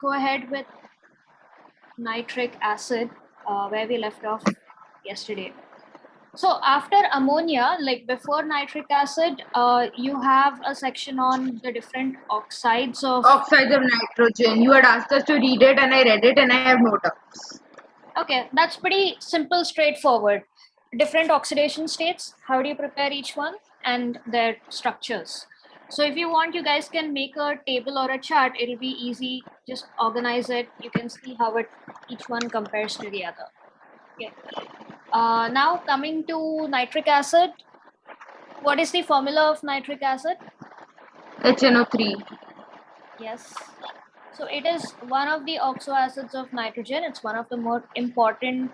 go ahead with nitric acid, where we left off yesterday. So after ammonia, like before nitric acid, you have a section on the different oxides of nitrogen. You had asked us to read it and I read it and I have notes. Okay, that's pretty simple, straightforward. Different oxidation states, how do you prepare each one, and their structures. So if you want, you guys can make a table or a chart. It'll be easy. Just organize it. You can see how each one compares to the other. Okay. Now coming to nitric acid. What is the formula of nitric acid? HNO3. Yes. So it is one of the oxoacids of nitrogen. It's one of the more important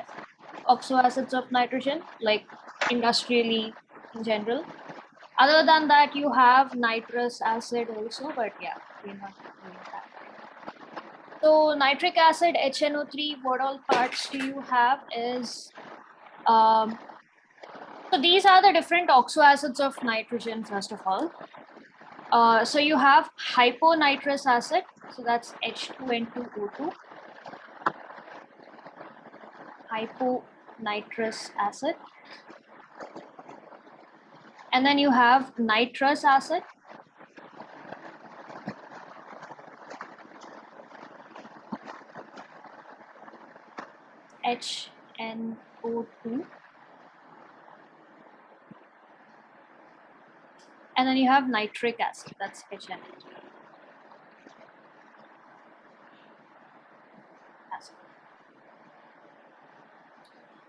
oxoacids of nitrogen, like industrially in general. Other than that, you have nitrous acid also, but yeah, we're not doing that. So nitric acid, HNO3, what all parts do you have is, so these are the different oxoacids of nitrogen, first of all. So you have hyponitrous acid, so that's H2N2O2. Hyponitrous acid. And then you have nitrous acid. HNO2. And then you have nitric acid, that's HNO2.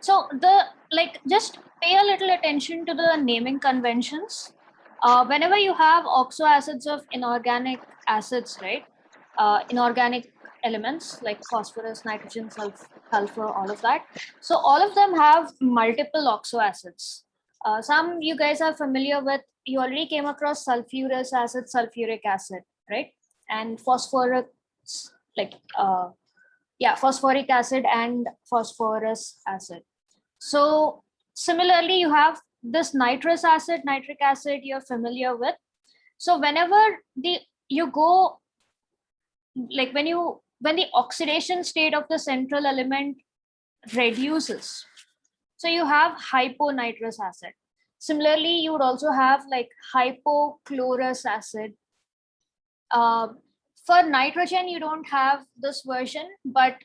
So just pay a little attention to the naming conventions. Whenever you have oxoacids of inorganic acids, right? Inorganic elements like phosphorus, nitrogen, sulfur, all of that. So all of them have multiple oxoacids. Some you guys are familiar with, you already came across sulfurous acid, sulfuric acid, right? And phosphoric, phosphoric acid and phosphorus acid. So similarly, you have this nitrous acid, nitric acid you're familiar with. So whenever you go, like when the oxidation state of the central element reduces, so you have hyponitrous acid. Similarly, you would also have like hypochlorous acid. For nitrogen, you don't have this version, but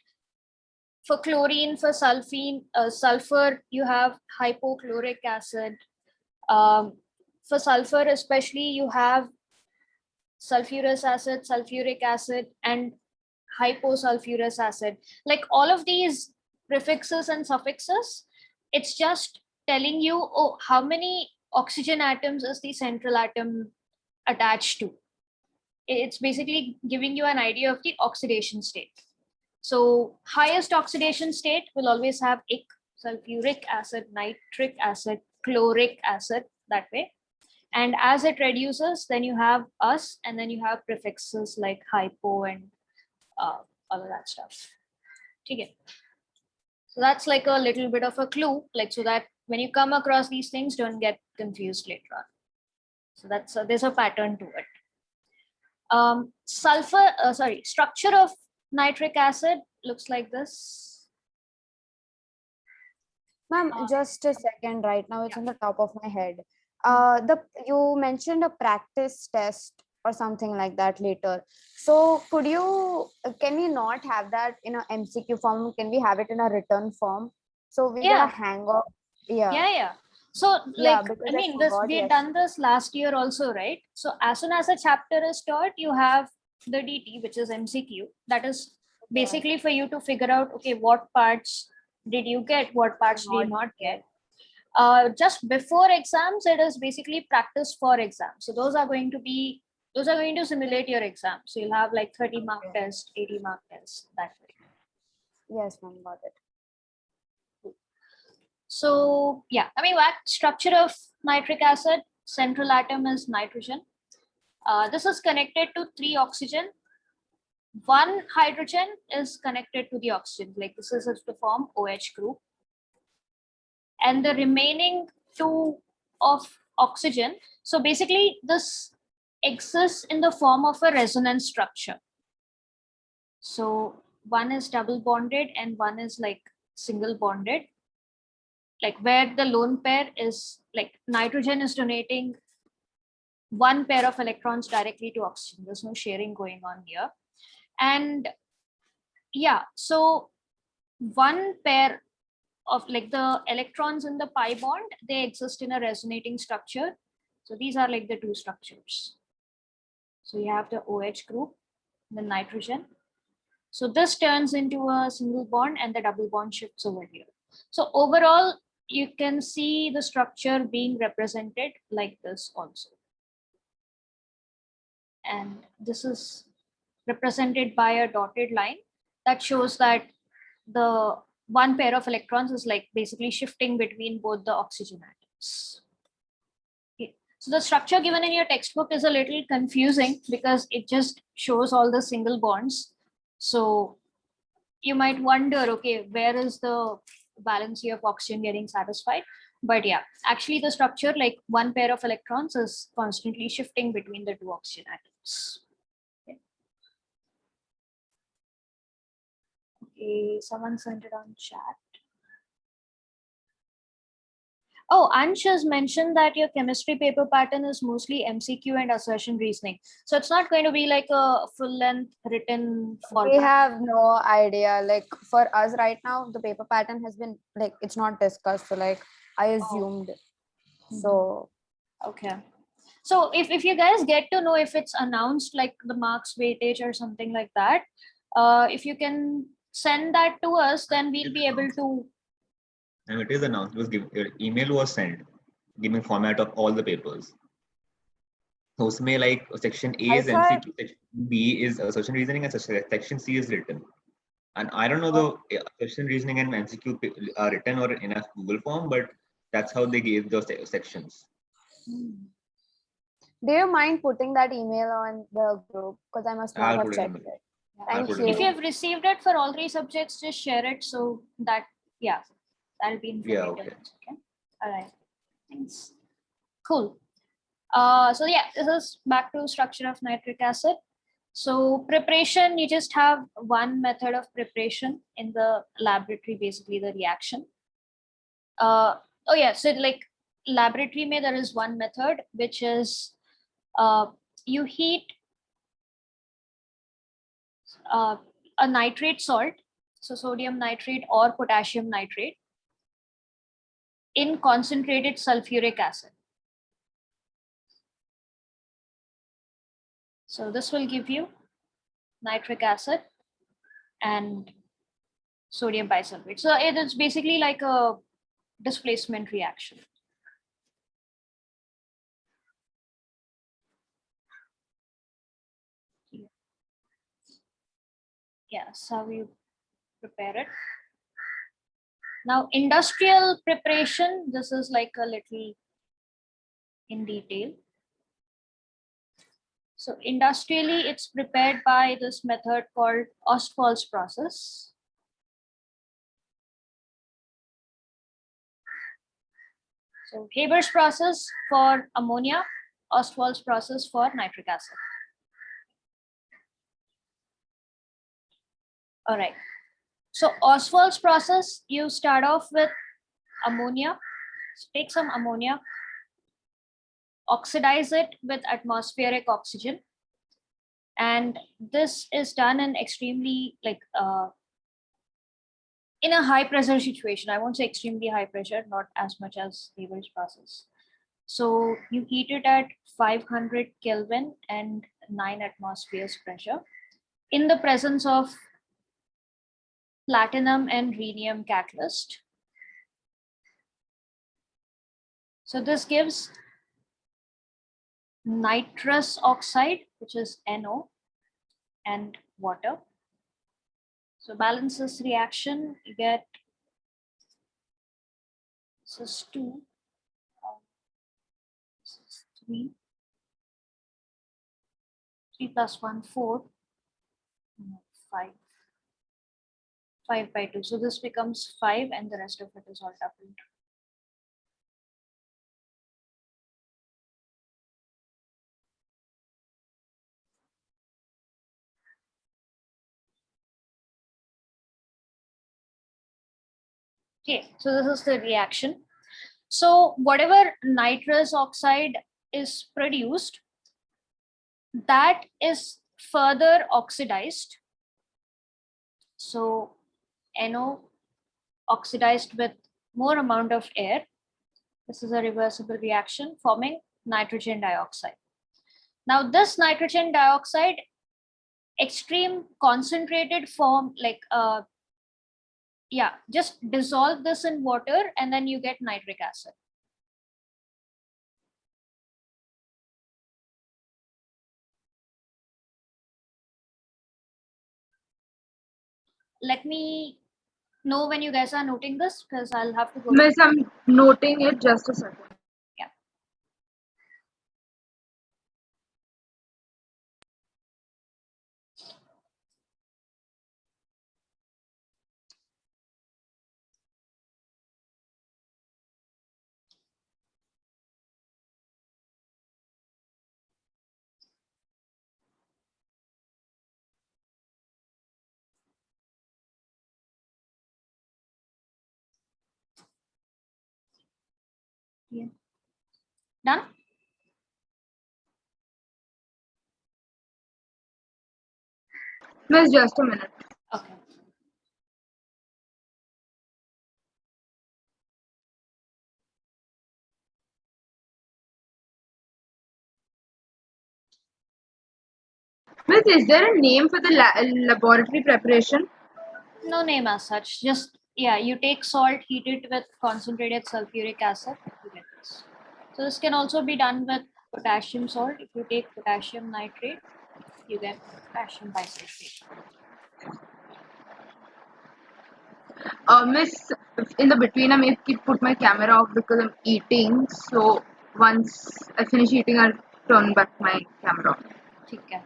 for chlorine, for sulfur, you have hypochloric acid. For sulfur especially, you have sulfurous acid, sulfuric acid, and hyposulfurous acid. Like all of these prefixes and suffixes, it's just telling you, oh, how many oxygen atoms is the central atom attached to. It's basically giving you an idea of the oxidation state. So highest oxidation state will always have IC, sulfuric acid, nitric acid, chloric acid, that way. And as it reduces, then you have us, and then you have prefixes like hypo and all of that stuff. Okay. So that's like a little bit of a clue, like so that when you come across these things, don't get confused later on. So that's there's a pattern to it. Structure of nitric acid looks like this. Ma'am, just a second. Right now, it's on the top of my head. You mentioned a practice test or something like that later. So can we not have that in a MCQ form? Can we have it in a written form? So we get a hang of, Yeah. So we had done this last year also, right? So as soon as a chapter is taught, you have the DT, which is MCQ. That is basically for you to figure out, okay, what parts did you get, what parts did you not get. Just before exams, it is basically practice for exams. So those are going to simulate your exam. So you'll have like 30 mark test, 80 mark test, that way. Yes, ma'am, got it. So yeah, structure of nitric acid, central atom is nitrogen. This is connected to 3 oxygen. 1 hydrogen is connected to the oxygen, like this is to form OH group. And the remaining 2 of oxygen. So basically this exists in the form of a resonance structure. So one is double bonded and one is like single bonded, like where the lone pair is like nitrogen is donating one pair of electrons directly to oxygen. There's no sharing going on here. And yeah, so one pair of like the electrons in the pi bond, they exist in a resonating structure. So these are like the two structures. So you have the OH group, the nitrogen. So this turns into a single bond and the double bond shifts over here. So overall, you can see the structure being represented like this also. And this is represented by a dotted line that shows that the one pair of electrons is like basically shifting between both the oxygen atoms. Okay. So the structure given in your textbook is a little confusing because it just shows all the single bonds. So you might wonder, okay, where is the valency of oxygen getting satisfied? But yeah, actually the structure, like one pair of electrons is constantly shifting between the two oxygen atoms. Okay, someone sent it on chat. Oh, Ansh has mentioned that your chemistry paper pattern is mostly MCQ and assertion reasoning. So it's not going to be like a full length written format. We have no idea. Like for us right now, the paper pattern has been like it's not discussed. So like I assumed. So okay. So if you guys get to know if it's announced like the marks weightage or something like that, if you can send that to us, then we'll be able to. And it is announced. It was given, email was sent, giving format of all the papers. So उसमें like section A is MCQ, section B is assertion reasoning, and section C is written. And I don't know the assertion reasoning and MCQ are written or in a Google form, but that's how they gave those sections. do you mind putting that email on the group? Because I must not have checked it. Thank you. If you have received it for all three subjects, just share it so that, yeah, that'll be informative. Yeah, Okay. All right. Thanks. Cool. So yeah, this is back to structure of nitric acid. So preparation, you just have one method of preparation in the laboratory, basically the reaction. Oh yeah, so like laboratory mein there is one method, which is you heat a nitrate salt, so sodium nitrate or potassium nitrate, in concentrated sulfuric acid. So this will give you nitric acid and sodium bisulfate. So it is basically like a displacement reaction. Yes, how you prepare it. Now, industrial preparation, this is like a little in detail. So industrially, it's prepared by this method called Ostwald's process. So Haber's process for ammonia, Ostwald's process for nitric acid. All right. So Ostwald's process, you start off with ammonia. So take some ammonia, oxidize it with atmospheric oxygen. And this is done in extremely like in a high pressure situation. I won't say extremely high pressure, not as much as Haber's process. So you heat it at 500 Kelvin and 9 atmospheres pressure in the presence of platinum and rhenium catalyst. So this gives nitrous oxide, which is NO, and water. So balance this reaction, you get this is 2, this is 3, 3 plus 1, 4, 5, 5 by 2. So this becomes 5 and the rest of it is all doubled. Okay, so this is the reaction. So whatever nitrous oxide is produced, that is further oxidized. So NO oxidized with more amount of air. This is a reversible reaction forming nitrogen dioxide. Now this nitrogen dioxide, extreme concentrated form, like just dissolve this in water and then you get nitric acid. Let me know when you guys are noting this, because I'll have to go. Miss, I'm noting it, just a second. Yeah. Yeah. Done? Miss, just a minute. Okay. Miss, is there a name for the laboratory preparation? No name as such. Just, you take salt, heat it with concentrated sulfuric acid, you get this. So this can also be done with potassium salt. If you take potassium nitrate, you get potassium bisulfate. Miss, in the between, I may put my camera off because I'm eating. So once I finish eating, I'll turn back my camera on. ठीक है.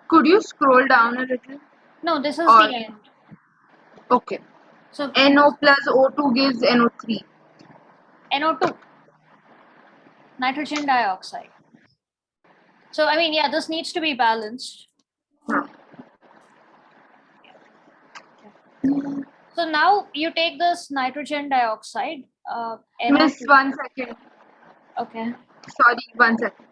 Could you scroll down a little? No, this is Or- the end. Okay. So NO plus O2 gives NO3. NO2, nitrogen dioxide. So I mean, this needs to be balanced. Huh. So now you take this nitrogen dioxide. Miss, NO2. 1 second. Okay. Sorry, 1 second.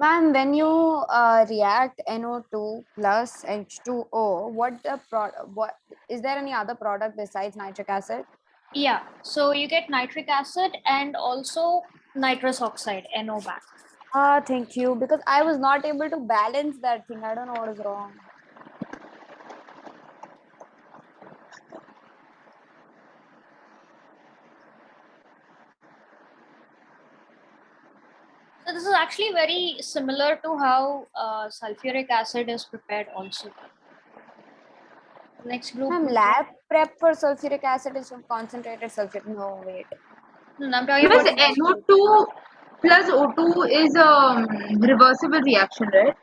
Ma'am, when you react NO2 plus H2O, what is there any other product besides nitric acid? Yeah. So you get nitric acid and also nitrous oxide, NO back. Thank you. Because I was not able to balance that thing. I don't know what is wrong. So this is actually very similar to how sulfuric acid is prepared also. Next group. Ma'am, lab prep for sulfuric acid is from concentrated sulfuric. No, wait. No, I'm talking Miss, about NO2 plus O2 is a reversible reaction, right?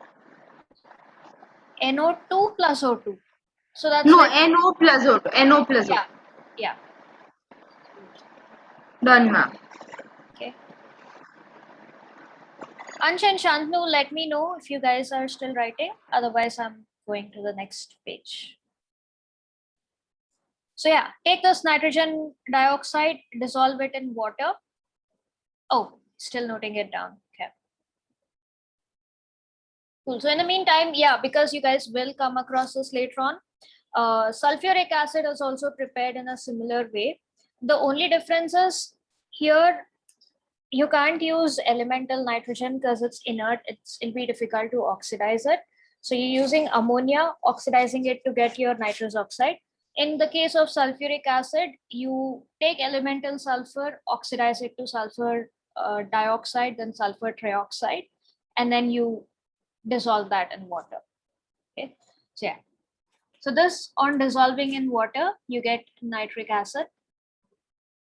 NO2 plus O2. So that's No, like, NO plus O2. NO plus O2. yeah. Done, ma'am. Okay. Ansh and Shantanu, let me know if you guys are still writing. Otherwise, I'm going to the next page. So take this nitrogen dioxide, dissolve it in water. Oh, still noting it down. Okay. Cool. So in the meantime, because you guys will come across this later on, sulfuric acid is also prepared in a similar way. The only difference is here you can't use elemental nitrogen because it's inert. It'll be difficult to oxidize it. So you're using ammonia, oxidizing it to get your nitrous oxide. In the case of sulfuric acid, you take elemental sulfur, oxidize it to sulfur dioxide, then sulfur trioxide, and then you dissolve that in water. Okay, so so this, on dissolving in water, you get nitric acid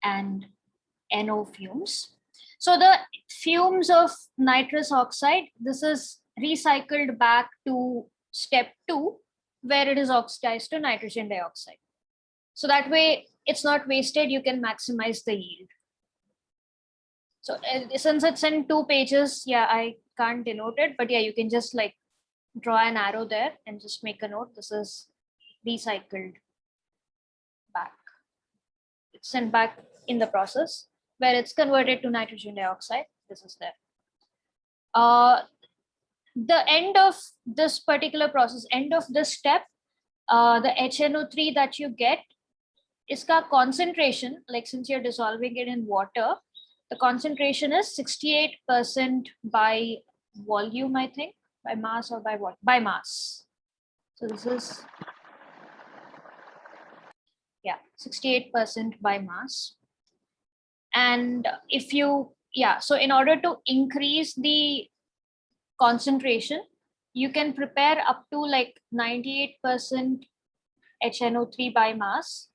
and NO fumes. So the fumes of nitrous oxide, this is recycled back to step 2, where it is oxidized to nitrogen dioxide. So that way it's not wasted, you can maximize the yield. So since it's in 2 pages, yeah, I can't denote it, but yeah, you can just like draw an arrow there and just make a note. This is recycled back. It's sent back in the process where it's converted to nitrogen dioxide. This is there. The end of this particular process, end of this step, the HNO3 that you get, iska concentration, like since you're dissolving it in water, the concentration is 68% by volume, I think, by mass or by what? By mass. So this is, yeah, 68% by mass. And if you, yeah, so in order to increase the concentration, you can prepare up to like 98% HNO3 by mass,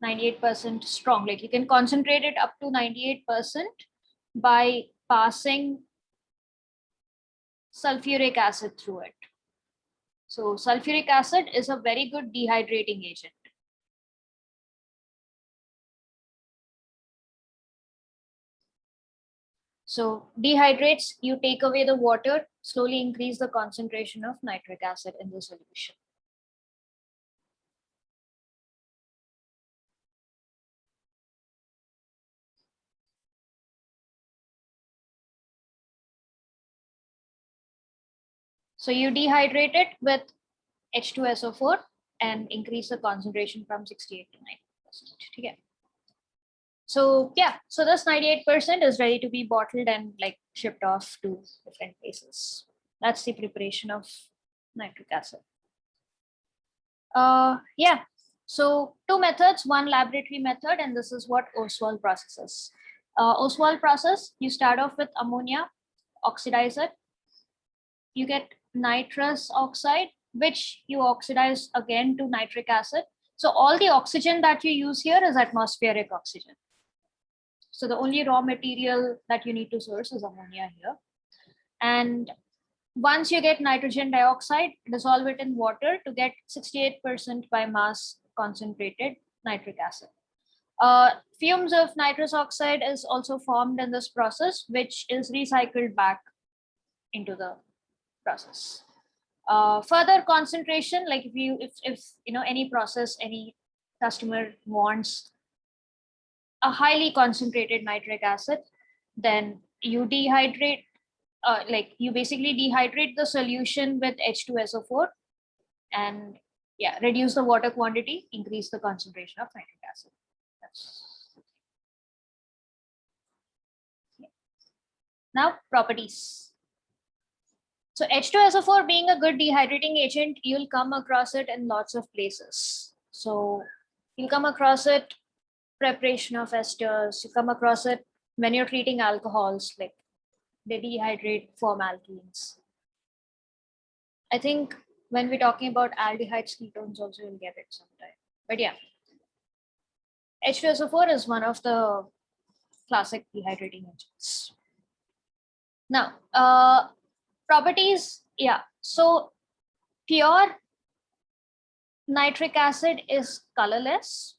98% strong. Like you can concentrate it up to 98% by passing sulfuric acid through it. So sulfuric acid is a very good dehydrating agent. So dehydrates, you take away the water, slowly increase the concentration of nitric acid in the solution. So you dehydrate it with H2SO4 and increase the concentration from 68 to 90%. Okay. So yeah, so this 98% is ready to be bottled and like shipped off to different places. That's the preparation of nitric acid. Yeah, so 2 methods, 1 laboratory method, and this is what Oswald processes. Oswald process, you start off with ammonia, oxidize it, you get nitrous oxide, which you oxidize again to nitric acid. So all the oxygen that you use here is atmospheric oxygen. So the only raw material that you need to source is ammonia here. And once you get nitrogen dioxide, dissolve it in water to get 68% by mass concentrated nitric acid. Fumes of nitrous oxide is also formed in this process, which is recycled back into the process. Further concentration, like if you know any process, any customer wants a highly concentrated nitric acid, then you dehydrate, like you basically dehydrate the solution with H2SO4 and yeah, reduce the water quantity, increase the concentration of nitric acid. That's okay. Now properties. So H2SO4 being a good dehydrating agent, you'll come across it in lots of places. So you'll come across it preparation of esters, you come across it when you're treating alcohols, like they dehydrate, form alkenes. I think when we're talking about aldehydes, ketones also you'll get it sometime. But yeah, H2SO4 is one of the classic dehydrating agents. Now, properties, yeah. So pure nitric acid is colorless.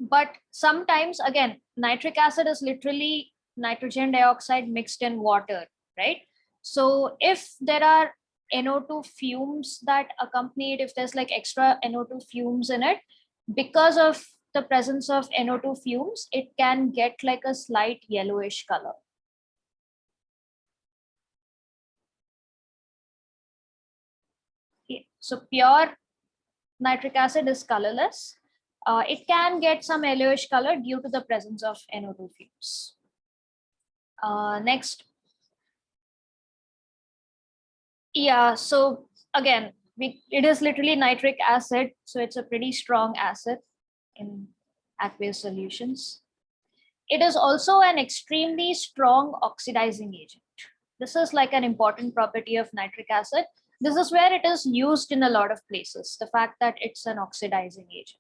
But sometimes, again, nitric acid is literally nitrogen dioxide mixed in water, right? So if there are NO2 fumes that accompany it, if there's like extra NO2 fumes in it, because of the presence of NO2 fumes, it can get like a slight yellowish color. Okay. So pure nitric acid is colorless. It can get some yellowish color due to the presence of NO2 fumes. Next. Yeah, so again, it is literally nitric acid, so it's a pretty strong acid in aqueous solutions. It is also an extremely strong oxidizing agent. This is like an important property of nitric acid. This is where it is used in a lot of places, the fact that it's an oxidizing agent.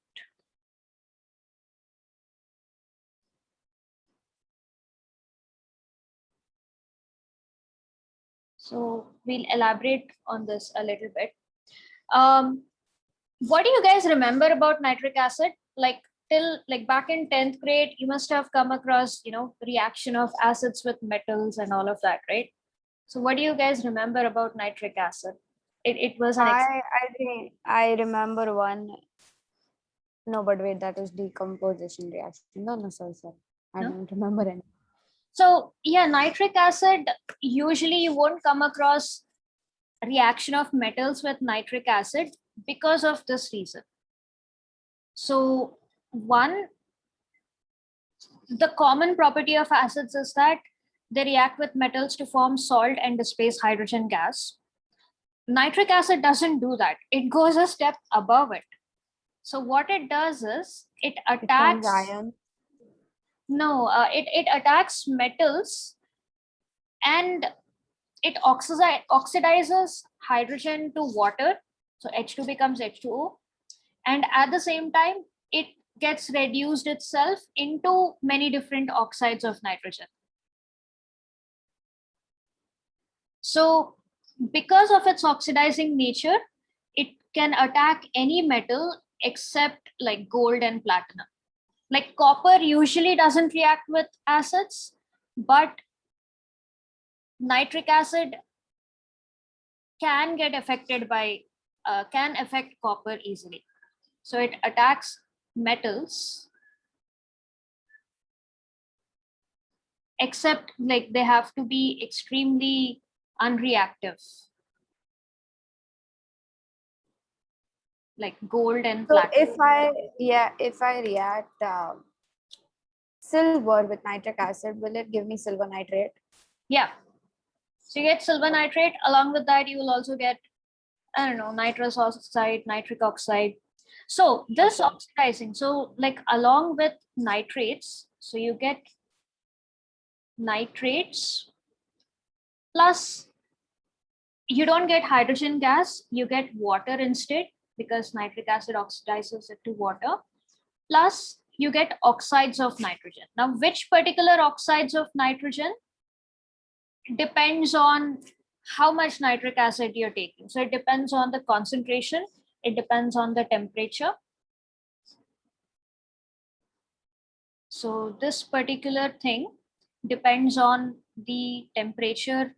So we'll elaborate on this a little bit. What do you guys remember about nitric acid? Like till like back in 10th grade, you must have come across, reaction of acids with metals and all of that, right? So what do you guys remember about nitric acid? It was an I think I remember one. No, but wait, that is decomposition reaction. No, sorry. I No? don't remember any. So yeah, nitric acid, usually you won't come across reaction of metals with nitric acid because of this reason. So one, the common property of acids is that they react with metals to form salt and displace hydrogen gas. Nitric acid doesn't do that. It goes a step above it. So what it does is it It forms attacks ions. it attacks metals and it oxidizes hydrogen to water. So H2 becomes H2O. And at the same time, it gets reduced itself into many different oxides of nitrogen. So because of its oxidizing nature, it can attack any metal except like gold and platinum. Like copper usually doesn't react with acids, but nitric acid can get affected by, can affect copper easily. So it attacks metals, except like they have to be extremely unreactive, like gold and So platinum. if I react silver with nitric acid, will it give me silver nitrate? Yeah. So you get silver nitrate. Along with that, you will also get, I don't know, nitrous oxide, nitric oxide. So this Okay. oxidizing, so like along with nitrates, so you get nitrates plus you don't get hydrogen gas, you get water instead because nitric acid oxidizes it to water. Plus you get oxides of nitrogen. Now, which particular oxides of nitrogen depends on how much nitric acid you're taking. So it depends on the concentration, it depends on the temperature. So this particular thing depends on the temperature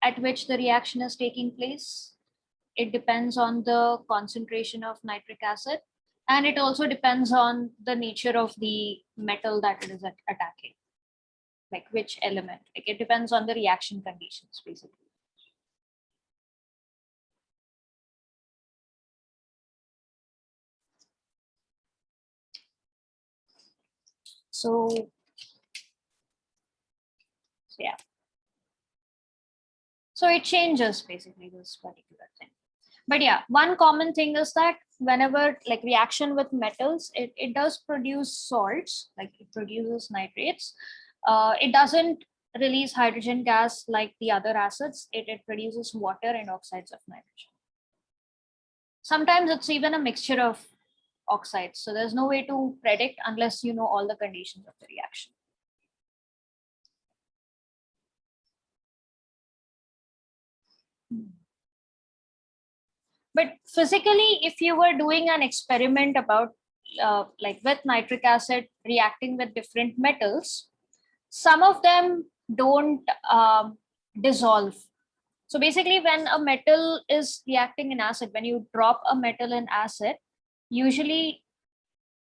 at which the reaction is taking place. It depends on the concentration of nitric acid, and it also depends on the nature of the metal that it is attacking, like which element. Like it depends on the reaction conditions, basically. So yeah. So it changes basically this particular thing. But yeah, one common thing is that whenever like reaction with metals, it does produce salts, like it produces nitrates. It doesn't release hydrogen gas like the other acids. It produces water and oxides of nitrogen. Sometimes it's even a mixture of oxides. So there's no way to predict unless you know all the conditions of the reaction. But physically, if you were doing an experiment about like with nitric acid reacting with different metals, some of them don't dissolve. So basically, when a metal is reacting in acid, when you drop a metal in acid, usually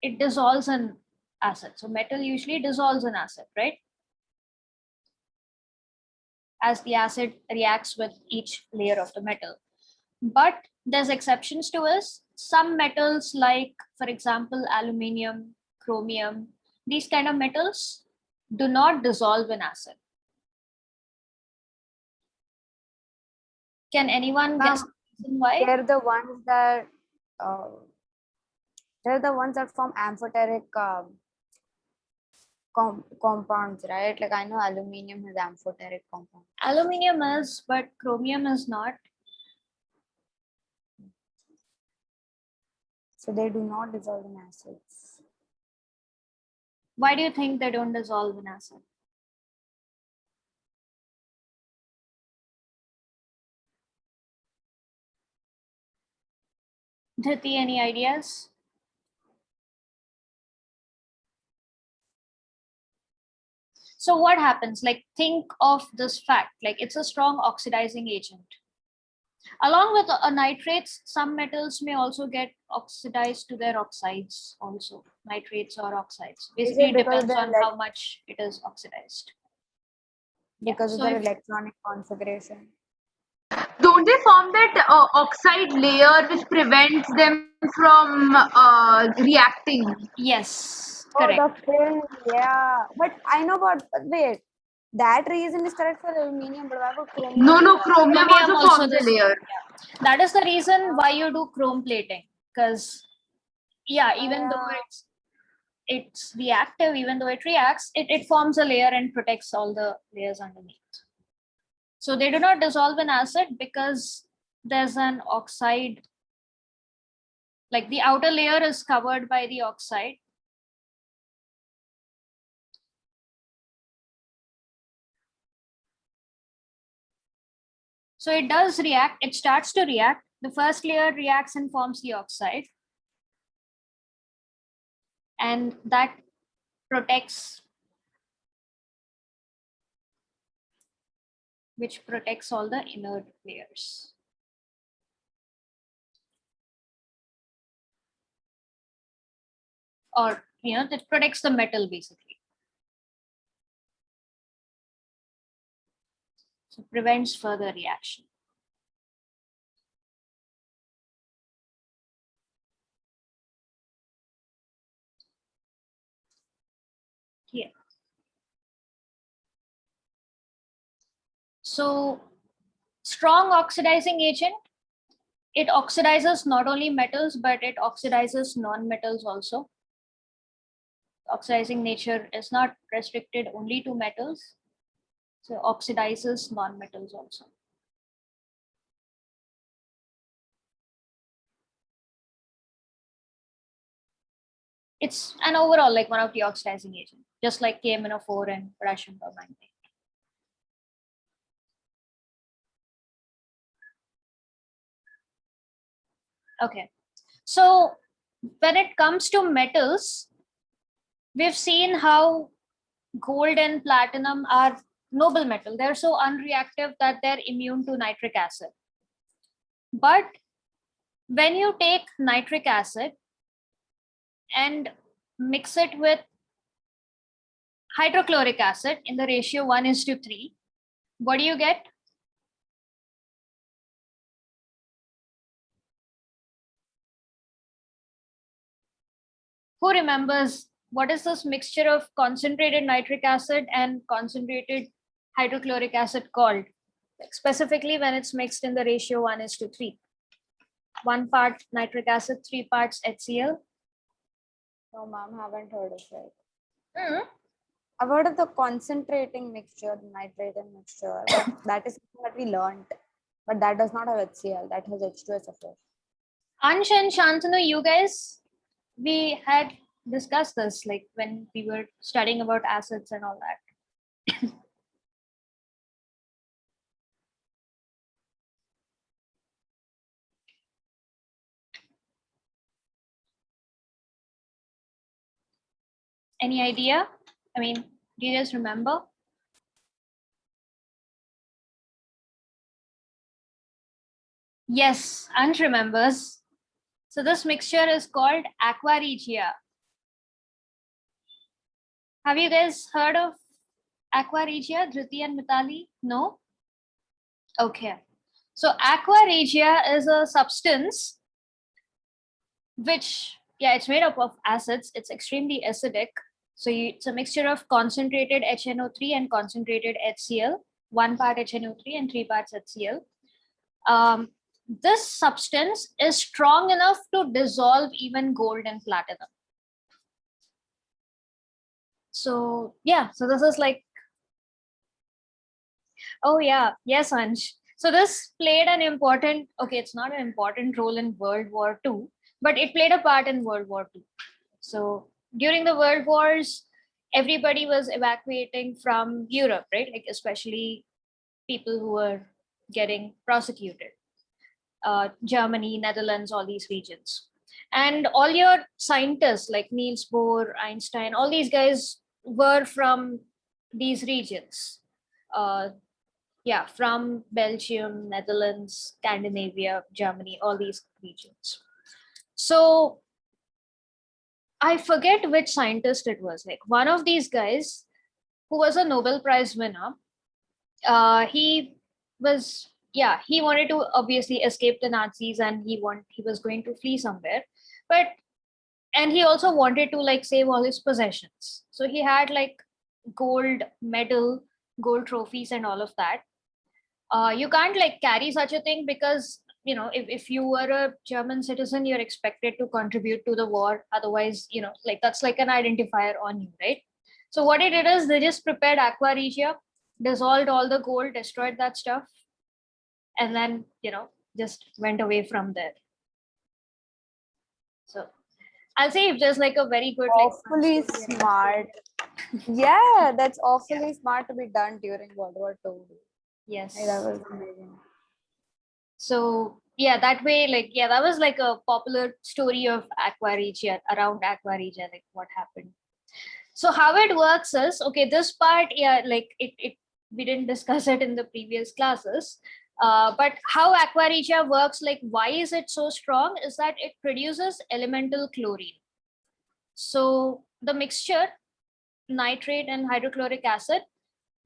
it dissolves in acid. So metal usually dissolves in acid, right? As the acid reacts with each layer of the metal. But there's exceptions to this. Some metals like, for example, aluminium, chromium, these kind of metals do not dissolve in acid. Can anyone guess the reason why? They're the ones that form amphoteric compounds, right? Like I know aluminium has amphoteric compounds. Aluminium is, but chromium is not. So they do not dissolve in acids. Why do you think they don't dissolve in acid? Dhriti, any ideas? So what happens? Like, think of this fact, like it's a strong oxidizing agent. Along with nitrates, some metals may also get oxidized to their oxides also, nitrates or oxides. Basically, it because depends on they're how much it is oxidized. because of so their if- electronic configuration? Don't they form that oxide layer which prevents them from reacting? Yes, Oh, the correct. film, yeah. But I know about, wait, that reason is correct for aluminium, but why about chromium? No, chromium Chromium also also forms a this. layer. Yeah. That is the reason why you do chrome plating. Because yeah, even though Yeah. it's reactive, even though it reacts, it forms a layer and protects all the layers underneath. So they do not dissolve in acid because there's an oxide, like the outer layer is covered by the oxide. So it does react, it starts to react. The first layer reacts and forms the oxide. And that protects, which protects all the inner layers. Or, that protects the metal basically. So prevents further reaction. Here. So strong oxidizing agent, it oxidizes not only metals, but it oxidizes non-metals also. Oxidizing nature is not restricted only to metals. So oxidizes non-metals also. It's an overall like one of the oxidizing agents, just like KMnO4 and potassium permanganate. Okay, so when it comes to metals, we've seen how gold and platinum are noble metal. They're so unreactive that they're immune to nitric acid. But when you take nitric acid and mix it with hydrochloric acid in the ratio 1:3, what do you get? Who remembers what is this mixture of concentrated nitric acid and concentrated hydrochloric acid called? Like specifically when it's mixed in the ratio 1:3. 1 part nitric acid, 3 parts HCl. No, ma'am, haven't heard of it. Mm. I've heard of the concentrating mixture, the nitrating mixture, but that is something that we learned. But that does not have HCl, that has H2SO4. Ansh and Shantanu, you guys, we had discussed this like when we were studying about acids and all that. Any idea? I mean, do you guys remember? Yes, Ansh remembers. So this mixture is called Aqua Regia. Have you guys heard of Aqua Regia, Dhriti and Mitali? No? Okay. So Aqua Regia is a substance which, yeah, it's made up of acids. It's extremely acidic. So it's a mixture of concentrated HNO3 and concentrated HCl, 1 part HNO3 and 3 parts HCl. This substance is strong enough to dissolve even gold and platinum. So yeah, so this is like, oh yeah, yes, Ansh. So this played an important, okay, it's not an important role in World War II, but it played a part in World War II. So during the World Wars, everybody was evacuating from Europe, right? Like especially people who were getting prosecuted. Germany, Netherlands, all these regions. And all your scientists like Niels Bohr, Einstein, all these guys were from these regions. Yeah, from Belgium, Netherlands, Scandinavia, Germany, all these regions. So I forget which scientist it was. Like one of these guys who was a Nobel Prize winner. He was, yeah, he wanted to obviously escape the Nazis, and he was going to flee somewhere, but and he also wanted to like save all his possessions. So he had like gold medal, gold trophies, and all of that. You can't like carry such a thing because if you were a German citizen, you're expected to contribute to the war. Otherwise, like that's like an identifier on you, right? So what it did is they just prepared Aqua Regia, dissolved all the gold, destroyed that stuff, and then just went away from there. So I'll say if there's like a very good Awfully smart. Yeah, that's awfully smart to be done during World War II. Yes. That was amazing. So yeah, that way, like, yeah, that was like a popular story of Aqua Regia, around Aqua Regia, like what happened. So how it works is, okay, this part, yeah, like it we didn't discuss it in the previous classes. But how Aqua Regia works, like why is it so strong, is that it produces elemental chlorine. So the mixture, nitrate and hydrochloric acid,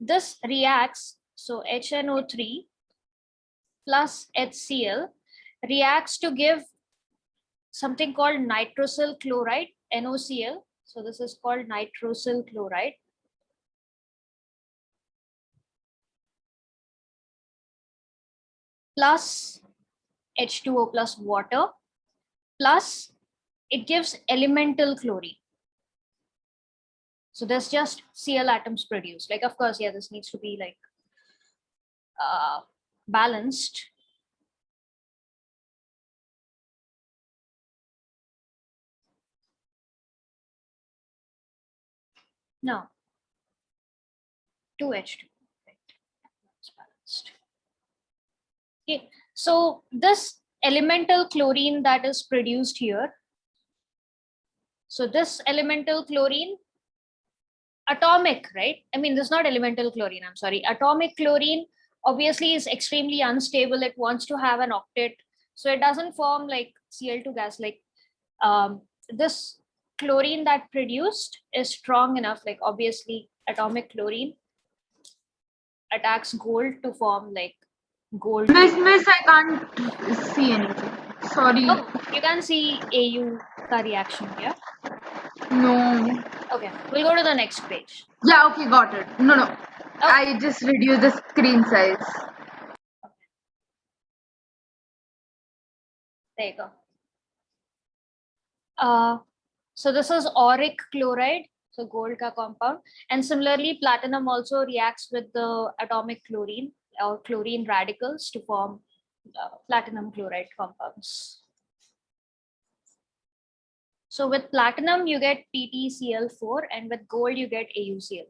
this reacts, so HNO3 plus HCl reacts to give something called nitrosyl chloride, NOCl. So this is called nitrosyl chloride. Plus H2O plus water, plus it gives elemental chlorine. So there's just Cl atoms produced. Like, of course, yeah, this needs to be like balanced. No, 2H2. Right. It's balanced. Okay, so this elemental chlorine that is produced here, so this elemental chlorine, atomic, right? I mean, this is not elemental chlorine, I'm sorry. Atomic chlorine obviously is extremely unstable. It wants to have an octet. So it doesn't form like Cl2 gas. Like this chlorine that produced is strong enough, like obviously atomic chlorine attacks gold to form like gold. Miss, I can't see anything. Sorry. Oh, you can see AU ka reaction here. No. Okay, we'll go to the next page. Yeah, okay, got it. No. Oh. I just reduced the screen size. There you go. So this is Auric Chloride, so gold ka compound. And similarly, platinum also reacts with the atomic chlorine or chlorine radicals to form platinum chloride compounds. So with platinum, you get PtCl4, and with gold, you get AuCl3.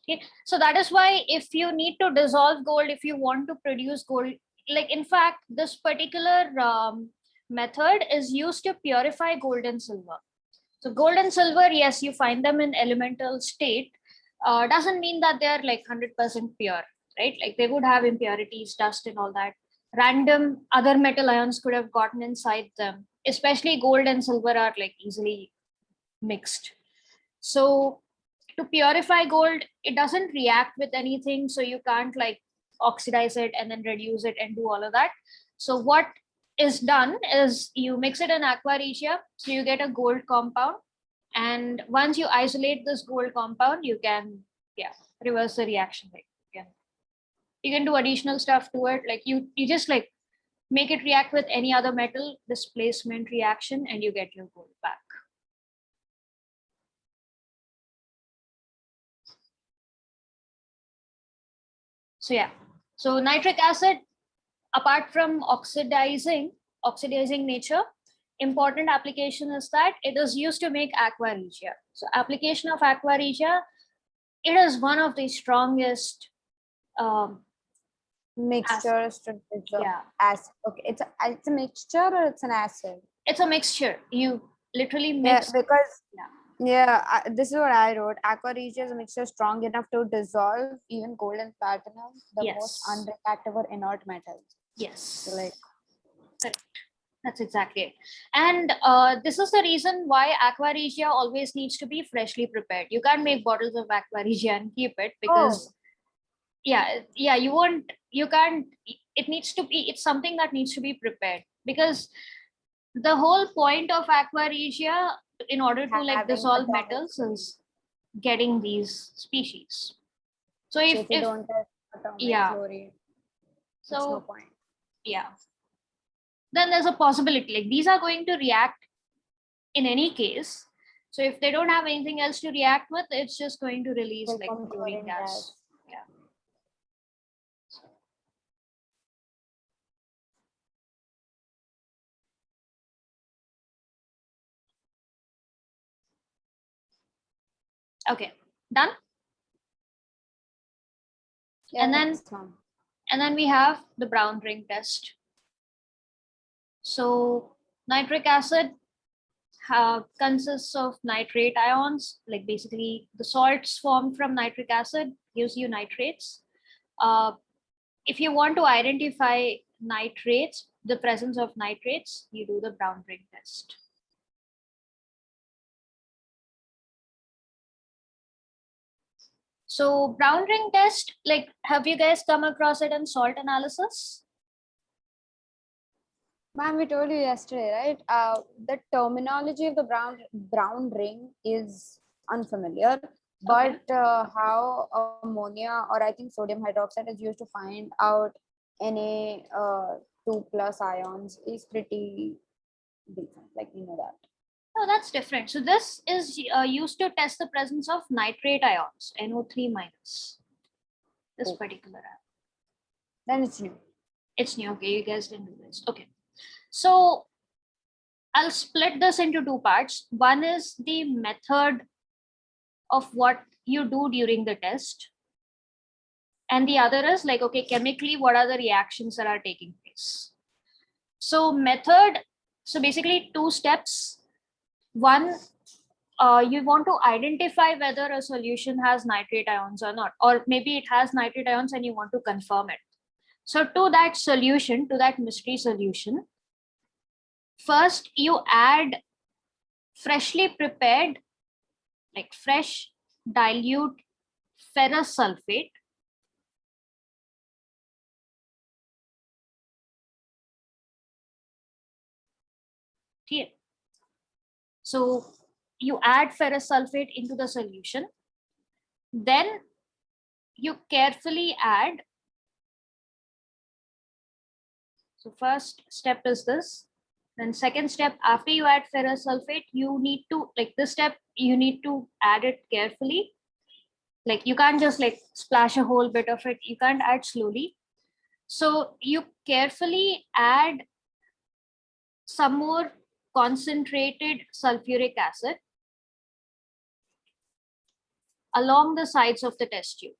Okay, so that is why if you need to dissolve gold, if you want to produce gold, like in fact, this particular method is used to purify gold and silver. So gold and silver, yes, you find them in elemental state. Doesn't mean that they are like 100% pure, right? Like they would have impurities, dust and all that. Random other metal ions could have gotten inside them. Especially gold and silver are like easily mixed. So to purify gold, it doesn't react with anything. So you can't like oxidize it and then reduce it and do all of that. So what is done is you mix it in Aqua Regia, so you get a gold compound. And once you isolate this gold compound, you can reverse the reaction. Like you can do additional stuff to it. Like you just like make it react with any other metal, displacement reaction, and you get your gold back. So yeah, so nitric acid, apart from oxidizing nature, important application is that it is used to make Aqua Regia. So application of Aqua Regia, it is one of the strongest Mixtures to dissolve. yeah, Acid. Okay, it's a mixture or it's an acid? it's a mixture. You literally Yeah, mix. because Yeah. this is what I wrote. Aqua Regia is a mixture strong enough to dissolve even gold and platinum, the most Yes. unreactive or inert metals. Yes. So like, correct. That's exactly it. And this is the reason why Aqua Regia always needs to be freshly prepared. You can't make bottles of Aqua Regia and keep it because you can't, it needs to be, it's something that needs to be prepared, because the whole point of Aqua Regia in order to like having dissolve atomic metals is getting these species. So so if if you don't have atomic yeah. chlorine, so it's no point. yeah, then there's a possibility like these are going to react in any case. So if they don't have anything else to react with, it's just going to release Will like come chlorine gas. Yeah. Okay, done. Yeah, And then next one. and then we have the brown ring test. So nitric acid consists of nitrate ions, like basically the salts formed from nitric acid gives you nitrates. If you want to identify nitrates, the presence of nitrates, you do the brown ring test. So brown ring test, like, have you guys come across it in salt analysis? Ma'am, we told you yesterday, right? The terminology of the brown ring is unfamiliar, but how ammonia or I think sodium hydroxide is used to find out Na2+ ions is pretty decent. Like we know that. No, that's different. So this is used to test the presence of nitrate ions, NO3 minus. This particular ion. Then it's new. It's new. Okay, you guys didn't do this. Okay. So I'll split this into two parts. One is the method of what you do during the test. And the other is like, okay, chemically, what are the reactions that are taking place? So method, so basically 2 steps. One, you want to identify whether a solution has nitrate ions or not, or maybe it has nitrate ions and you want to confirm it. So to that solution, to that mystery solution, first you add freshly prepared, like fresh dilute ferrous sulfate. Here. So you add ferrous sulfate into the solution. Then you carefully add. So first step is this. Then second step, after you add ferrous sulfate, you need to, like this step, you need to add it carefully. Like you can't just like splash a whole bit of it. You can't add slowly. So you carefully add some more concentrated sulfuric acid along the sides of the test tube.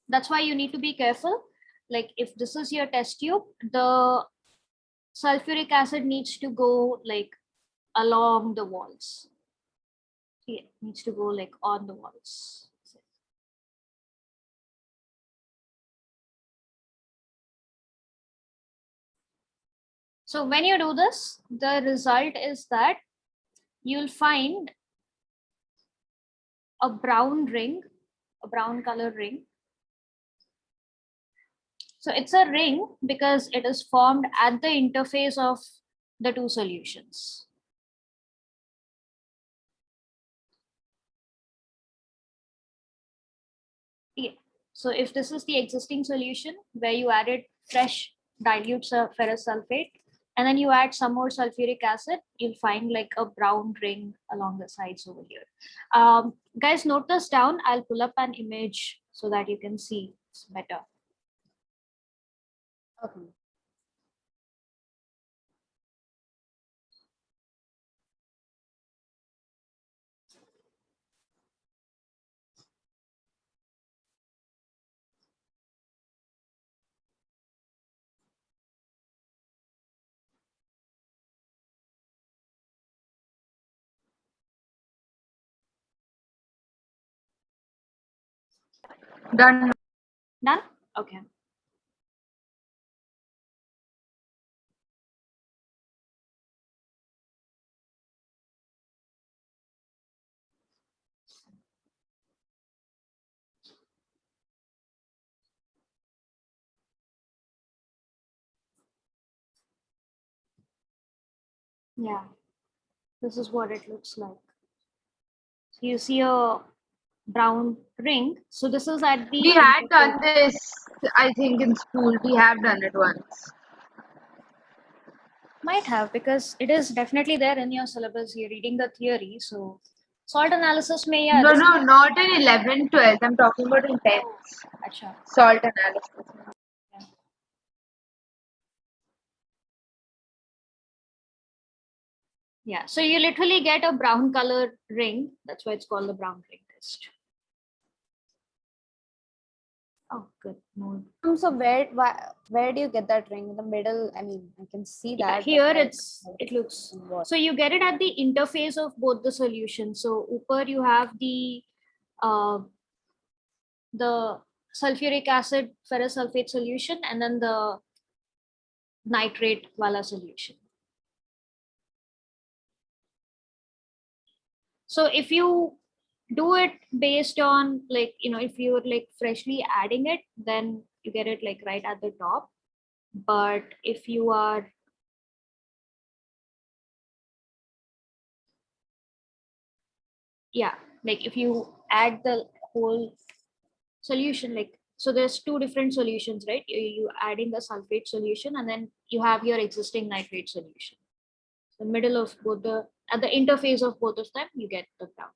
That's why you need to be careful. Like if this is your test tube, the sulfuric acid needs to go like along the walls. It needs to go like on the walls. So when you do this, the result is that you'll find a brown ring, a brown color ring. So it's a ring because it is formed at the interface of the two solutions. Yeah. So if this is the existing solution where you added fresh dilute ferrous sulfate, and then you add some more sulfuric acid, you'll find like a brown ring along the sides over here. Guys, note this down. I'll pull up an image so that you can see it's better. Okay. Done. Done? Okay. Yeah, this is what it looks like. So you see a brown ring. So this is at the We had interface. done this, I think, in school. We have done it once. Might have, because it is definitely there in your syllabus. You're reading the theory. So salt analysis may, yeah. No, this no, is- not in 11th, 12th. I'm talking about in 10th. Acha. Salt analysis. Yeah. Yeah, so you literally get a brown color ring. That's why it's called the brown ring test. Oh, good. No. So where do you get that ring? In the middle? I mean, I can see Yeah, that. but here like, it looks. what? So you get it at the interface of both the solutions. So upper you have uh, the sulfuric acid ferrous sulfate solution, and then the nitrate wala solution. So if you do it based on, like, if you're like freshly adding it, then you get it like right at the top. But if you are like if you add the whole solution, like, so there's two different solutions, right? You add in the sulfate solution, and then you have your existing nitrate solution. The middle of both, at the interface of both of them, you get the brown.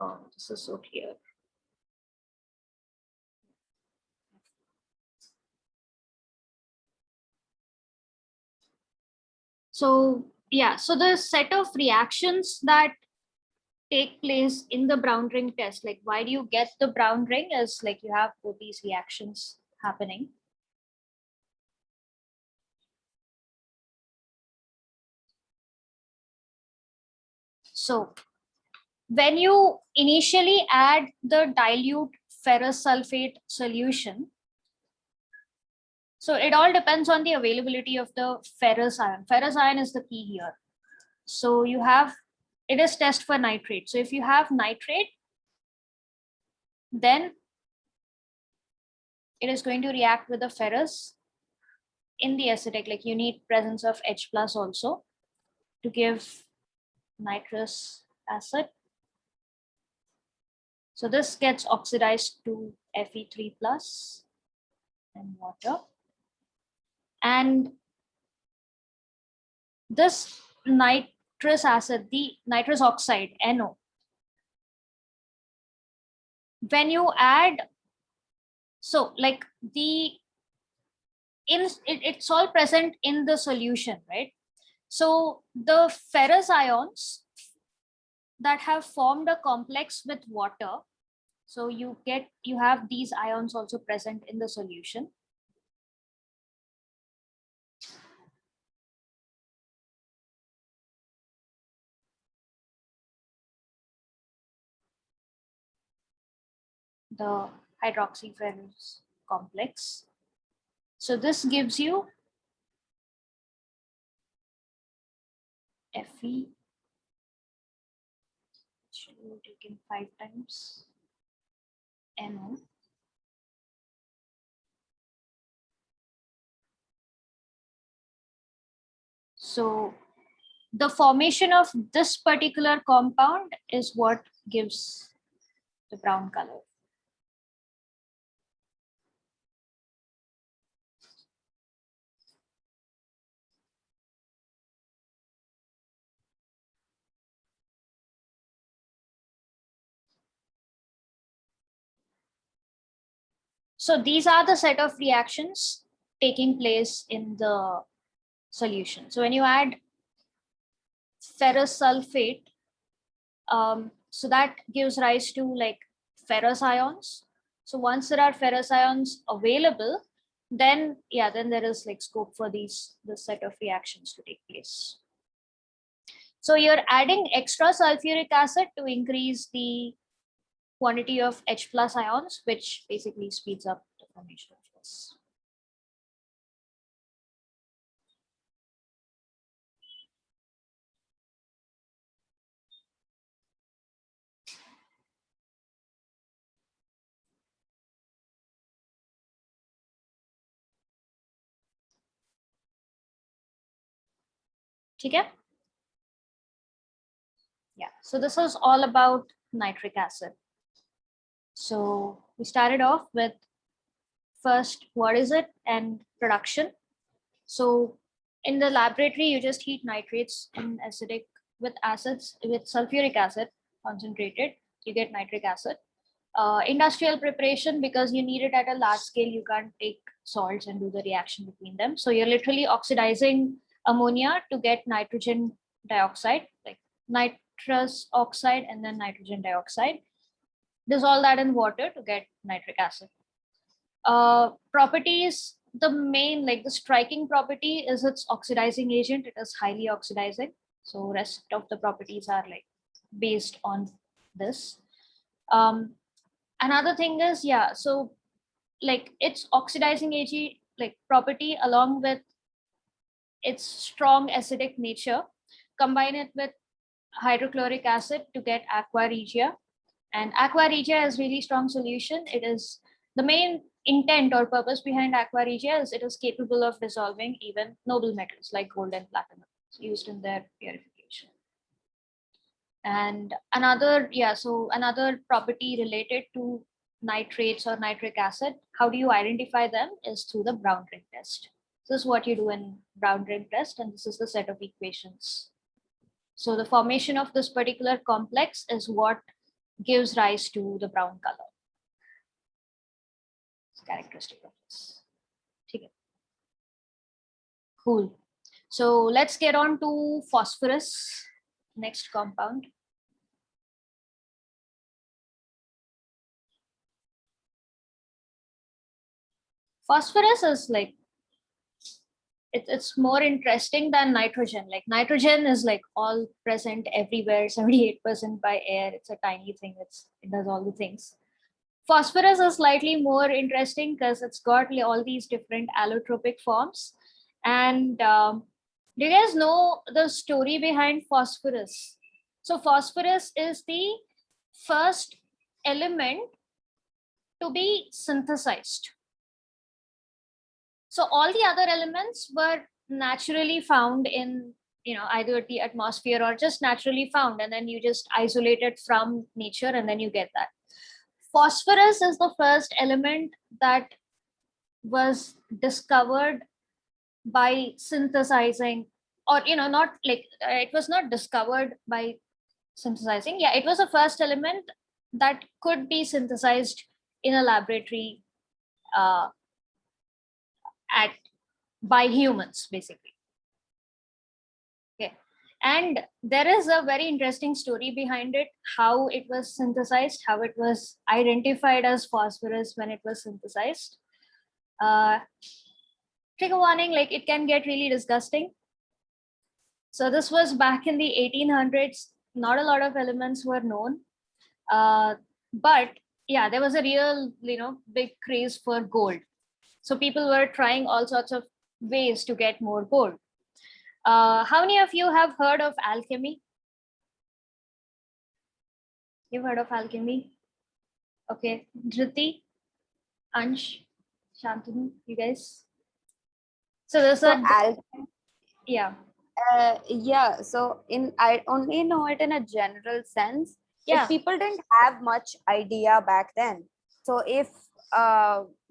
Oh, this is so clear. So yeah, so the set of reactions that take place in the brown ring test, like why do you get the brown ring, is like you have both these reactions happening. So when you initially add the dilute ferrous sulfate solution, so it all depends on the availability of the ferrous ion. Ferrous ion is the key here. So you have, it is test for nitrate. So if you have nitrate, then it is going to react with the ferrous in the acidic, like you need presence of H plus also to give nitrous acid. So this gets oxidized to Fe3 plus and water. And this nitrous acid, the nitrous oxide, NO, when you add, so like it's all present in the solution, right? So the ferrous ions that have formed a complex with water, so you have these ions also present in the solution. The hydroxyferrous complex. So this gives you Fe, should be taken 5 times NO. So the formation of this particular compound is what gives the brown color. So these are the set of reactions taking place in the solution. So when you add ferrous sulfate, so that gives rise to like ferrous ions. So once there are ferrous ions available, then then there is like scope for this set of reactions to take place. So you're adding extra sulfuric acid to increase the quantity of H plus ions, which basically speeds up the formation of this. Okay? Yeah, so this is all about nitric acid. So we started off with first, what is it and production. So in the laboratory, you just heat nitrates in acidic with acids with sulfuric acid concentrated, you get nitric acid. Industrial preparation, because you need it at a large scale, you can't take salts and do the reaction between them. So you're literally oxidizing ammonia to get nitrogen dioxide, like nitrous oxide and then nitrogen dioxide. Dissolve that in water to get nitric acid. Properties, the main, like the striking property is its oxidizing agent. It is highly oxidizing. So rest of the properties are like based on this. Another thing is, so like its oxidizing agent, like property, along with its strong acidic nature, combine it with hydrochloric acid to get Aqua Regia. And Aqua Regia is really strong solution. It is the main intent or purpose behind Aqua Regia is it is capable of dissolving even noble metals like gold and platinum used in their purification. And another, so another property related to nitrates or nitric acid, how do you identify them is through the brown ring test. This is what you do in brown ring test, and this is the set of equations. So the formation of this particular complex is what gives rise to the brown color. It's characteristic of this. Okay. Cool. So let's get on to phosphorus, next compound. Phosphorus is like, it's more interesting than nitrogen. Like nitrogen is like all present everywhere, 78% by air. It's a tiny thing. It does all the things. Phosphorus is slightly more interesting because it's got all these different allotropic forms. And do you guys know the story behind phosphorus? So phosphorus is the first element to be synthesized. So all the other elements were naturally found in, either the atmosphere or just naturally found, and then you just isolate it from nature and then you get that. Phosphorus is the first element that was discovered by synthesizing, or not like it was not discovered by synthesizing. Yeah, it was the first element that could be synthesized in a laboratory by humans, basically. Okay, and there is a very interesting story behind it, how it was synthesized, how it was identified as phosphorus when it was synthesized. Trigger warning, like it can get really disgusting. So this was back in the 1800s. Not a lot of elements were known, but yeah, there was a real, big craze for gold. So people were trying all sorts of ways to get more gold. How many of you have heard of alchemy? You've heard of alchemy? Okay, Dhriti, Ansh, Shantanu, you guys. So there's yeah. So I only know it in a general sense. Yeah. If people didn't have much idea back then. So if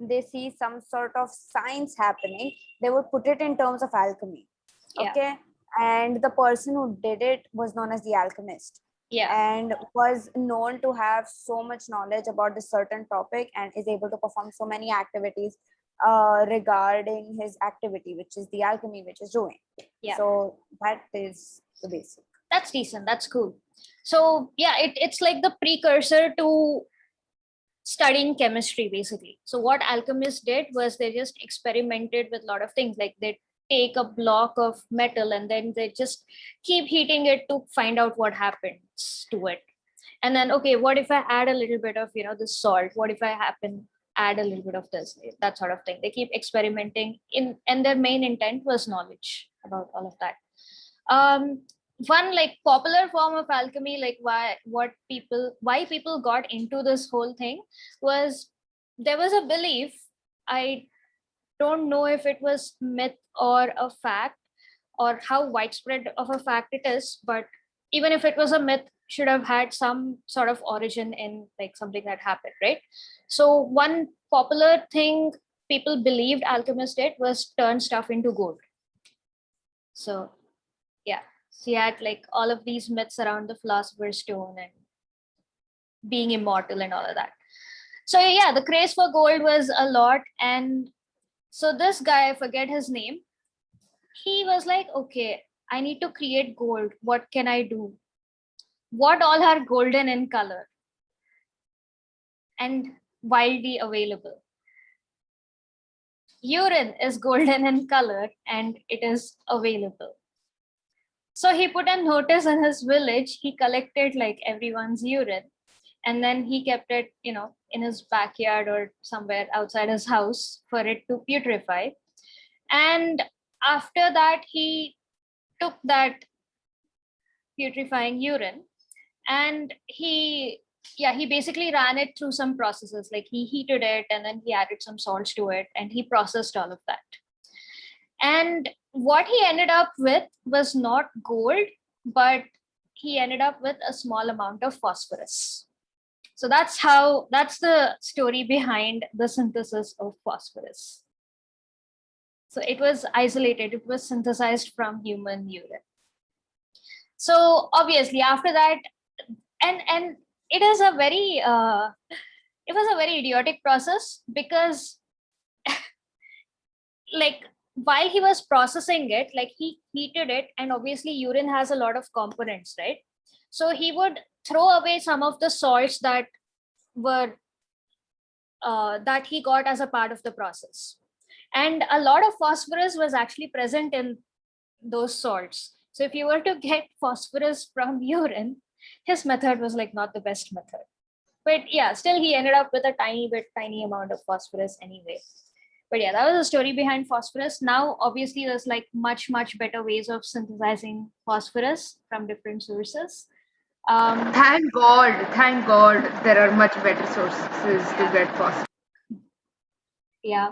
they see some sort of science happening, they would put it in terms of alchemy. Yeah. Okay. And the person who did it was known as the alchemist. Yeah. And was known to have so much knowledge about this certain topic and is able to perform so many activities regarding his activity, which is the alchemy, which is doing. Yeah. So that is the basic. That's decent. That's cool. So yeah, it's like the precursor to studying chemistry basically. So what alchemists did was they just experimented with a lot of things. Like they take a block of metal and then they just keep heating it to find out what happens to it. And then, okay, what if I add a little bit of, this salt? What if I add a little bit of this, that sort of thing? They keep experimenting and their main intent was knowledge about all of that. One like popular form of alchemy, like why people got into this whole thing was there was a belief. I don't know if it was myth or a fact or how widespread of a fact it is, but even if it was a myth, should have had some sort of origin in like something that happened, right? So one popular thing people believed alchemists did was turn stuff into gold. So yeah, so you had like all of these myths around the philosopher's stone and being immortal and all of that. So yeah, the craze for gold was a lot. And so this guy, I forget his name, he was like, okay, I need to create gold. What can I do? What all are golden in color and widely available? Urine is golden in color and it is available. So he put a notice in his village. He collected like everyone's urine and then he kept it, in his backyard or somewhere outside his house for it to putrefy. And after that, he took that putrefying urine and he basically ran it through some processes. Like he heated it and then he added some salts to it and he processed all of that. And what he ended up with was not gold, but he ended up with a small amount of phosphorus. So that's the story behind the synthesis of phosphorus. So it was isolated, it was synthesized from human urine. So obviously after that, and it is a very it was a very idiotic process because like while he was processing it, like he heated it, and obviously urine has a lot of components, right? So he would throw away some of the salts that were that he got as a part of the process, and a lot of phosphorus was actually present in those salts. So if you were to get phosphorus from urine, his method was like not the best method. But yeah, still he ended up with a tiny amount of phosphorus anyway. But yeah, that was the story behind phosphorus. Now, obviously, there's like much better ways of synthesizing phosphorus from different sources. Thank God, there are much better sources to get phosphorus. Yeah.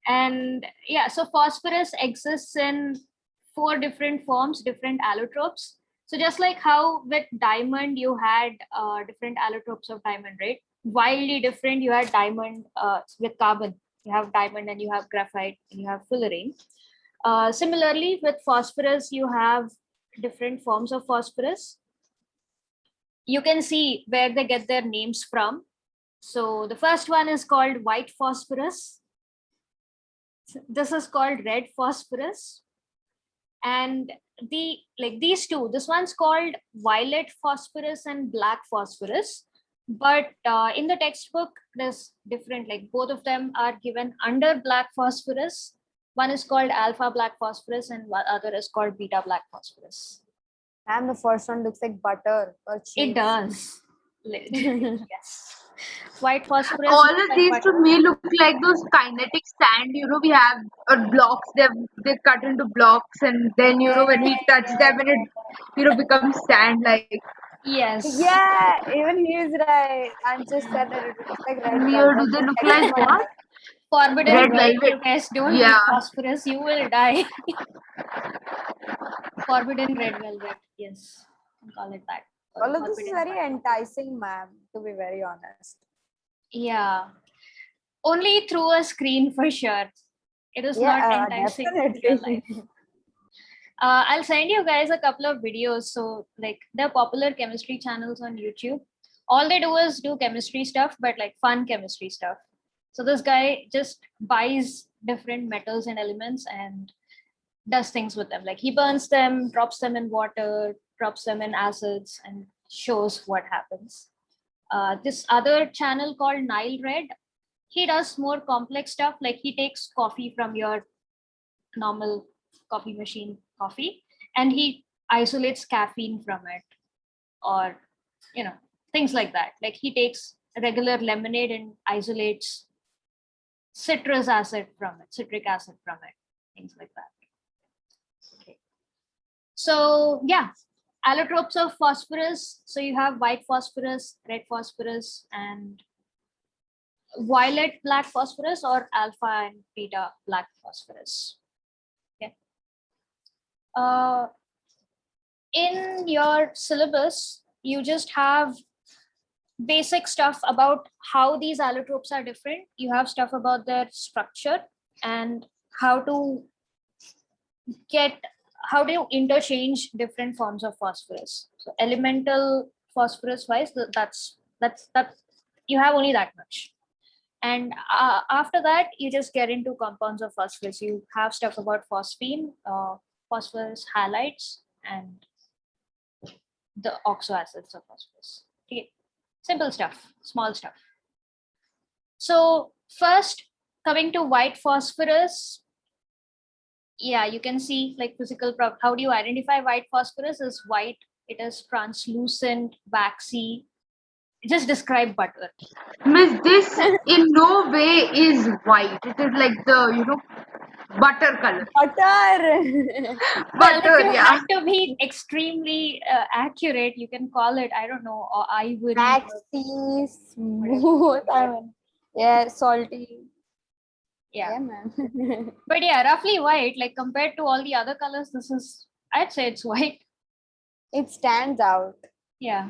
And yeah, so phosphorus exists in 4 different forms, different allotropes. So just like how with diamond, you had different allotropes of diamond, right? Wildly different, you had diamond with carbon. You have diamond and you have graphite and you have fullerene. Similarly, with phosphorus, you have different forms of phosphorus. You can see where they get their names from. So the first one is called white phosphorus. This is called red phosphorus. And these two, this one's called violet phosphorus and black phosphorus. But in the textbook, there's different, like both of them are given under black phosphorus. One is called alpha black phosphorus and one other is called beta black phosphorus. And the first one looks like butter or cheese. It does. Yes. White phosphorus. All of these to me look like those kinetic sand, we have blocks, they cut into blocks and then, when we touch them and it, becomes sand like. Yes. Yeah, even he is right. And just said that it looks like red Weird, velvet. do they look like what? Forbidden Red velvet. velvet. You guys don't Yeah. eat phosphorus, you will die. Forbidden red velvet. Yes, call it that. All of this is Forbidden very velvet. enticing, ma'am, to be very honest. Yeah. Only through a screen for sure. It is not enticing in real life. I'll send you guys a couple of videos. So like they're popular chemistry channels on YouTube. All they do is do chemistry stuff, but like fun chemistry stuff. So this guy just buys different metals and elements and does things with them. Like he burns them, drops them in water, drops them in acids, and shows what happens. This other channel called Nile Red, he does more complex stuff. Like he takes coffee from your normal coffee machine coffee and he isolates caffeine from it, or things like that. Like he takes regular lemonade and isolates citrus acid from it, citric acid from it, things like that. Okay. So yeah, allotropes of phosphorus. So you have white phosphorus, red phosphorus, and violet black phosphorus, or alpha and beta black phosphorus. Okay. In your syllabus, you just have basic stuff about how these allotropes are different. You have stuff about their structure and how do you interchange different forms of phosphorus. So elemental phosphorus wise, that's you have only that much. And after that, you just get into compounds of phosphorus. You have stuff about phosphine, phosphorus halides, and the oxoacids of phosphorus. Okay. Simple stuff, small stuff. So first, coming to white phosphorus, yeah, you can see like physical how do you identify white phosphorus? Is white, it is translucent, waxy. Just describe butter. Miss, this in no way is white. It is like the, butter color. Butter. Well, if Butter, you yeah. had to be extremely accurate, you can call it, I don't know, or ivory. Waxy, smooth. Yeah, salty. Yeah. Yeah, man. But yeah, roughly white, like compared to all the other colors, this is, I'd say it's white. It stands out. Yeah.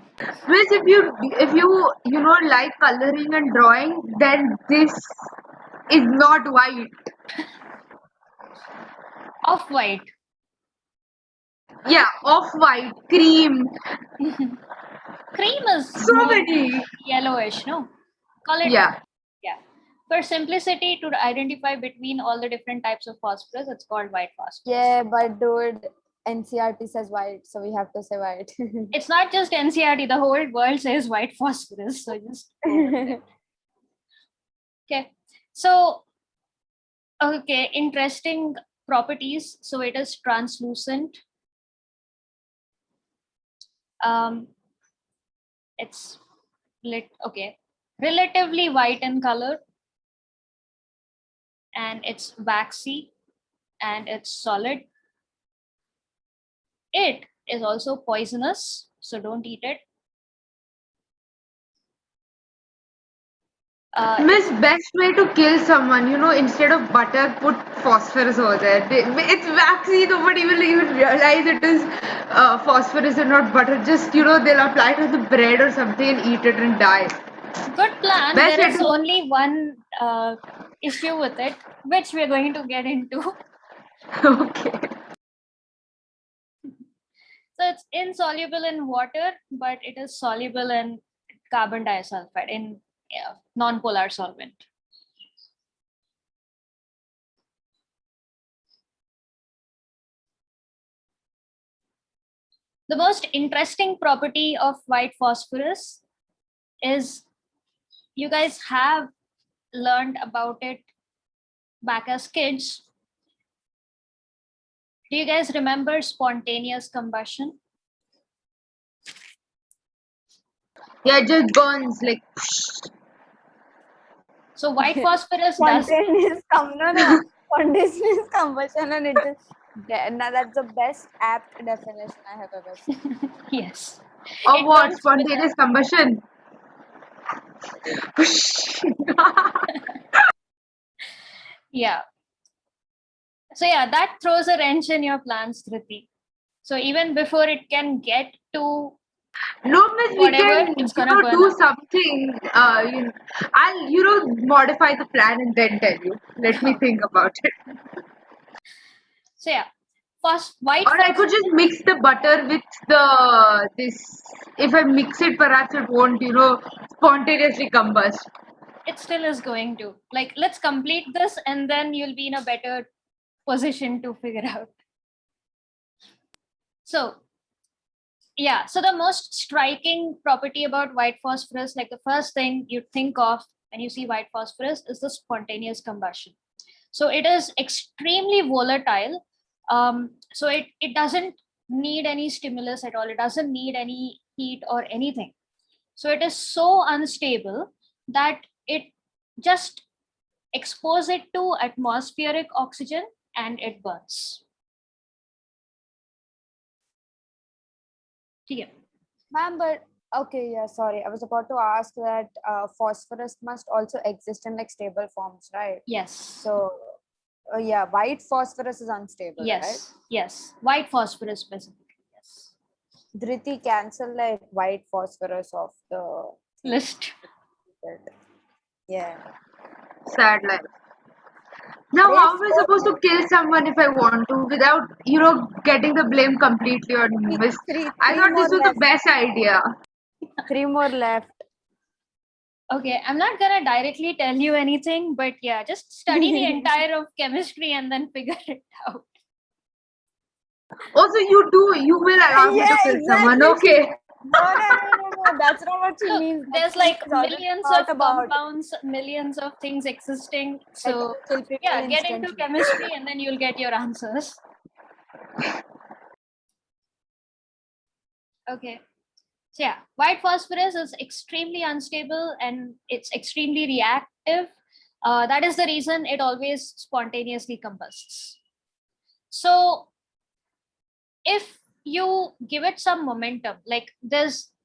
Miss, if you like coloring and drawing, then this is not white. Off white. Yeah, off-white, cream, Cream is so more many. yellowish, no? Call it. Yeah. Yeah. For simplicity, to identify between all the different types of phosphorus, it's called white phosphorus. Yeah, but dude, NCRT says white, so we have to say white. It's not just NCRT, the whole world says white phosphorus. So just go with it. Okay. So, okay, interesting properties. So it is translucent. It's relatively white in color, and it's waxy, and it's solid. It is also poisonous, so don't eat it. Miss, best way to kill someone, instead of butter, put phosphorus over there. It's waxy, nobody will even realize it is phosphorus and not butter. Just, they'll apply it on the bread or something and eat it and die. Good plan. Best There way is to- only one issue with it, which we're going to get into. Okay. So it's insoluble in water, but it is soluble in carbon disulfide, in non-polar solvent. The most interesting property of white phosphorus is, you guys have learned about it back as kids. Do you guys remember spontaneous combustion? Yeah, it just burns like. So white phosphorus does. Spontaneous spontaneous combustion, and it just. Now that's the best apt definition I have ever seen. Yes. Or It what? comes with Spontaneous combustion. Yeah. So yeah, that throws a wrench in your plans, Dhriti. So even before it can get to No, miss, we whatever, can it's gonna burn do up. something. I'll modify the plan and then tell you. Let me think about it. So yeah, white Or I could just mix the butter with this. If I mix it, perhaps it won't, spontaneously combust. it still is going to. Like, let's complete this and then you'll be in a better position to figure out. So Yeah, so the most striking property about white phosphorus, like the first thing you think of when you see white phosphorus, is the spontaneous combustion. So it is extremely volatile. So it doesn't need any stimulus at all. It doesn't need any heat or anything. So it is so unstable that it just expose it to atmospheric oxygen and it burns. Okay. Ma'am, but okay, yeah, sorry. I was about to ask that phosphorus must also exist in like stable forms, right? Yes. So, yeah, white phosphorus is unstable, right? Yes. Yes. White phosphorus specifically. Yes. Dhriti, cancel like white phosphorus of the List. Yeah. Sad life. Now, Red how am I supposed to kill someone if I want to without, getting the blame completely on me? I thought more this was the left. best idea. 3 more left. Okay, I'm not gonna directly tell you anything, but yeah, just study the entire of chemistry and then figure it out. Also, you will allow me to kill someone, okay? No. That's not what she So means. there's like millions of compounds, millions of things existing. So yeah, get into chemistry and then you'll get your answers. Okay. So yeah, white phosphorus is extremely unstable and it's extremely reactive. That is the reason it always spontaneously combusts. So if you give it some momentum, like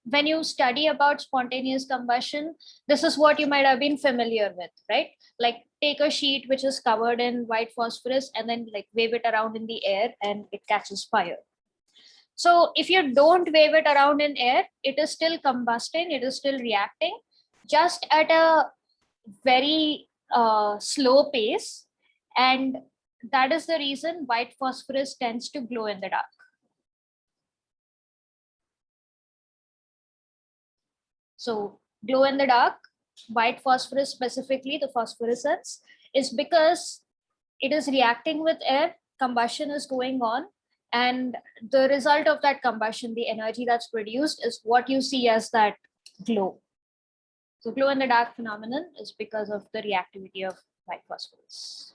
when you study about spontaneous combustion, this is what you might have been familiar with, right? Like take a sheet which is covered in white phosphorus and then like wave it around in the air and it catches fire. So if you don't wave it around in air, it is still combusting, it is still reacting, just at a very slow pace. And that is the reason white phosphorus tends to glow in the dark. So glow in the dark, white phosphorus specifically, the phosphorescence, is because it is reacting with air, combustion is going on, and the result of that combustion, the energy that's produced, is what you see as that glow. So glow in the dark phenomenon is because of the reactivity of white phosphorus.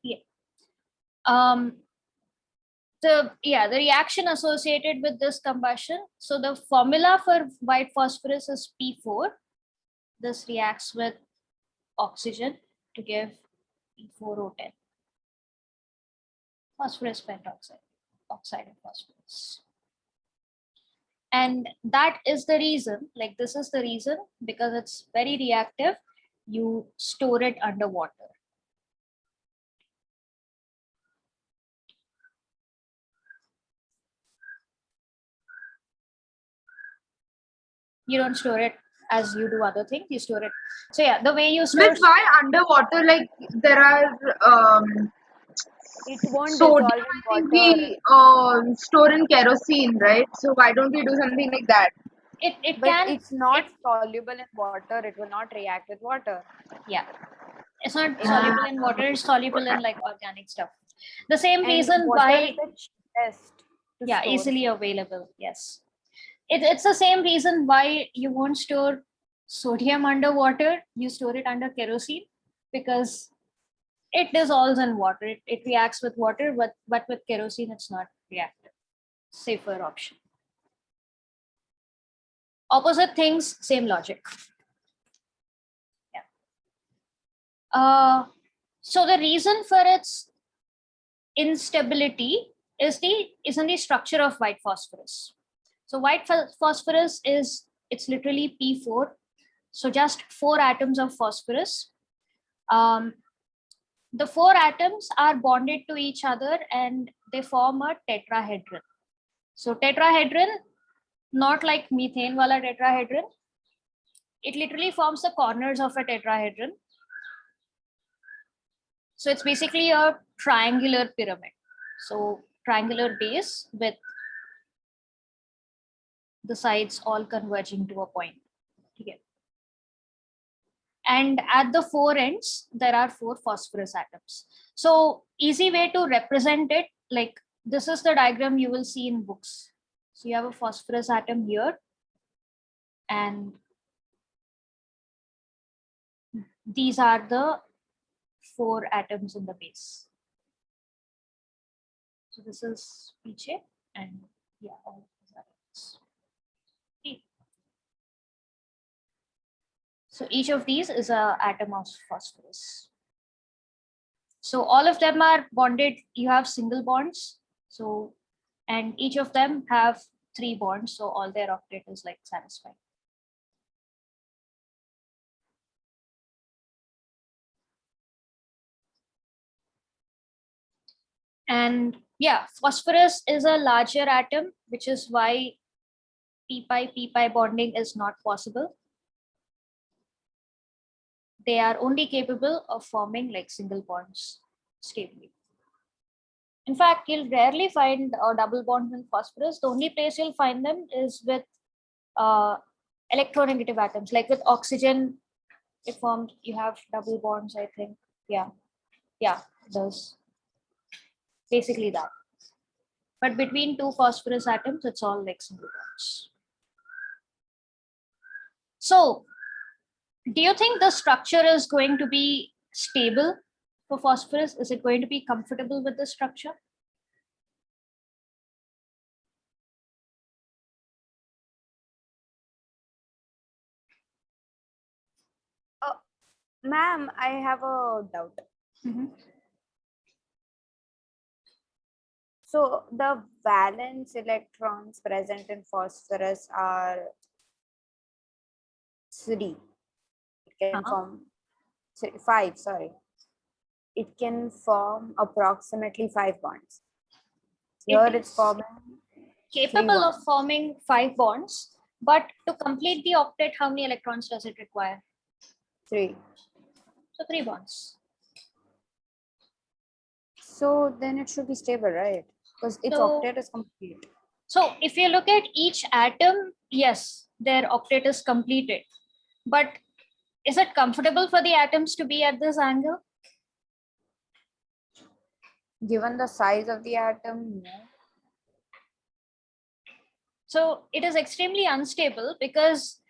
Yeah. The reaction associated with this combustion. So the formula for white phosphorus is P4. This reacts with oxygen to give P4O10. Phosphorus pentoxide, oxide of phosphorus. And that is the reason, like this is the reason, because it's very reactive, you store it underwater. You don't store it as you do other things, you store it. So yeah, the way you store. Miss, why underwater? Like there are it won't sodium, dissolve in I think water. we store in kerosene, right? So why don't we do something like that? It's not soluble in water. It will not react with water. Yeah, it's not soluble in water. It's soluble in like organic stuff. The same reason why. Yeah, easily available. Yes, it's the same reason why you won't store sodium underwater. You store it under kerosene because it dissolves in water. It reacts with water, but with kerosene, it's not reactive. Safer option. Opposite things, same logic. Yeah. So the reason for its instability is in the structure of white phosphorus. So white phosphorus it's literally P4. So just 4 atoms of phosphorus. The 4 atoms are bonded to each other and they form a tetrahedron. So tetrahedron, not like methane wala tetrahedron. It literally forms the corners of a tetrahedron. So it's basically a triangular pyramid. So triangular base with the sides all converging to a point. Okay. And at the four ends, there are 4 phosphorus atoms. So easy way to represent it, like this is the diagram you will see in books. So you have a phosphorus atom here, and these are the 4 atoms in the base. So this is Piche, and yeah, all these atoms. Okay. So each of these is an atom of phosphorus. So all of them are bonded. You have single bonds. So, and each of them have 3 bonds. So all their octet is like satisfied. And yeah, phosphorus is a larger atom, which is why p-pi bonding is not possible. They are only capable of forming like single bonds stably. In fact, you'll rarely find a double bond with phosphorus. The only place you'll find them is with electronegative atoms, like with oxygen. It formed, you have double bonds, I think. Yeah, it does. Basically that. But between 2 phosphorus atoms, it's all like single bonds. So, do you think the structure is going to be stable for phosphorus? Is it going to be comfortable with the structure? Ma'am, I have a doubt. Mm-hmm. So the valence electrons present in phosphorus are 3. It can form 5, sorry. It can form approximately 5 bonds. Here it's forming capable of forming 5 bonds, but to complete the octet, how many electrons does it require? 3. So 3 bonds. So then it should be stable, right? Because its octet is complete. So if you look at each atom, yes, their octet is completed. But is it comfortable for the atoms to be at this angle? Given the size of the atom, no. So it is extremely unstable because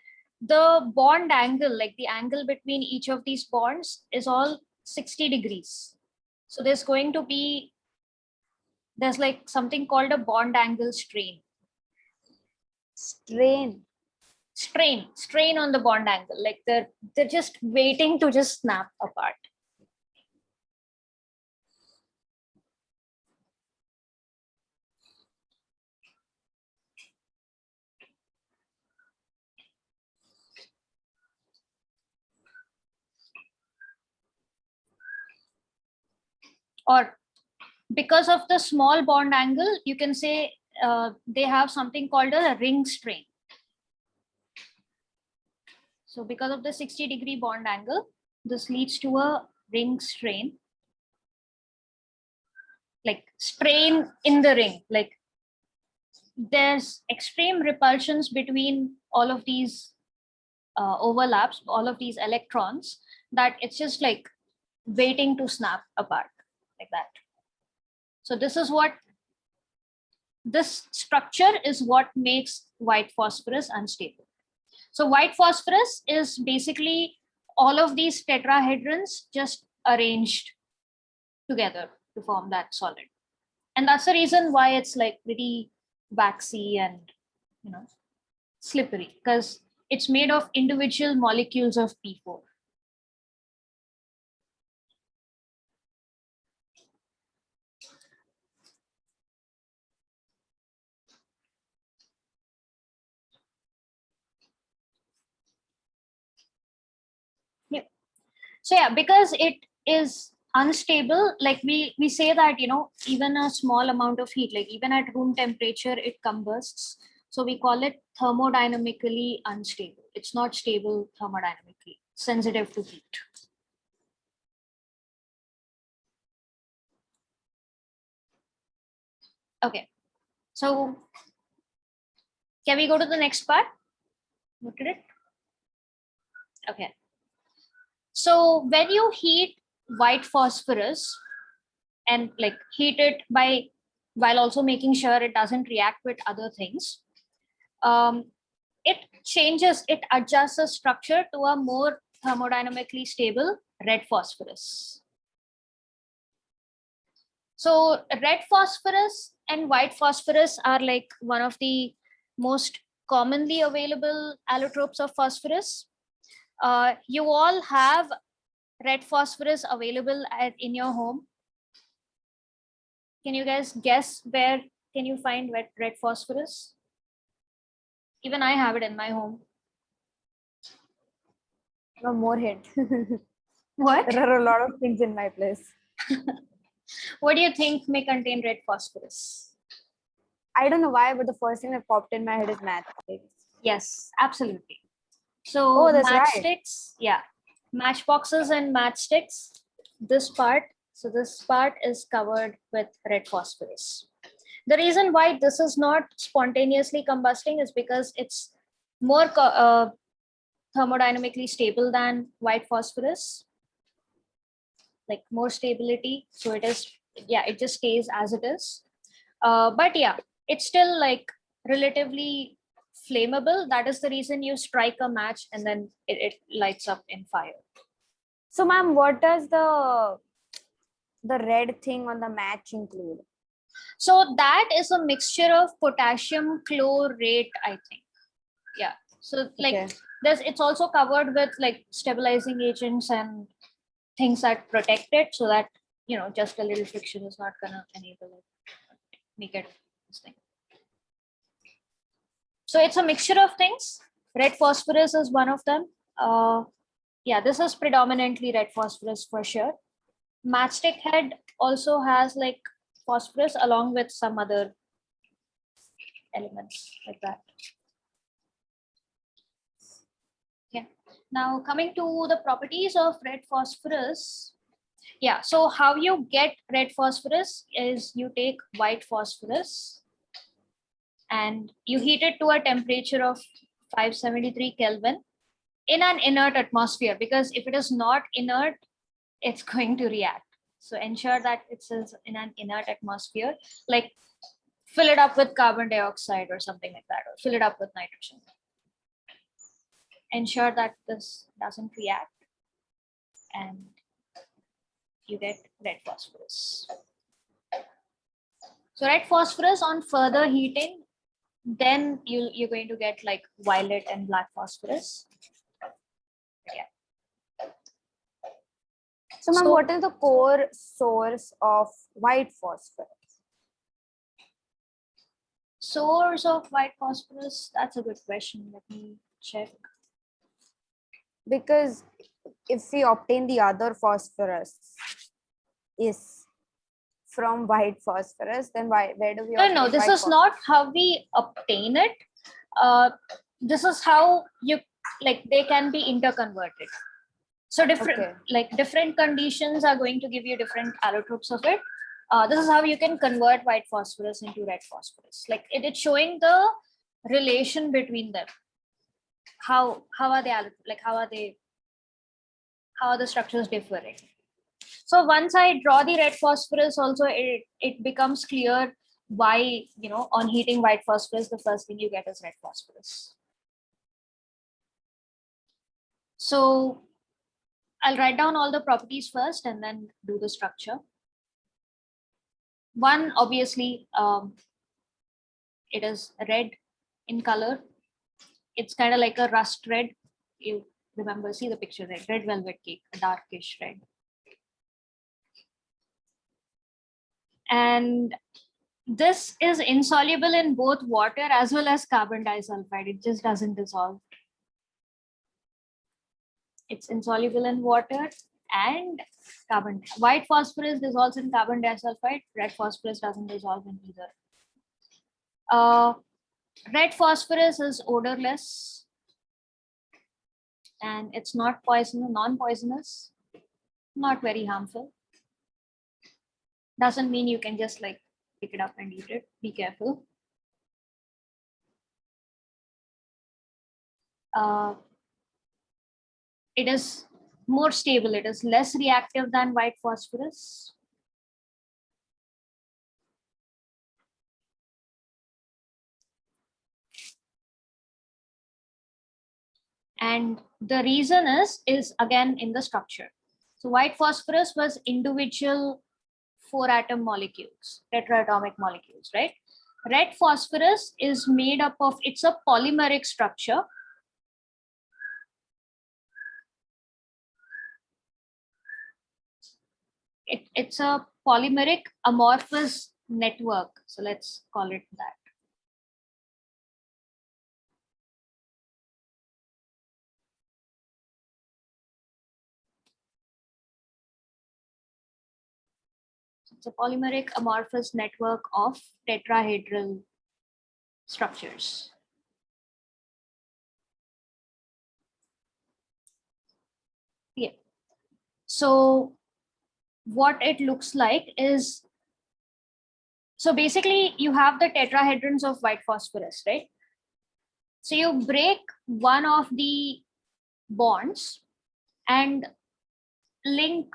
the bond angle, like the angle between each of these bonds, is all 60 degrees. So there's like something called a bond angle strain. Strain on the bond angle, like they're just waiting to just snap apart. Or because of the small bond angle, you can say they have something called a ring strain. So because of the 60-degree bond angle, this leads to a ring strain, like strain in the ring. Like there's extreme repulsions between all of these overlaps, all of these electrons, that it's just like waiting to snap apart like that. So this structure is what makes white phosphorus unstable. So white phosphorus is basically all of these tetrahedrons just arranged together to form that solid. And that's the reason why it's like pretty waxy and, slippery, because it's made of individual molecules of P4. So yeah, because it is unstable, like we say that, even a small amount of heat, like even at room temperature, it combusts. So we call it thermodynamically unstable. It's not stable thermodynamically, sensitive to heat. Okay, so can we go to the next part? Look at it. Okay. So when you heat white phosphorus and like heat it by while also making sure it doesn't react with other things, it adjusts the structure to a more thermodynamically stable red phosphorus. So red phosphorus and white phosphorus are like one of the most commonly available allotropes of phosphorus. You all have red phosphorus available in your home. Can you guys guess where can you find red phosphorus? Even I have it in my home. No more hint. What? There are a lot of things in my place. What do you think may contain red phosphorus? I don't know why, but the first thing that popped in my head is matchsticks. Yes, absolutely. So that's matchsticks, yeah, matchboxes and matchsticks. This part is covered with red phosphorus. The reason why this is not spontaneously combusting is because it's more thermodynamically stable than white phosphorus, like more stability. So it is, yeah, it just stays as it is. But yeah, it's still like relatively flammable. That is the reason you strike a match and then it lights up in fire. So ma'am, what does the red thing on the match include? So that is a mixture of potassium chlorate, I think. Yeah. So like Okay. it's also covered with like stabilizing agents and things that protect it, so that just a little friction is not gonna enable it, make it this thing. So it's a mixture of things. Red phosphorus is one of them. Yeah, this is predominantly red phosphorus for sure. Matchstick head also has like phosphorus along with some other elements like that. Yeah. Now coming to the properties of red phosphorus. Yeah, so how you get red phosphorus is you take white phosphorus and you heat it to a temperature of 573 Kelvin in an inert atmosphere, because if it is not inert, it's going to react. So ensure that it is in an inert atmosphere, like fill it up with carbon dioxide or something like that, or fill it up with nitrogen. Ensure that this doesn't react and you get red phosphorus. So red phosphorus on further heating, then you're going to get like violet and black phosphorus. Yeah. So ma'am, what is the core source of white phosphorus? Source of white phosphorus? That's a good question. Let me check. Because if we obtain the other phosphorus is from white phosphorus, then where do we obtain No, this is not how we obtain it. This is how you like they can be interconverted. So different conditions are going to give you different allotropes of it. This is how you can convert white phosphorus into red phosphorus. Like it's showing the relation between them. How are they like how are the structures differing? So once I draw the red phosphorus, also it becomes clear why on heating white phosphorus the first thing you get is red phosphorus. So I'll write down all the properties first and then do the structure. One, obviously, it is red in color. It's kind of like a rust red. You remember, see the picture, right? Red velvet cake, a darkish red. And this is insoluble in both water as well as carbon disulfide. It just doesn't dissolve. It's insoluble in water and carbon. White phosphorus dissolves in carbon disulfide. Red phosphorus doesn't dissolve in either. Red phosphorus is odorless and it's not poisonous, non-poisonous, not very harmful. Doesn't mean you can just like pick it up and eat it. Be careful. It is more stable. It is less reactive than white phosphorus. And the reason is again in the structure. So white phosphorus was individual 4-atom molecules, tetraatomic molecules, right? Red phosphorus is made up of, it's a polymeric structure. It's a polymeric amorphous network. So let's call it that. It's a polymeric amorphous network of tetrahedral structures. Yeah. So what it looks like is, so basically you have the tetrahedrons of white phosphorus, right? So you break one of the bonds and link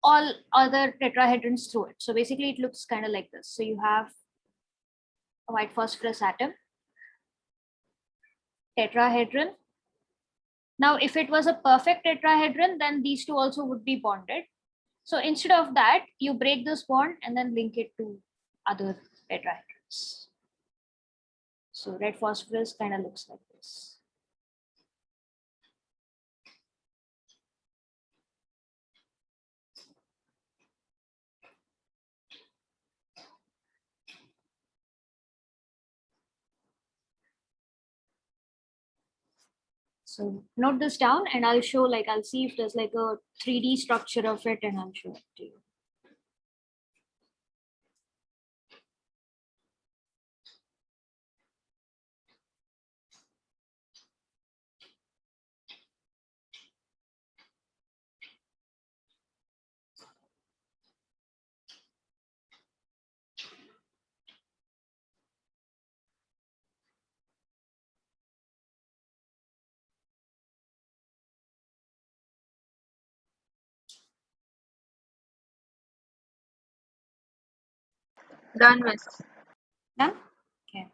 all other tetrahedrons through it. So basically it looks kind of like this. So you have a white phosphorus atom, tetrahedron. Now, if it was a perfect tetrahedron, then these two also would be bonded. So instead of that, you break this bond and then link it to other tetrahedrons. So red phosphorus kind of looks like this. So note this down and I'll show, like, I'll see if there's like a 3D structure of it and I'll show it to you. Done, miss. Done? Okay.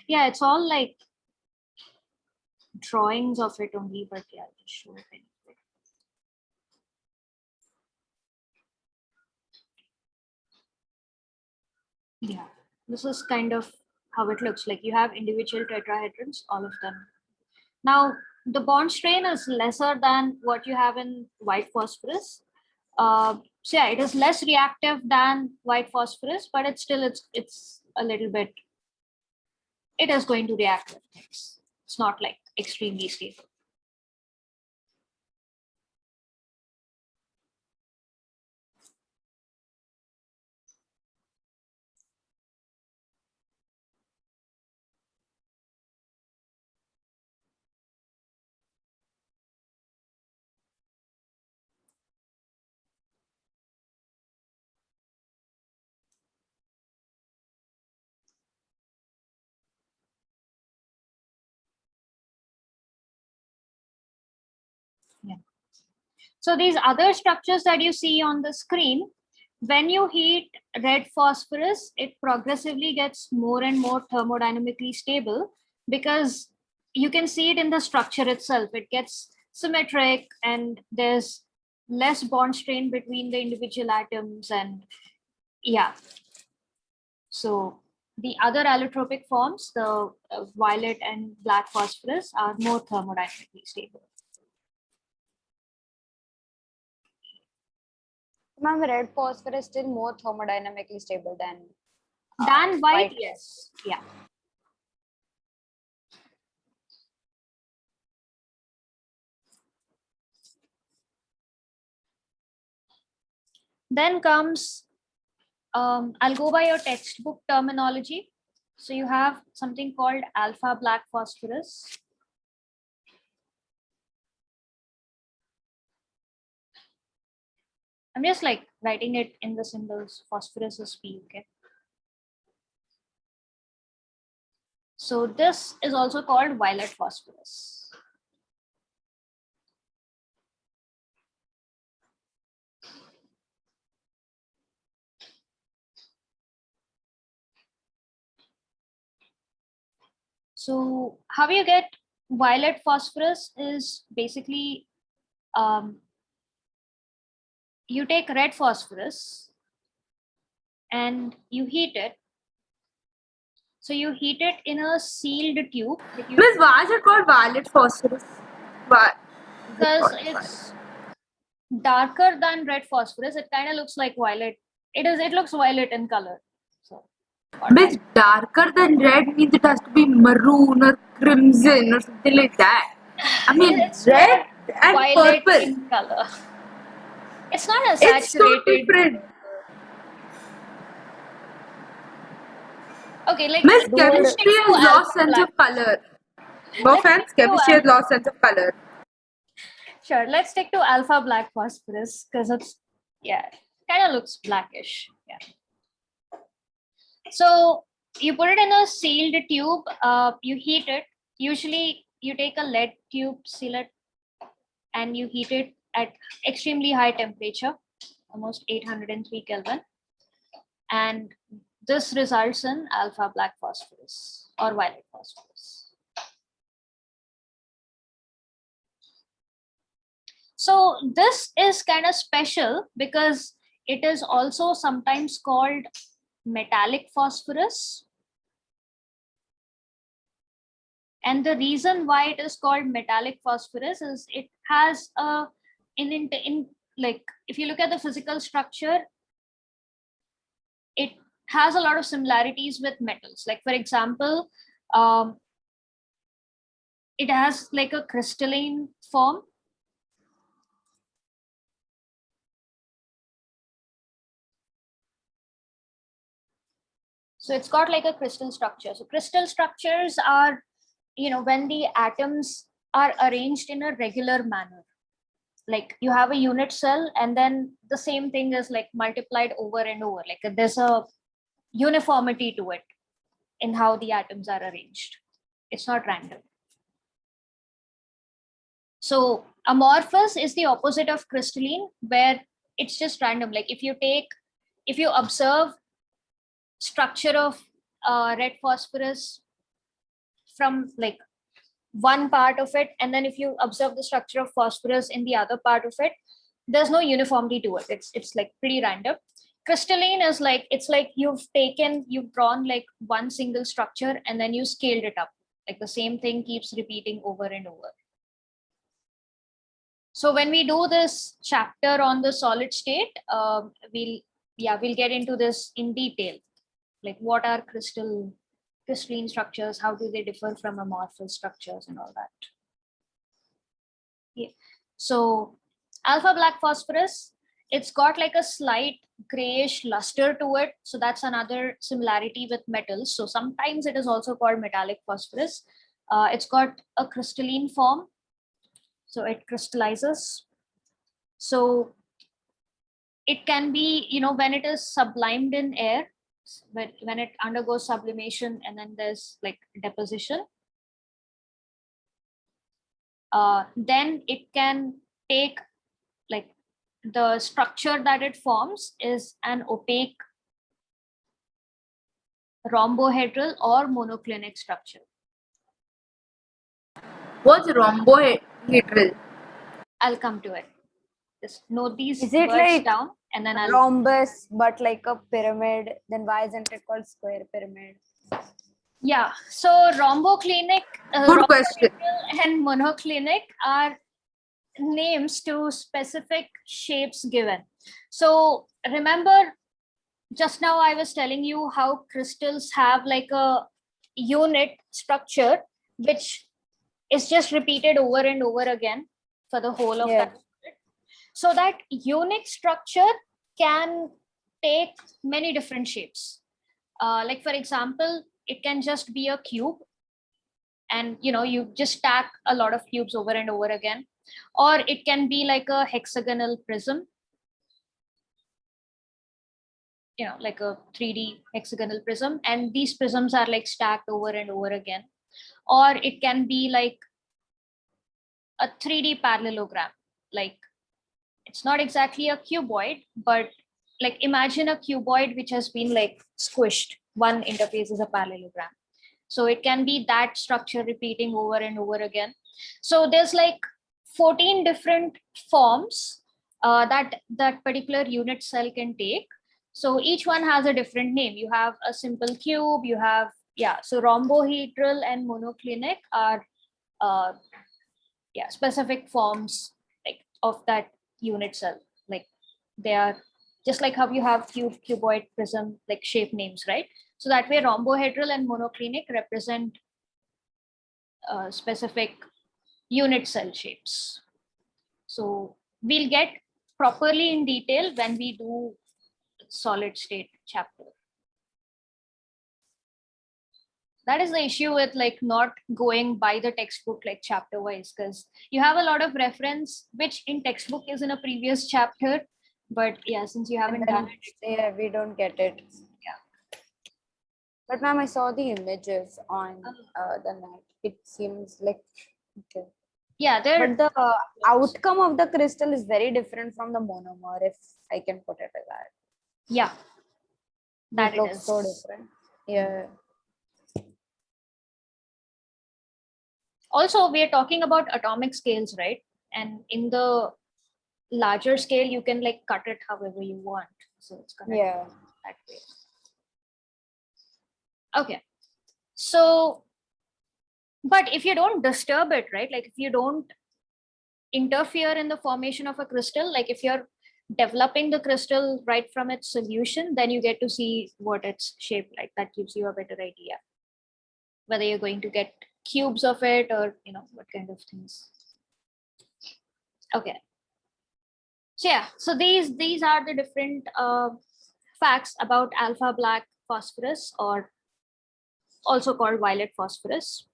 Yeah, it's all like drawings of it only, but yeah, I'll just show it anyway. Yeah, this is kind of how it looks like. You have individual tetrahedrons, all of them. Now, the bond strain is lesser than what you have in white phosphorus. So yeah, it is less reactive than white phosphorus, but it's still, it's a little bit, it is going to react with things. It's not like extremely stable. Yeah. So these other structures that you see on the screen, when you heat red phosphorus, it progressively gets more and more thermodynamically stable because you can see it in the structure itself. It gets symmetric and there's less bond strain between the individual atoms, and yeah. So the other allotropic forms, the violet and black phosphorus, are more thermodynamically stable. Ma'am, red phosphorus is still more thermodynamically stable than White, yes. Yeah. Then comes, I'll go by your textbook terminology. So you have something called alpha black phosphorus. I'm just like writing it in the symbols. Phosphorus is P, okay? So this is also called violet phosphorus. So how you get violet phosphorus is basically you take red phosphorus and you heat it. So you heat it in a sealed tube. Miss, why is it called violet phosphorus? Why? Because it's darker than red phosphorus. It kind of looks like violet. It looks violet in color. So Miss, darker than red means it has to be maroon or crimson or something like that. I mean, it's red and violet purple. in color. It's not a It's so saturated. different. Okay, like Miss, let's chemistry stick to has lost alpha sense black. of color. No Let's offense, stick to chemistry has lost sense of color. Sure, let's stick to alpha black phosphorus because it's kind of looks blackish. Yeah. So you put it in a sealed tube. You heat it. Usually, you take a lead tube, seal it, and you heat it at extremely high temperature, almost 803 Kelvin, and this results in alpha black phosphorus or violet phosphorus. So this is kind of special because it is also sometimes called metallic phosphorus. And the reason why it is called metallic phosphorus is it has a like if you look at the physical structure, it has a lot of similarities with metals. Like for example, it has like a crystalline form. So it's got like a crystal structure. So crystal structures are, when the atoms are arranged in a regular manner. Like you have a unit cell and then the same thing is like multiplied over and over. Like there's a uniformity to it in how the atoms are arranged. It's not random. So amorphous is the opposite of crystalline, where it's just random. Like if you observe structure of red phosphorus from like one part of it, and then if you observe the structure of phosphorus in the other part of it, there's no uniformity to it. It's like pretty random. Crystalline is like, it's like you've drawn like one single structure and then you scaled it up. Like the same thing keeps repeating over and over. So when we do this chapter on the solid state, we'll get into this in detail. Like what are crystalline structures, how do they differ from amorphous structures and all that. Yeah. So alpha black phosphorus, it's got like a slight grayish luster to it. So that's another similarity with metals. So sometimes it is also called metallic phosphorus. It's got a crystalline form. So it crystallizes. So it can be, when it is sublimed in air, when it undergoes sublimation and then there's like deposition, then it can take like the structure that it forms is an opaque rhombohedral or monoclinic structure. What's rhombohedral? I'll come to it. Just note these Is it words like down and then I'll rhombus, but like a pyramid? Then why isn't it called square pyramid? Yeah, so rhomboclinic, Good question. and monoclinic are names to specific shapes given. So remember, just now I was telling you how crystals have like a unit structure, which is just repeated over and over again for the whole of that. So that unit structure can take many different shapes. Like for example, it can just be a cube, and you just stack a lot of cubes over and over again, or it can be like a hexagonal prism, like a 3D hexagonal prism, and these prisms are like stacked over and over again. Or it can be like a 3D parallelogram. Like, it's not exactly a cuboid, but like imagine a cuboid which has been like squished. One interface is a parallelogram. So it can be that structure repeating over and over again. So there's like 14 different forms that particular unit cell can take. So each one has a different name. You have a simple cube, you have, so rhombohedral and monoclinic are specific forms like of that unit cell. Like, they are just like how you have cuboid, prism, like shape names, right? So that way rhombohedral and monoclinic represent specific unit cell shapes. So we'll get properly in detail when we do solid state chapter. That is the issue with like not going by the textbook like chapter wise, because you have a lot of reference which in textbook is in a previous chapter, but since you haven't done it, we don't get it. But ma'am, I saw the images on the net. It seems like okay. But the outcome of the crystal is very different from the monomer, if I can put it like that. Yeah, that it looks so different. Yeah. Also, we are talking about atomic scales, right? And in the larger scale, you can like cut it however you want. So it's gonna be that way. Okay. So, but if you don't disturb it, right? Like if you don't interfere in the formation of a crystal, like if you're developing the crystal right from its solution, then you get to see what it's shaped like. That gives you a better idea whether you're going to get cubes of it or what kind of things. Okay. So these are the different facts about alpha black phosphorus, or also called violet phosphorus.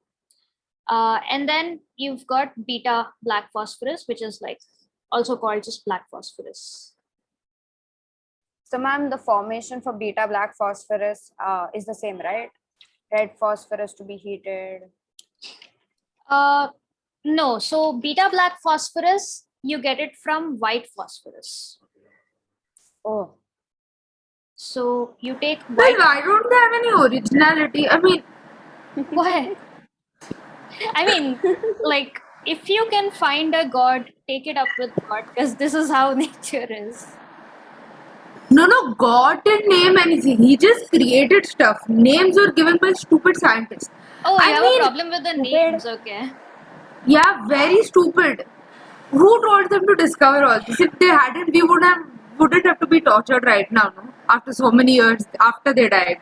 And then you've got beta black phosphorus, which is like also called just black phosphorus. So ma'am, the formation for beta black phosphorus is the same, right? Red phosphorus to be heated. No, so beta black phosphorus, you get it from white phosphorus. Oh. So you take white. Well, why don't they have any originality? I mean, what? I mean, like, if you can find a god, take it up with God, because this is how nature is. No, God didn't name anything. He just created stuff. Names were given by stupid scientists. Oh, you have a problem with the names, okay. Yeah, very stupid. Who told them to discover all this? If they hadn't, we wouldn't have to be tortured right now, no? After so many years, after they died.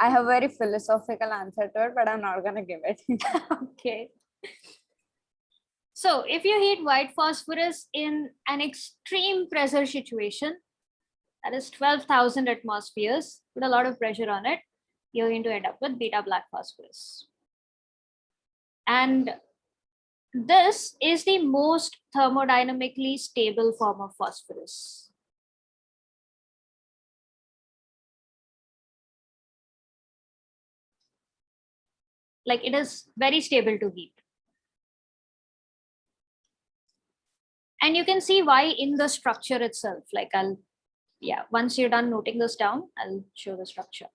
I have a very philosophical answer to it, but I'm not gonna give it. Okay. So if you heat white phosphorus in an extreme pressure situation, that is 12,000 atmospheres, put a lot of pressure on it, you're going to end up with beta black phosphorus. And this is the most thermodynamically stable form of phosphorus. Like, it is very stable to heat. And you can see why in the structure itself. Like, once you're done noting this down, I'll show the structure.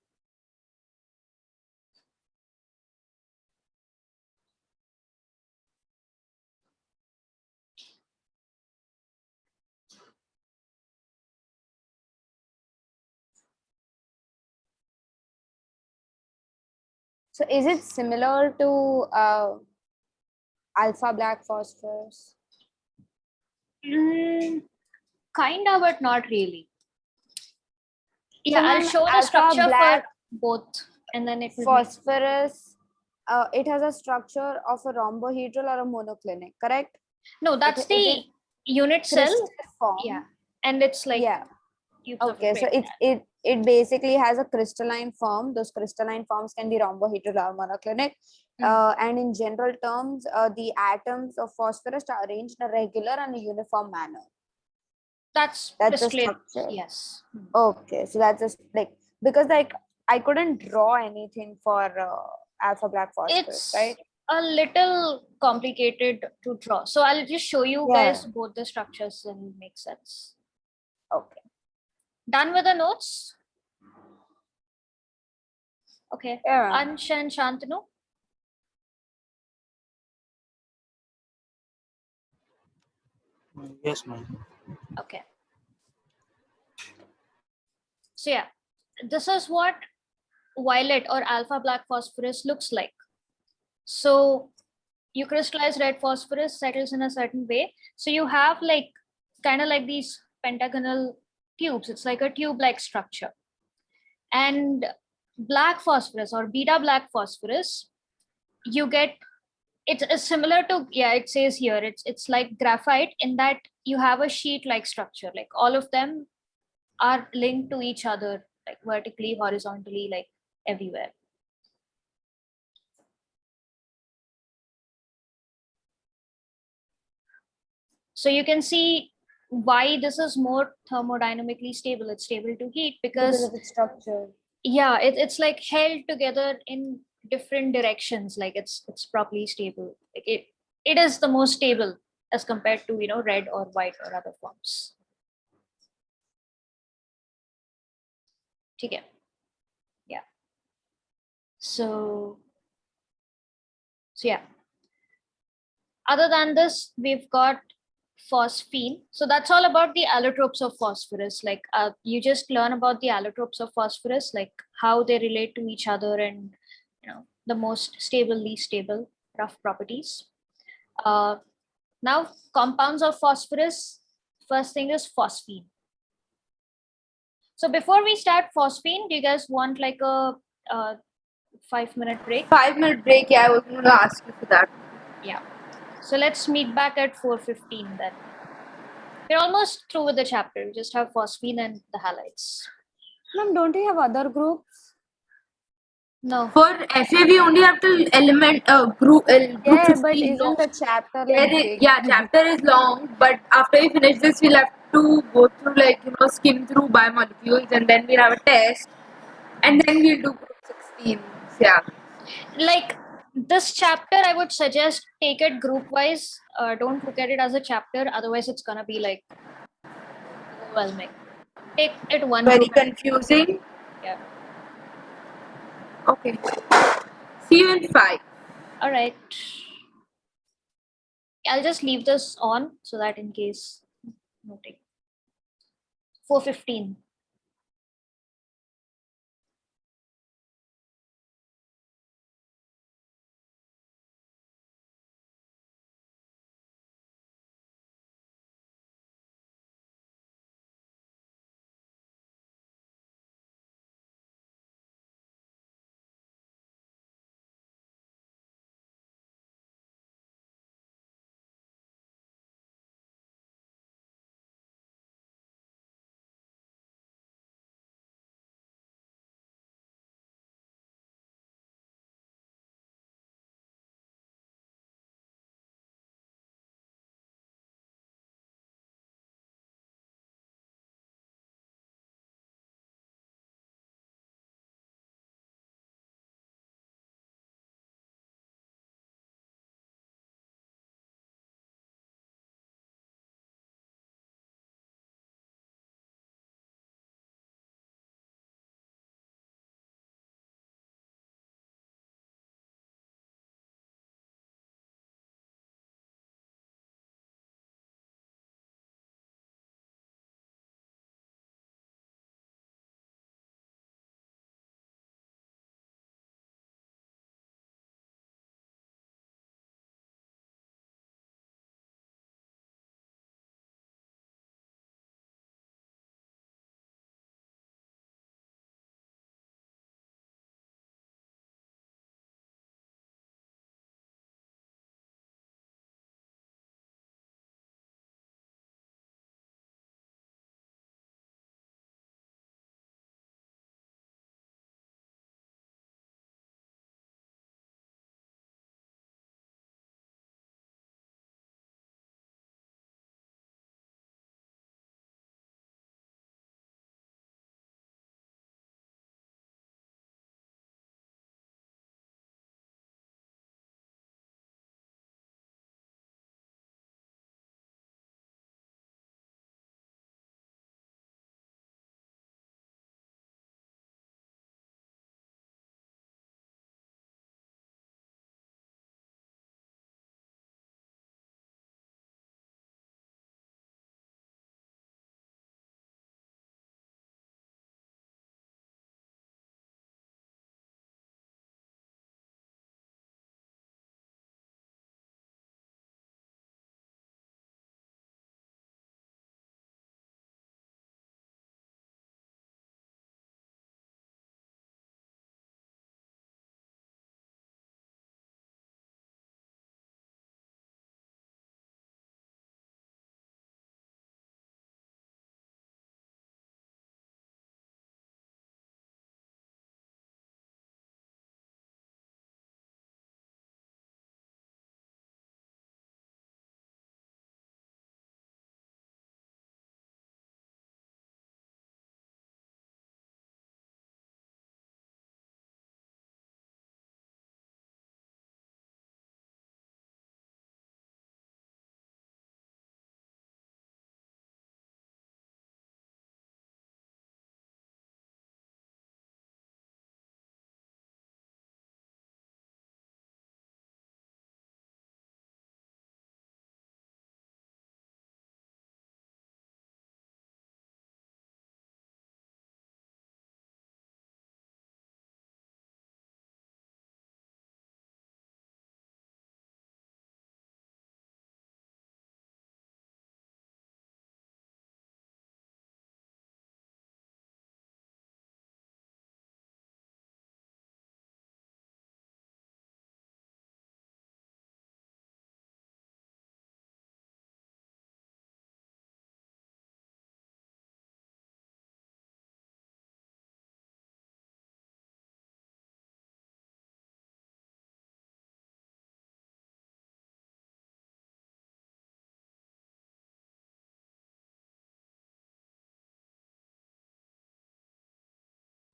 So is it similar to alpha black phosphorus? Kinda, but not really. So I'll show the structure for both, and then it will phosphorus. It has a structure of a rhombohedral or a monoclinic, correct? No, that's the unit cell form. Yeah, and it's like tubes of Okay, so trade. it basically has a crystalline form. Those crystalline forms can be rhombohedral or monoclinic. And in general terms, the atoms of phosphorus are arranged in a regular and a uniform manner. That's the crystalline. structure. Yes. Okay, so that's just like, because like I couldn't draw anything for alpha black phosphorus, It's right? a little complicated to draw. So I'll just show you guys both the structures and make sense. Okay. Done with the notes? Okay. Yeah. Ansh and Shantanu? Yes, ma'am. Okay. So yeah, this is what violet or alpha black phosphorus looks like. So you crystallize red phosphorus, settles in a certain way. So you have like kind of like these pentagonal tubes. It's like a tube-like structure. And black phosphorus or beta black phosphorus, you get, it's similar to, yeah, it says here, it's like graphite in that you have a sheet-like structure. Like all of them are linked to each other, like vertically, horizontally, like everywhere. So you can see why this is more thermodynamically stable. It's stable to heat because of its structure. Yeah, it's like held together in different directions. Like it's properly stable. Like it is the most stable as compared to red or white or other forms. Okay. Yeah. So yeah. Other than this, we've got phosphine. So that's all about the allotropes of phosphorus. Like you just learn about the allotropes of phosphorus, like how they relate to each other and the most stable, least stable, rough properties. Now compounds of phosphorus, first thing is phosphine. So before we start phosphine, do you guys want like a 5-minute break? 5-minute break, yeah, I was going to ask you for that. Yeah. So let's meet back at 4:15 then. We're almost through with the chapter. We just have phosphine and the halides. Ma'am, don't you have other groups? No. For FA, we only have to element group Yeah, 15. but isn't No. the chapter There like is, big? yeah, chapter is long, but after we finish this, we'll have to go through skim through biomolecules, and then we'll have a test, and then we'll do group 16. Yeah. Like this chapter, I would suggest take it group wise. Don't look at it as a chapter, otherwise it's gonna be like overwhelming. Take it one Very group. confusing. Yeah. Okay. See you in 5. All right. I'll just leave this on so that in case noting. 4:15.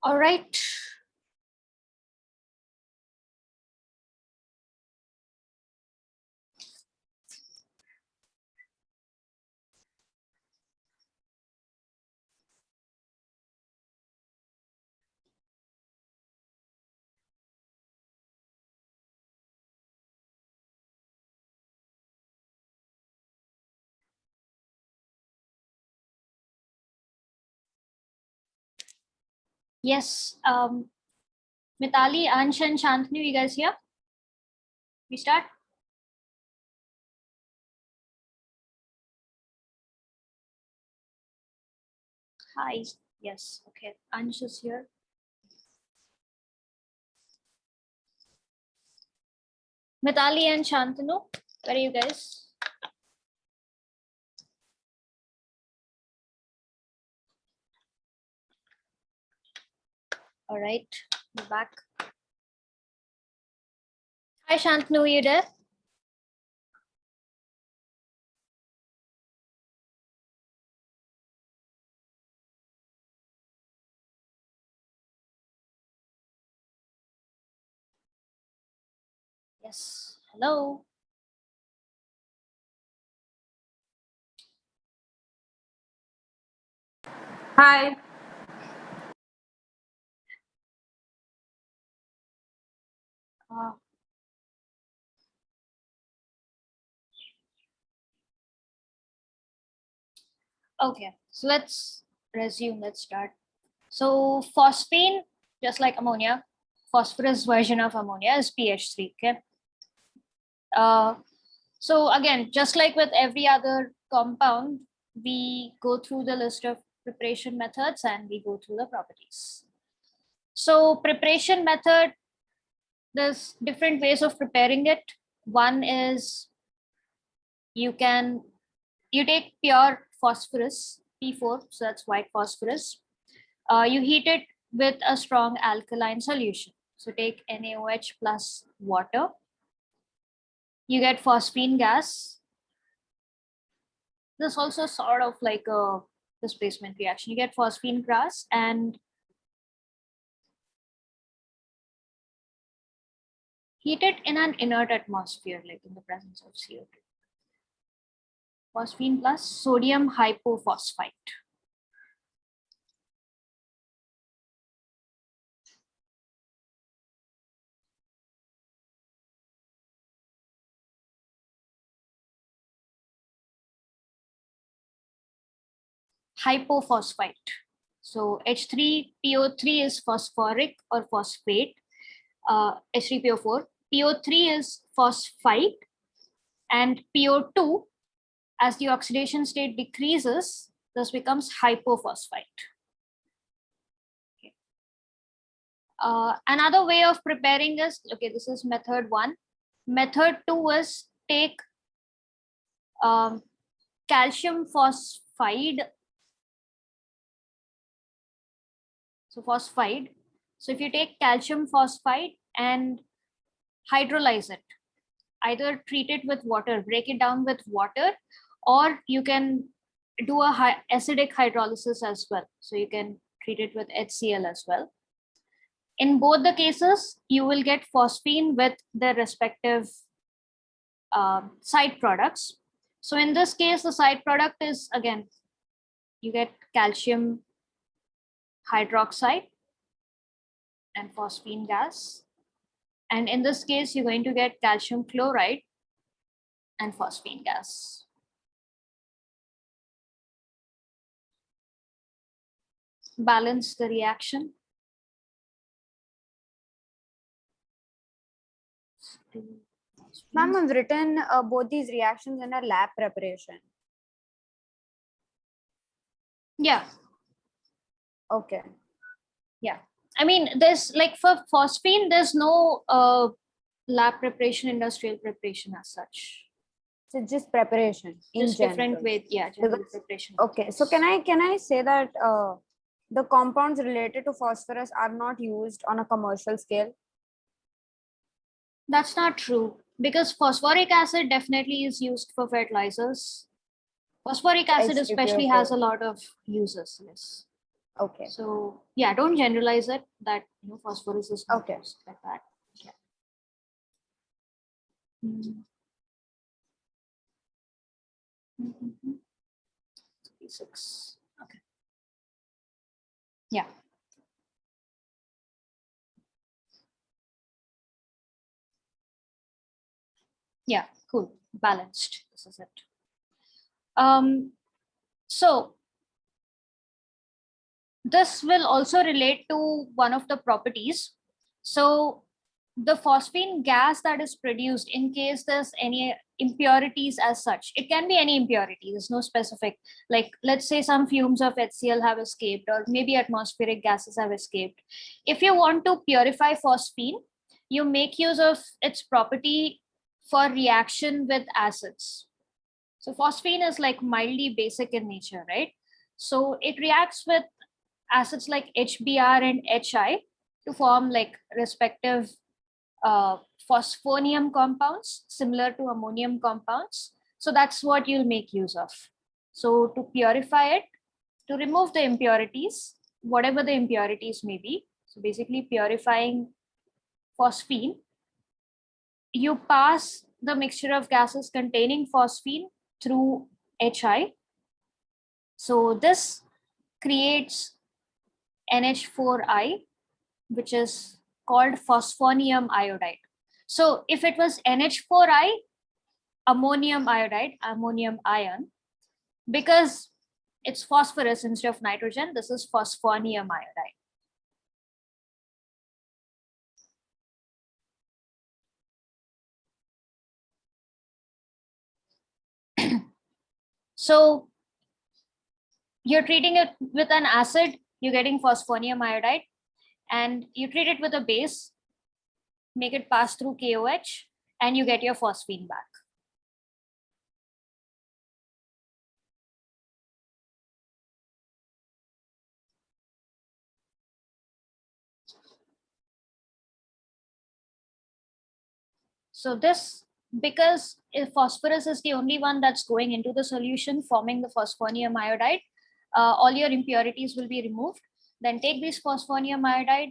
All right. Yes. Mitali, Ansh, and Shantanu, you guys here? We start? Hi. Yes. Okay. Ansh is here. Mitali and Shantanu, where are you guys? All right. We're back. Hi, Shantanu, you there? Yes. Hello. Hi. Okay. So let's resume. Let's start. So phosphine, just like ammonia, phosphorus version of ammonia is pH 3. Okay. So again, just like with every other compound, we go through the list of preparation methods and we go through the properties. So preparation method, there's different ways of preparing it. One is you take pure phosphorus, P4, so that's white phosphorus. You heat it with a strong alkaline solution. So take NaOH plus water. You get phosphine gas. This also sort of like a displacement reaction. You get phosphine gas and heat it in an inert atmosphere, like in the presence of CO2. Phosphine plus sodium hypophosphite. Hypophosphite. So H3PO3 is phosphoric or phosphate. H3PO4. PO3 is phosphite, and PO2, as the oxidation state decreases, this becomes hypophosphite. Okay. Another way of preparing is, okay, this is method 1. Method 2 is take calcium phosphide. So phosphide. So if you take calcium phosphide and hydrolyze it, either treat it with water, break it down with water, or you can do a acidic hydrolysis as well. So you can treat it with HCl as well. In both the cases, you will get phosphine with their respective side products. So in this case, the side product is, again, you get calcium hydroxide and phosphine gas. And in this case, you're going to get calcium chloride and phosphine gas. Balance the reaction. Ma'am, I've written both these reactions in a lab preparation. Yeah. Okay. Yeah. I mean, there's like for phosphine, there's no lab preparation, industrial preparation as such. So just preparation in Just general. different way, yeah, general Because- preparation. Okay. So can I say that the compounds related to phosphorus are not used on a commercial scale? That's not true, because phosphoric acid definitely is used for fertilizers. Phosphoric acid especially has a lot of uses. Yes. Okay. So yeah, don't generalize it that phosphorus is not Okay. used like that. Yeah. Mm. Mhm. 36. Okay. Yeah. Yeah. Cool. Balanced. This is it. So this will also relate to one of the properties. So the phosphine gas that is produced, in case there's any impurities as such, it can be any impurity, there's no specific, like let's say some fumes of HCl have escaped, or maybe atmospheric gases have escaped. If you want to purify phosphine, you make use of its property for reaction with acids. So phosphine is like mildly basic in nature, right? So it reacts with acids like HBr and HI to form like respective phosphonium compounds similar to ammonium compounds. So that's what you'll make use of. So to purify it, to remove the impurities, whatever the impurities may be, so basically purifying phosphine, you pass the mixture of gases containing phosphine through HI. So this creates NH4I, which is called phosphonium iodide. So if it was NH4I, ammonium iodide, ammonium ion, because it's phosphorus instead of nitrogen, this is phosphonium iodide. So you're treating it with an acid, you're getting phosphonium iodide, and you treat it with a base, make it pass through KOH, and you get your phosphine back. So this, because if phosphorus is the only one that's going into the solution, forming the phosphonium iodide, all your impurities will be removed. Then take this phosphonium iodide,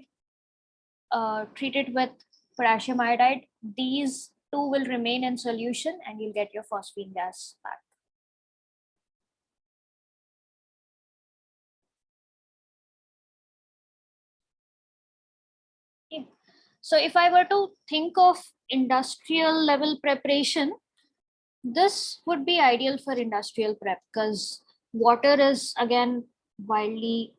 treat it with potassium iodide. These two will remain in solution and you'll get your phosphine gas back. Okay. So if I were to think of industrial level preparation, this would be ideal for industrial prep because water is again widely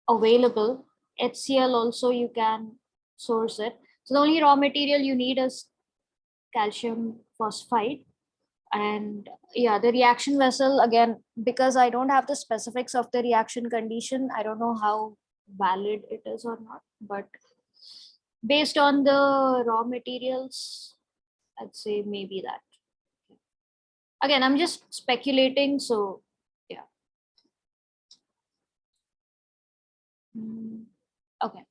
available. HCl also you can source it. So the only raw material you need is calcium phosphide. And yeah, the reaction vessel, again, because I don't have the specifics of the reaction condition, I don't know how valid it is or not, but based on the raw materials, I'd say maybe that. Again, I'm just speculating, so yeah. Okay.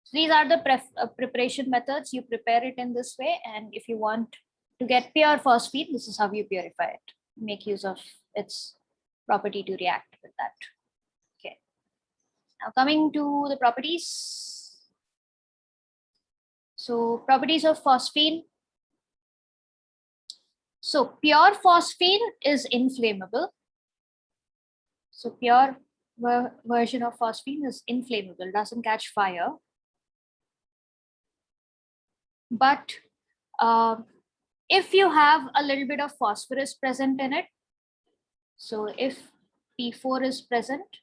So these are the preparation methods. You prepare it in this way, and if you want to get pure phosphine, this is how you purify it. Make use of its property to react with that. Okay. Now coming to the properties. So properties of phosphine. So pure phosphine is inflammable. So pure version of phosphine is inflammable, doesn't catch fire. But if you have a little bit of phosphorus present in it, so if P4 is present,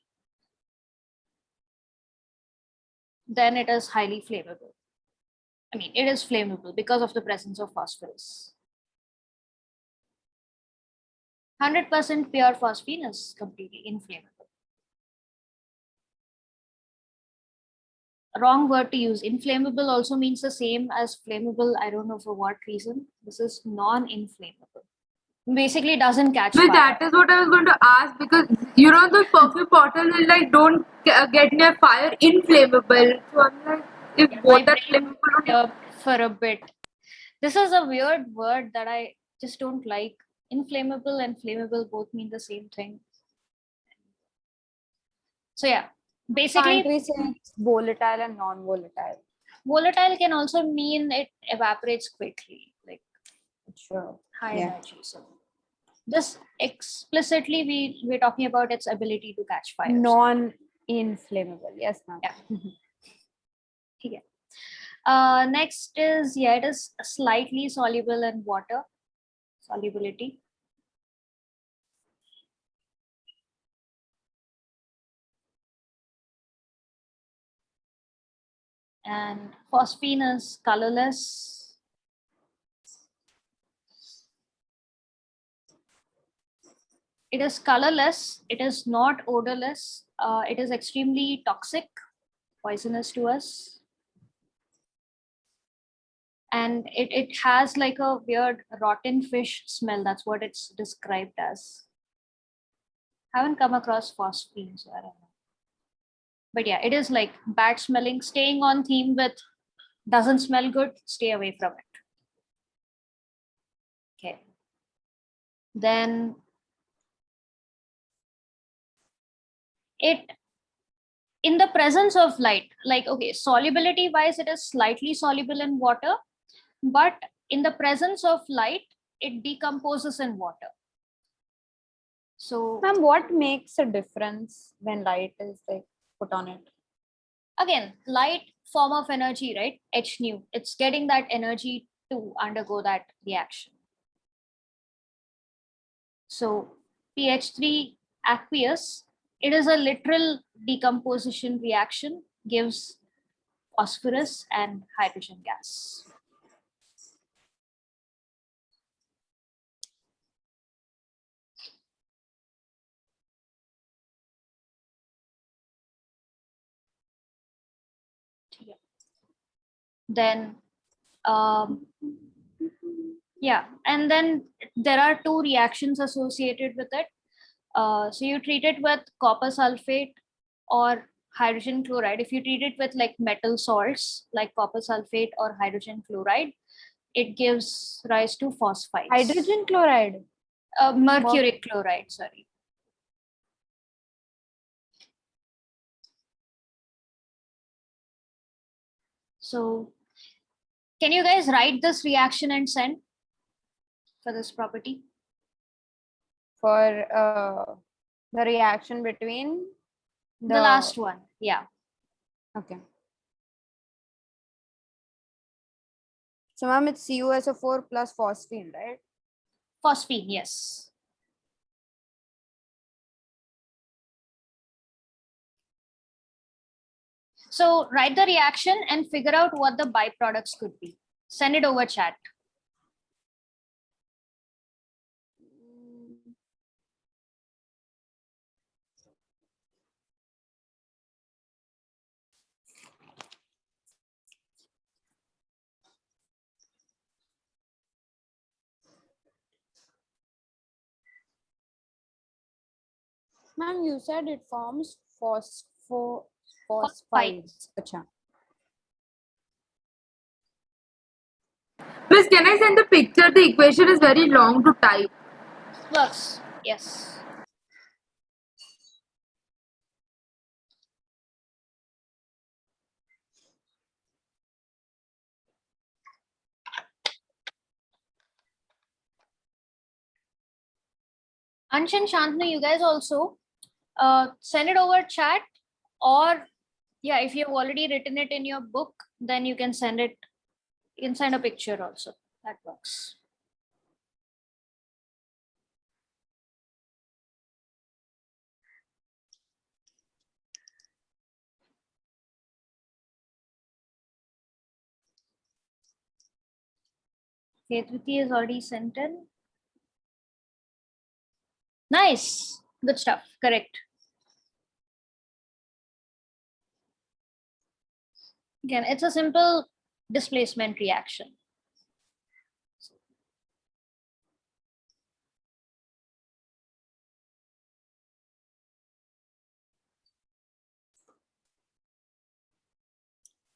then it is highly flammable. I mean, it is flammable because of the presence of phosphorus. 100% pure phosphine is completely inflammable. Wrong word to use. Inflammable also means the same as flammable. I don't know for what reason. This is non-inflammable. Basically doesn't catch Well, fire. that is what I was going to ask because the perfume bottle is like don't get near fire, inflammable. So I'm like, if My both are brain flammable, for a bit. This is a weird word that I just don't like. Inflammable and flammable both mean the same thing. So yeah, Can't basically we say it's volatile and non-volatile? volatile can also mean it evaporates quickly, like Sure. high Yeah. energy. So just explicitly we're talking about its ability to catch fire. Non-inflammable. Yes, ma'am. Yeah. Okay. Next is, yeah, it is slightly soluble in water, solubility. And phosphine is colorless. It is colorless. It is not odorless. It is extremely toxic, poisonous to us. And it has like a weird rotten fish smell. That's what it's described as. Haven't come across phosphine, so I don't know. But yeah, it is like bad smelling, staying on theme with doesn't smell good, stay away from it. Okay. Then it, in the presence of light, like, okay, solubility wise, it is slightly soluble in water, but in the presence of light, it decomposes in water. So Ma'am, what makes a difference when light is like put on it? again, light form of energy, right? H nu, it's getting that energy to undergo that reaction. So pH3 aqueous, it is a literal decomposition reaction, gives phosphorus and hydrogen gas. Then yeah, and then there are two reactions associated with it. So you treat it with copper sulfate or hydrogen chloride. If you treat it with like metal salts like copper sulfate or hydrogen chloride, it gives rise to phosphites. Hydrogen chloride. Mercuric chloride, sorry. So can you guys write this reaction and send for this property? For the reaction between The last one, yeah. Okay. So, ma'am, it's CuSO4 plus phosphine, right? Phosphine, yes. So write the reaction and figure out what the byproducts could be. Send it over chat. Ma'am, you said it forms phosphides. Acha. Miss, can I send the picture? The equation is very long to type. Works, yes. Ansh and Shantanu, you guys also send it over chat, or yeah, if you've already written it in your book, then you can send it, you can send a picture also. That works. Okay, Triti is already sent in. Nice, good stuff, correct. Again, it's a simple displacement reaction.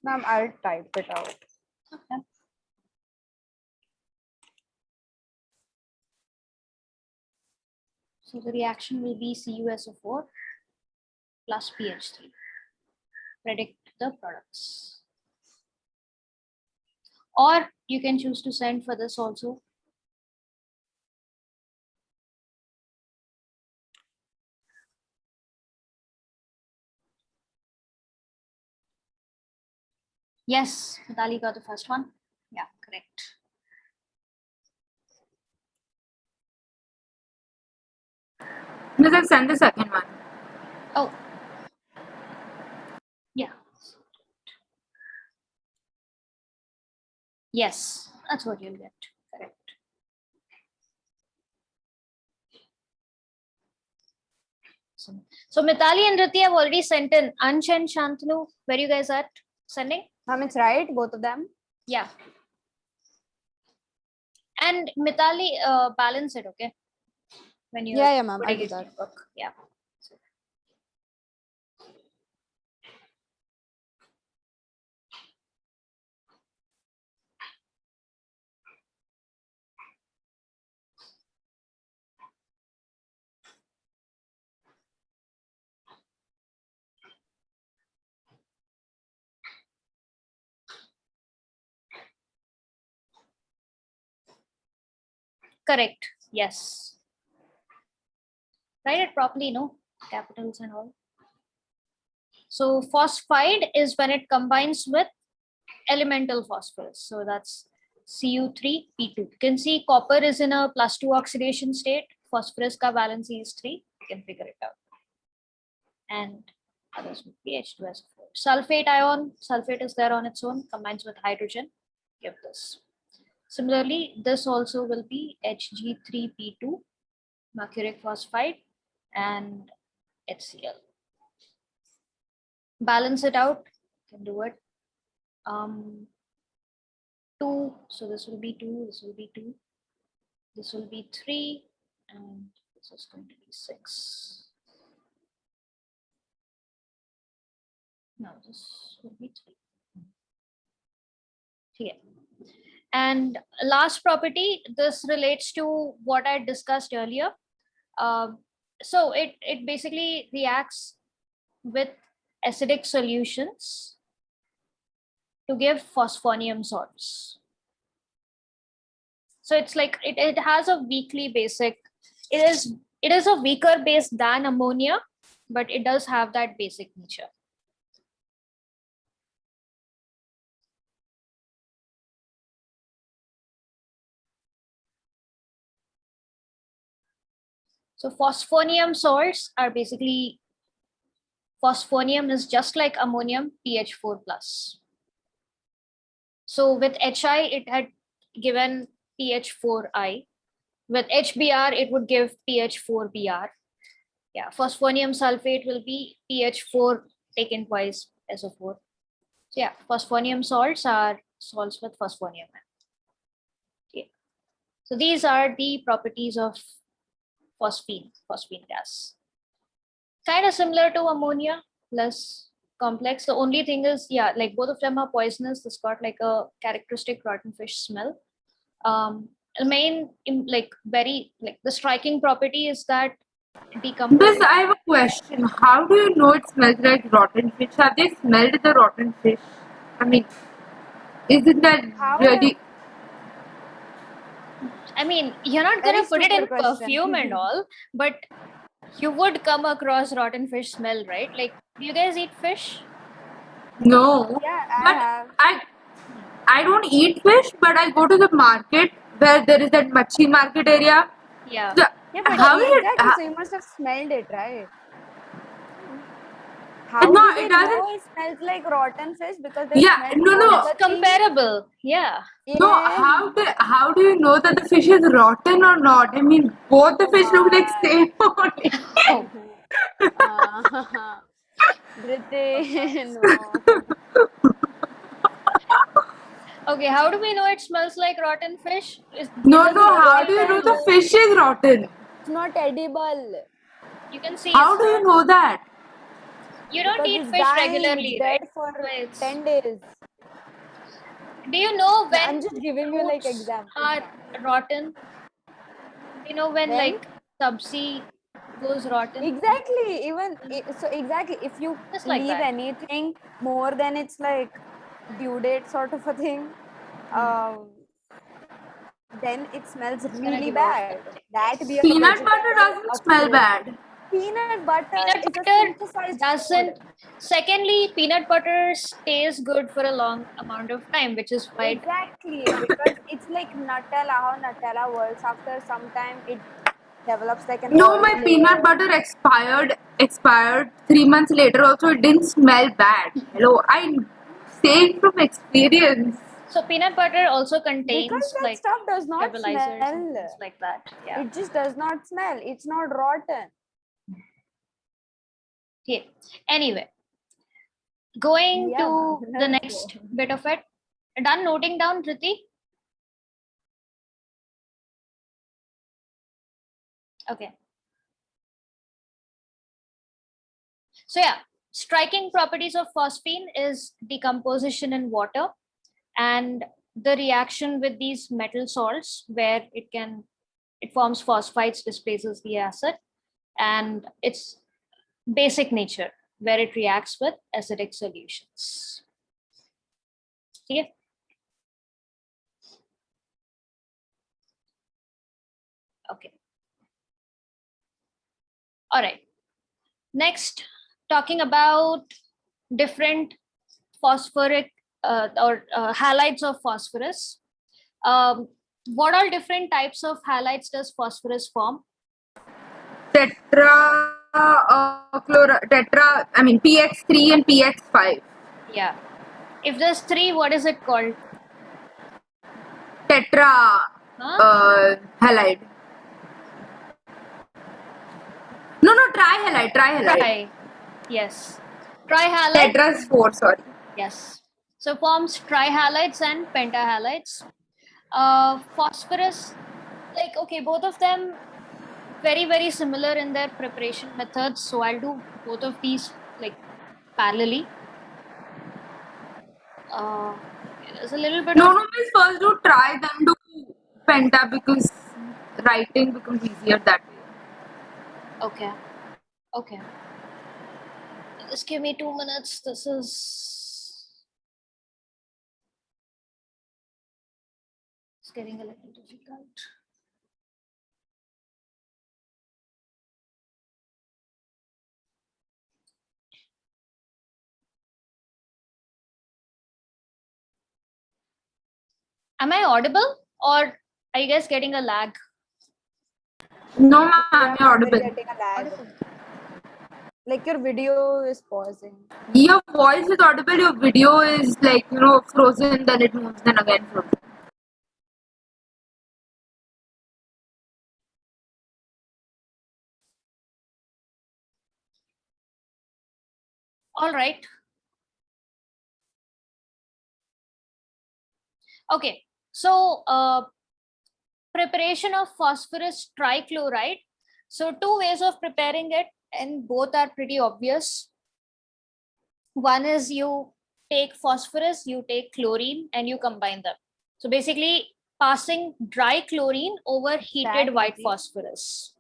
Ma'am, I'll type it out. Okay. So the reaction will be CuSO4 plus pH 3. Predict the products. Or you can choose to send for this also. Yes, Mitali got the first one. Yeah, correct. Miss, I've sent the second one. Oh, yeah. Yes, that's what you'll get. Correct. So Mitali and Riti have already sent in. Ansh and Shantanu, where you guys at sending? It's right, both of them. Yeah. And Mitali, balance it, okay? When you Yeah, ma'am. I putting do it in that. your book. Yeah. Correct. Yes. Write it properly, no? Capitals and all. So phosphide is when it combines with elemental phosphorus. So that's Cu3P2. You can see copper is in a +2 oxidation state. Phosphorus ka valency is 3. You can figure it out. And others would be H2SO4. Sulfate ion, sulfate is there on its own, combines with hydrogen, give this. Similarly, this also will be Hg3P2, mercuric phosphide, and HCl. Balance it out, you can do it. 2, so this will be 2, this will be 2, this will be 3, and this is going to be 6. No, this will be 3. Here. And last property, this relates to what I discussed earlier. So it basically reacts with acidic solutions to give phosphonium salts. So it's like it has a weakly basic. It is a weaker base than ammonia, but it does have that basic nature. So phosphonium salts are basically, phosphonium is just like ammonium, pH 4 plus. So with HI, it had given pH 4I. With HBr, it would give pH 4Br. Yeah, phosphonium sulfate will be pH 4 taken twice SO4. So yeah, phosphonium salts are salts with phosphonium. Yeah. So these are the properties of phosphine gas. Kind of similar to ammonia, less complex. The only thing is, yeah, like both of them are poisonous. This got like a characteristic rotten fish smell. The main, the striking property is that Miss, I have a question. How do you know it smells like rotten fish? Have they smelled the rotten fish? I mean, isn't that really? I mean, you're not Very gonna put it in stupid question. perfume and all, but you would come across rotten fish smell, right? Like, do you guys eat fish? No. Yeah, But I have. I don't eat fish, but I go to the market where there is that machi market area. Yeah. Yeah, but How is it? exactly. So you must have smelled it, right? How No, do they it know doesn't. it smells like rotten fish? Because they Yeah, smelled no. all the things. Comparable. Yeah. No, Yeah. how do you know that the fish is rotten or not? I mean, both the fish look like same only. Oh, British, no. okay. How do we know it smells like rotten fish? No, Because no. it's How do you know the rotten. fish is rotten? It's not edible. You can see How it's do you know that? you don't Because eat it's fish dying. regularly, It's right? dead for So it's, 10 days. do you know when I'm just giving you like fruits examples. are rotten? You know when When? like Sabzi goes rotten. Exactly. Exactly. If you Just like leave that. anything more than it's like due date sort of a thing, then it smells It's gonna really give off bad. that thing. That Yes. be a Peanut vegetable, butter doesn't a smell fruit. bad. Peanut butter Peanut is a butter synthesized doesn't. food. Secondly, peanut butter stays good for a long amount of time, which is why Exactly, because it's like Nutella. How Nutella works, after some time it develops like an No, oily my peanut layer. butter expired 3 months later. Also, it didn't smell bad. Hello, I'm saying from experience. so peanut butter also Because contains that like stuff does not stabilizers and smell. things like that. Yeah. It just does not smell. It's not rotten. Okay. Anyway, going Yeah, to the let's next go. bit of it. Done noting down, Riti? Okay. So yeah, striking properties of phosphine is decomposition in water and the reaction with these metal salts where it forms phosphites, displaces the acid, and its basic nature where it reacts with acidic solutions. Okay. Okay. All right. Next, talking about different phosphoric halides of phosphorus. What all different types of halides does phosphorus form? PX3 and PX5. Yeah. If there's three, what is it called? Tetra Huh? halide. No, trihalide. Tri. Yes. Trihalide. Tetra is 4, sorry. Yes. So forms trihalides and pentahalides. Phosphorus, like, okay, both of them very, very similar in their preparation methods. So I'll do both of these like parallelly. There's a little bit No, of please first do try, then do penta because writing becomes easier that way. okay. Okay. Just give me 2 minutes. This is it's getting a little difficult. Am I audible or are you guys getting a lag? No, ma'am, you're audible. Getting a lag. Audible. Like your video is pausing. Your voice is audible, your video is like, frozen, then it moves, then again frozen. All right. Okay. So preparation of phosphorus trichloride. So two ways of preparing it, and both are pretty obvious. One is you take phosphorus, you take chlorine, and you combine them. So basically, passing dry chlorine over heated white phosphorus.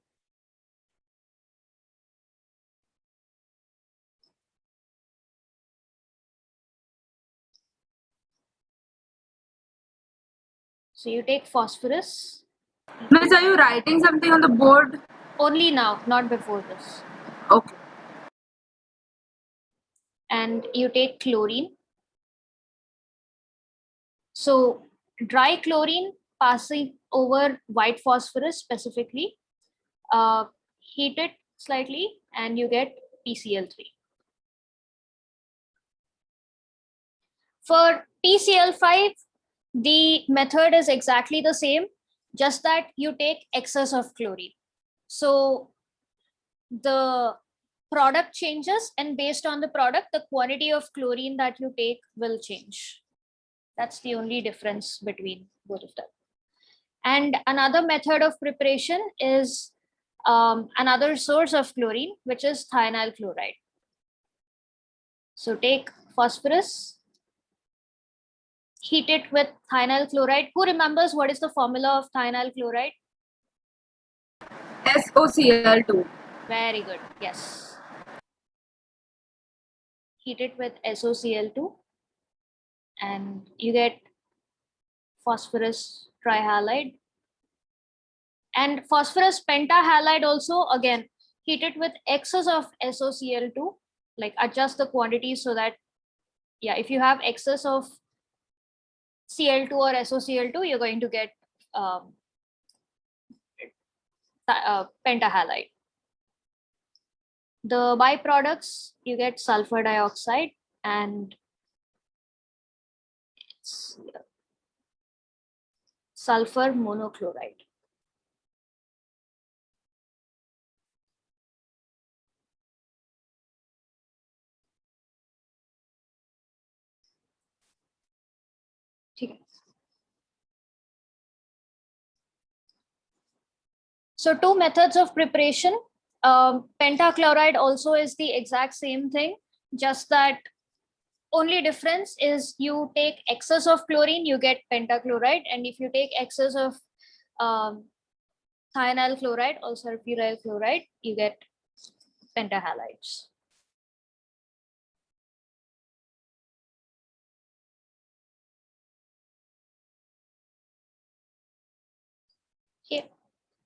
So you take phosphorus. Miss, are you writing something on the board? Only now, not before this. Okay. And you take chlorine. So dry chlorine passing over white phosphorus specifically, heat it slightly and you get PCl3. For PCl5, the method is exactly the same, just that you take excess of chlorine. So the product changes, and based on the product, the quantity of chlorine that you take will change. That's the only difference between both of them. And another method of preparation is another source of chlorine, which is thionyl chloride. So take phosphorus, heat it with thionyl chloride. Who remembers what is the formula of thionyl chloride? SOCl2. Very good. Yes. Heat it with SOCl2 and you get phosphorus trihalide. And phosphorus pentahalide also, again, heat it with excess of SOCl2, like adjust the quantity so that, yeah, if you have excess of Cl2 or SOCl2, you're going to get pentahalide. The byproducts, you get sulfur dioxide and sulfur monochloride. So two methods of preparation. Pentachloride also is the exact same thing, just that only difference is you take excess of chlorine, you get pentachloride, and if you take excess of thionyl chloride or sulfuryl chloride, you get pentahalides. Okay.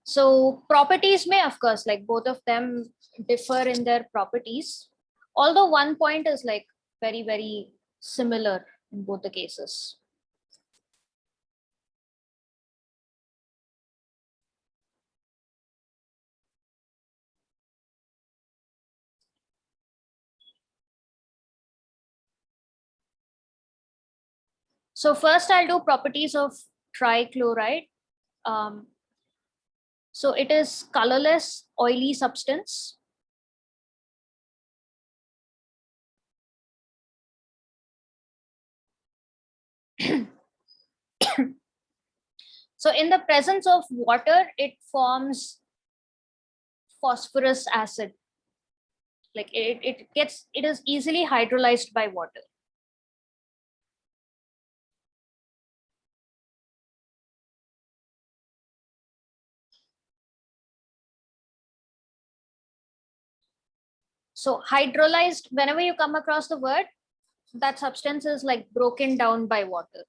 So properties may, of course, like both of them differ in their properties, although one point is like very, very similar in both the cases. So first I'll do properties of trichloride. So it is colorless, oily substance. So in the presence of water, it forms phosphorus acid. Like it is easily hydrolyzed by water. So hydrolyzed, whenever you come across the word, that substance is like broken down by water.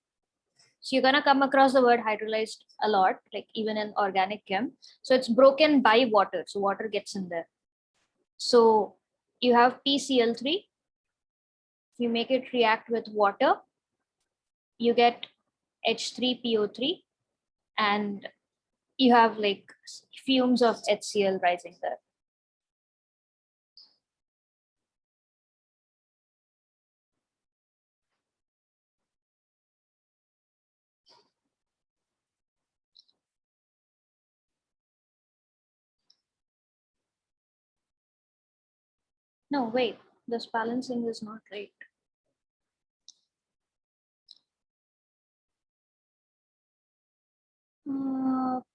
So you're gonna come across the word hydrolyzed a lot, like even in organic chem. So it's broken by water. So water gets in there. So you have PCl3. You make it react with water, you get H3PO3, and you have like fumes of HCl rising there. No, wait, this balancing is not right.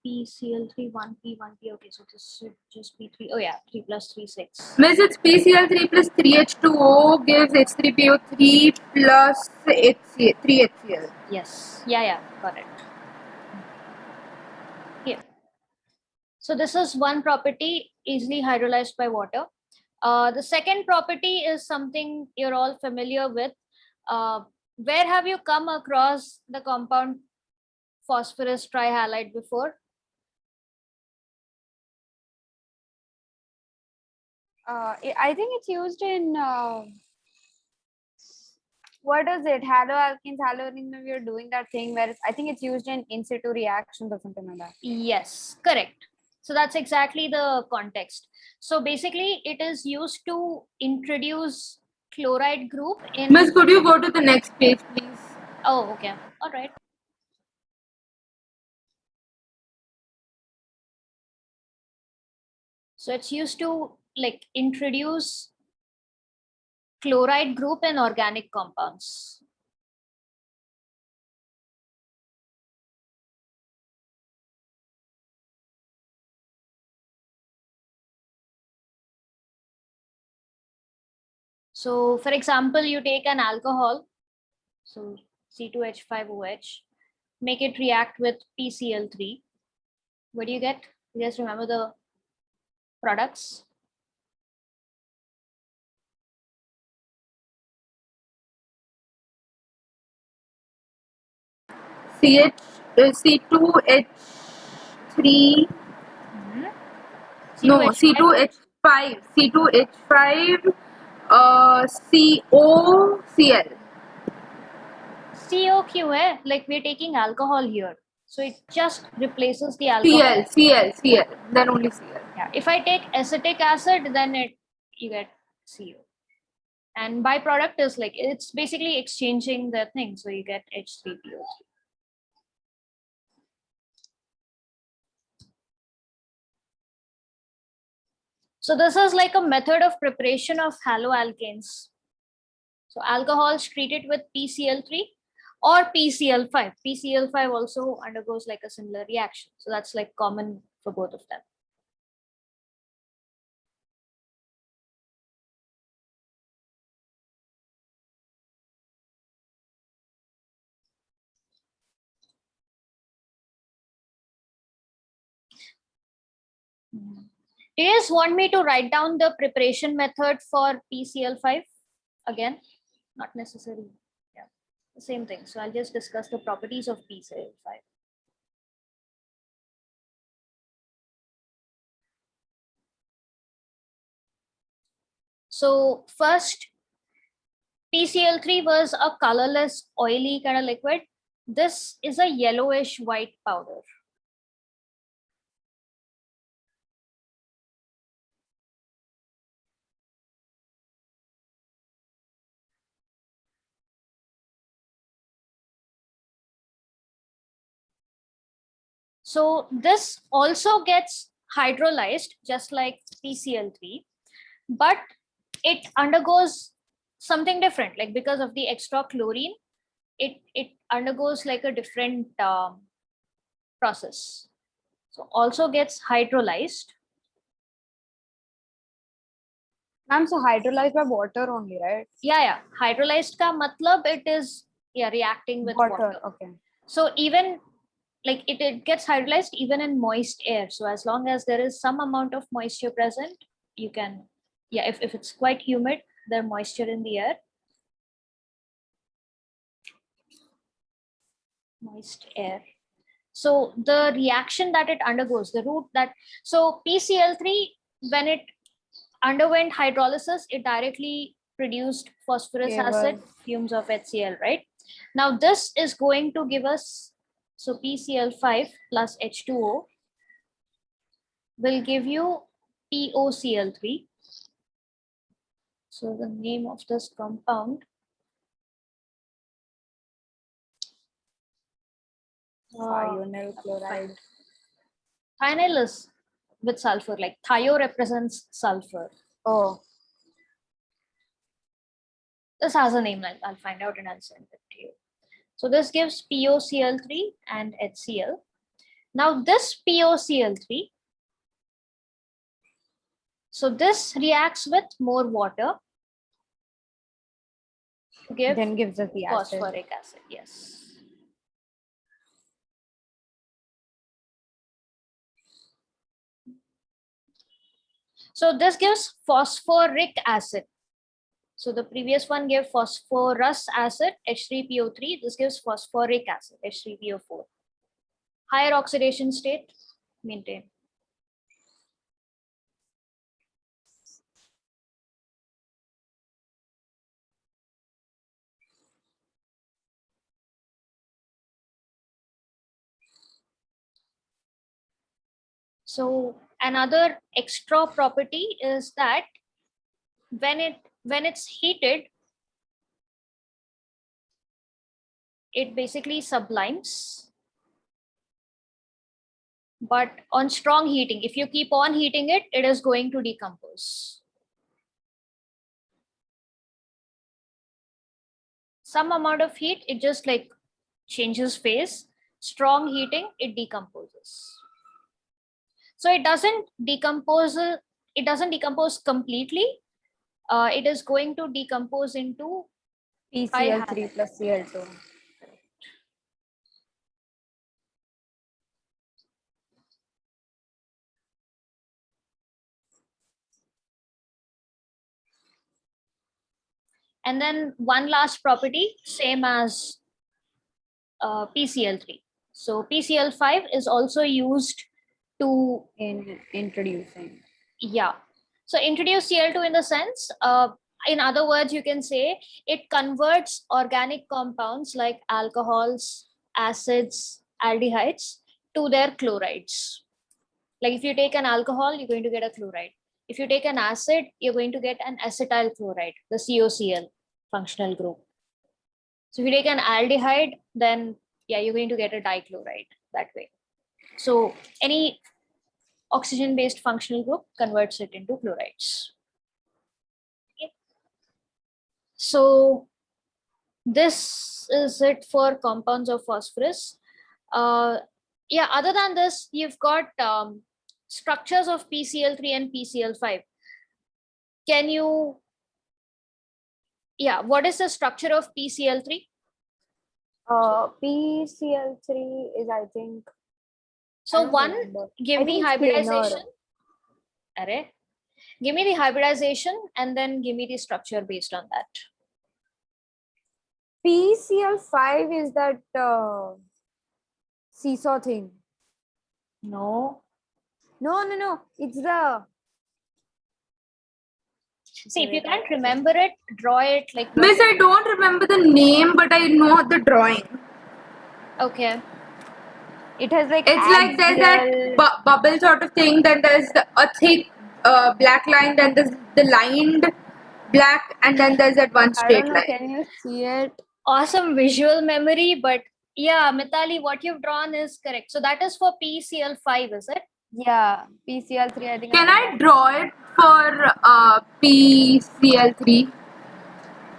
PCl3 1P 1P. Okay, so this should just be 3. Oh yeah, 3 plus 3 6. Miss, it's PCl3 plus 3H2O gives H3PO3 plus 3HCl. Yes. Yeah, got it. Here. So this is one property, easily hydrolyzed by water. The second property is something you're all familiar with. Where have you come across the compound phosphorus trihalide before? I think it's used in what is it? Haloalkenes, haloarenes. We are doing that thing where I think it's used in situ reactions or something like that. Yes, correct. So that's exactly the context. So basically, it is used to introduce chloride group in. Miss, could you go to the next page, please? Oh, okay. All right. So it's used to like introduce chloride group in organic compounds. So for example, you take an alcohol, so C2H5OH, make it react with PCl3. What do you get? You guys remember the products? C2H3. No, C2H5. C2H5. COCl. COQ hai, like we're taking alcohol here. So it just replaces the alcohol. Cl. Then only Cl. Yeah. If I take acetic acid, then you get CO. And byproduct is like, it's basically exchanging the thing. So you get H3PO3. So this is like a method of preparation of haloalkanes. So alcohols treated with PCl3 or PCl5. PCl5 also undergoes like a similar reaction. So that's like common for both of them. Do you just want me to write down the preparation method for PCl5 again? Not necessary. Yeah, the same thing. So I'll just discuss the properties of PCl5. So first, PCl3 was a colorless, oily kind of liquid. This is a yellowish white powder. So this also gets hydrolyzed just like PCl3, but it undergoes something different, like because of the extra chlorine, it undergoes like a different process. So also gets hydrolyzed. Ma'am, so hydrolyzed by water only, right? Yeah. Hydrolyzed ka matlab it is reacting with water. Okay. So even like it gets hydrolyzed even in moist air. So as long as there is some amount of moisture present, you can, if it's quite humid, there's moisture in the air. Moist air. So the reaction that it undergoes, the route that, so PCl3, when it underwent hydrolysis, it directly produced phosphorus acid, fumes of HCl, right? Now this is going to give us, so PCl5 plus H2O will give you POCl3. So the name of this compound, Thionyl chloride. thionyl is with sulfur, like thio represents sulfur. Oh. This has a name, I'll find out and I'll send it to you. So this gives POCl3 and HCl. Now this POCl3, so this reacts with more water to give Then gives us the acid. phosphoric acid, yes. So this gives phosphoric acid. So the previous one gave phosphorus acid, H3PO3. This gives phosphoric acid, H3PO4. Higher oxidation state maintained. So another extra property is that when it's heated, it basically sublimes. But on strong heating, if you keep on heating it, it is going to decompose. Some amount of heat, it just like changes phase. Strong heating, it decomposes. So it doesn't decompose completely. It is going to decompose into PCl3 plus Cl2. And then one last property, same as PCl3. So PCl5 is also used to In introducing. yeah. So introduce Cl2 in the sense, in other words, you can say it converts organic compounds like alcohols, acids, aldehydes to their chlorides. Like if you take an alcohol, you're going to get a chloride. If you take an acid, you're going to get an acetyl chloride, the COCl functional group. So if you take an aldehyde, then yeah, you're going to get a dichloride that way. So any oxygen-based functional group converts it into chlorides. Okay. So this is it for compounds of phosphorus. Yeah, other than this, you've got structures of PCl3 and PCl5. Can you, yeah, what is the structure of PCl3? PCl3 is, I think. So I don't one, remember. give I me think it's planar. hybridization. Array. Give me the hybridization and then give me the structure based on that. PCl5 is that seesaw thing. No. No. It's the. See, if you can't remember it, draw it like. Miss, I don't remember the name, but I know the drawing. Okay. It has like. It's like there's that bubble sort of thing, then there's a thick black line, then there's the lined black, and then there's that one I straight don't know. line. Can you see it? Awesome visual memory, but yeah, Mitali, what you've drawn is correct. So that is for PCl5, is it? Yeah, PCl3. I think. Can I draw it for PCl3?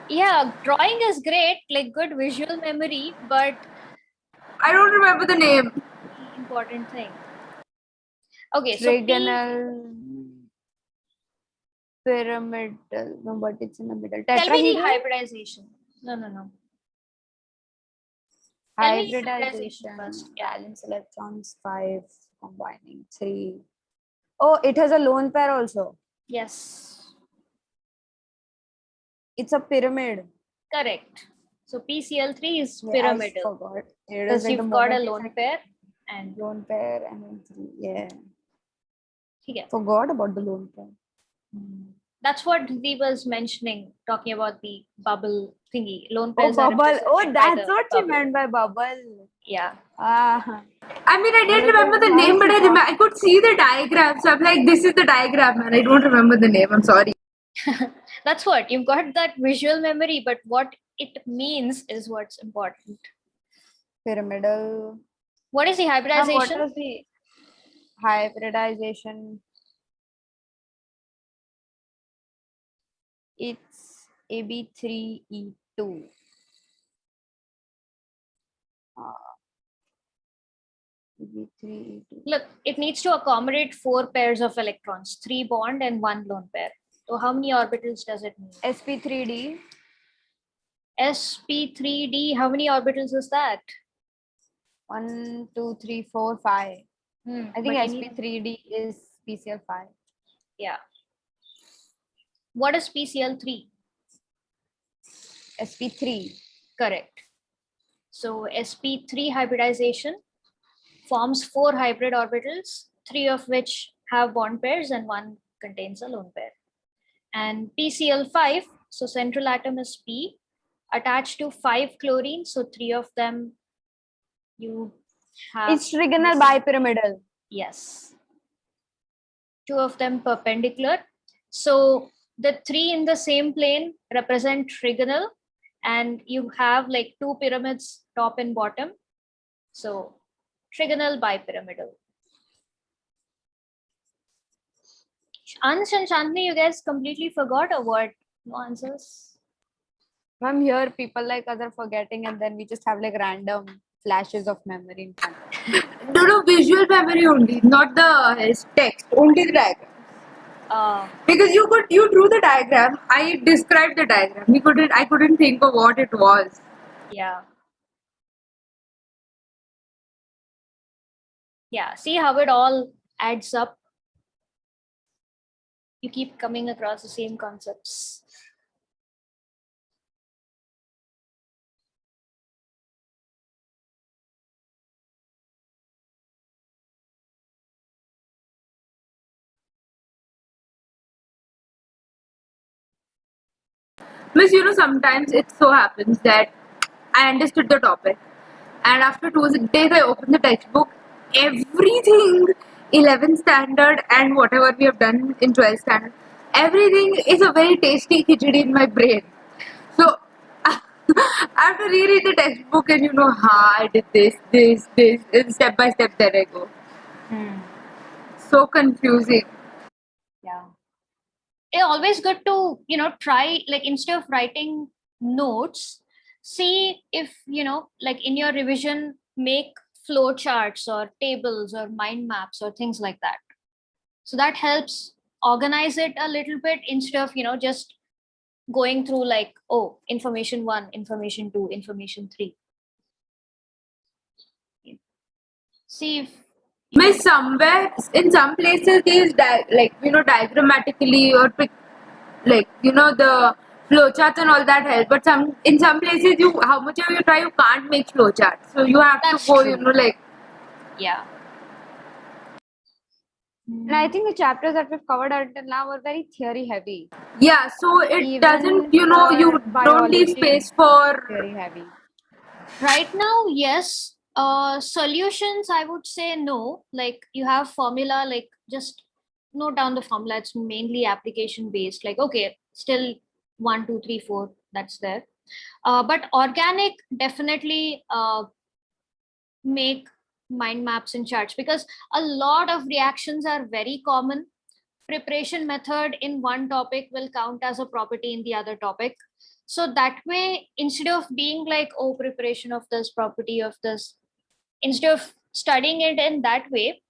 Yeah, drawing is great, like good visual memory, but I don't remember the name. the important thing. Okay, so Trigonal, pyramidal. No, but it's in the middle. tell me the Tetrahedral. hybridization. No. Tell me the Hybridization. first. Yeah. Valence electrons 5, combining 3. Oh, it has a lone pair also. Yes. It's a pyramid. Correct. So PCl3 is Yeah, pyramidal. I forgot. It Because is like you've the got a moment you lone said pair and lone pair and then 3. Yeah. yeah. Forgot about the lone pair. That's what Dee was mentioning, talking about the bubble thingy. Lone Oh, pairs are bubble. represented Oh, by that's the what she bubble. meant by bubble. Yeah. Ah. I mean, I didn't It remember is the name, but nice. I could see the diagram. So I'm like, this is the diagram, and I don't remember the name. I'm sorry. That's what you've got, that visual memory, but what it means is what's important. Pyramidal. What is the Ma'am, hybridization? what is the hybridization? It's AB3E2. AB3E2. Look, it needs to accommodate 4 pairs of electrons, 3 bond and 1 lone pair. So how many orbitals does it need? sp3d. sp3d, how many orbitals is that? 1, 2, 3, 4, 5. I think sp3d is PCl5. Yeah. What is PCl3? sp3. Correct. So sp3 hybridization forms 4 hybrid orbitals, 3 of which have bond pairs and 1 contains a lone pair. And PCl5, so central atom is P, attached to 5 chlorine, so 3 of them you have. It's trigonal bipyramidal. Yes. 2 of them perpendicular. So the 3 in the same plane represent trigonal, and you have like 2 pyramids, top and bottom. So trigonal bipyramidal. Ansh and Chandni, you guys completely forgot or what? No answers? Ma'am, here people like us are forgetting, and then we just have like random flashes of memory in front of us. No, visual memory only, not the text, only the diagram. Because you drew the diagram, I described the diagram. I couldn't think of what it was. Yeah. Yeah, see how it all adds up. You keep coming across the same concepts. Miss, sometimes it so happens that I understood the topic, and after 2 days I opened the textbook. Everything, 11th standard and whatever we have done in 12th standard, everything is a very tasty khichdi in my brain. So I have to reread the textbook and I did this, and step by step there I go. So confusing. Yeah. It's always good to, try, like, instead of writing notes, see if, like in your revision, make flow charts or tables or mind maps or things like that. So that helps organize it a little bit instead of, just going through like, oh, information 1, information 2, information 3. See if Miss, somewhere in some places these diagrammatically or the flowcharts and all that help, but in some places how much ever you try you can't make flowcharts, so you have That's to go true. Yeah. And I think the chapters that we've covered until now are very theory heavy. yeah, so it Even doesn't you for don't leave biology, space for very heavy. Right now, yes. Solutions, I would say no. Like you have formula, like just note down the formula. It's mainly application based. Like, okay, still 1, 2, 3, 4, that's there. But organic, definitely make mind maps and charts, because a lot of reactions are very common. Preparation method in one topic will count as a property in the other topic. So that way, instead of being like, oh, preparation of this, property of this, instead of studying it in that way,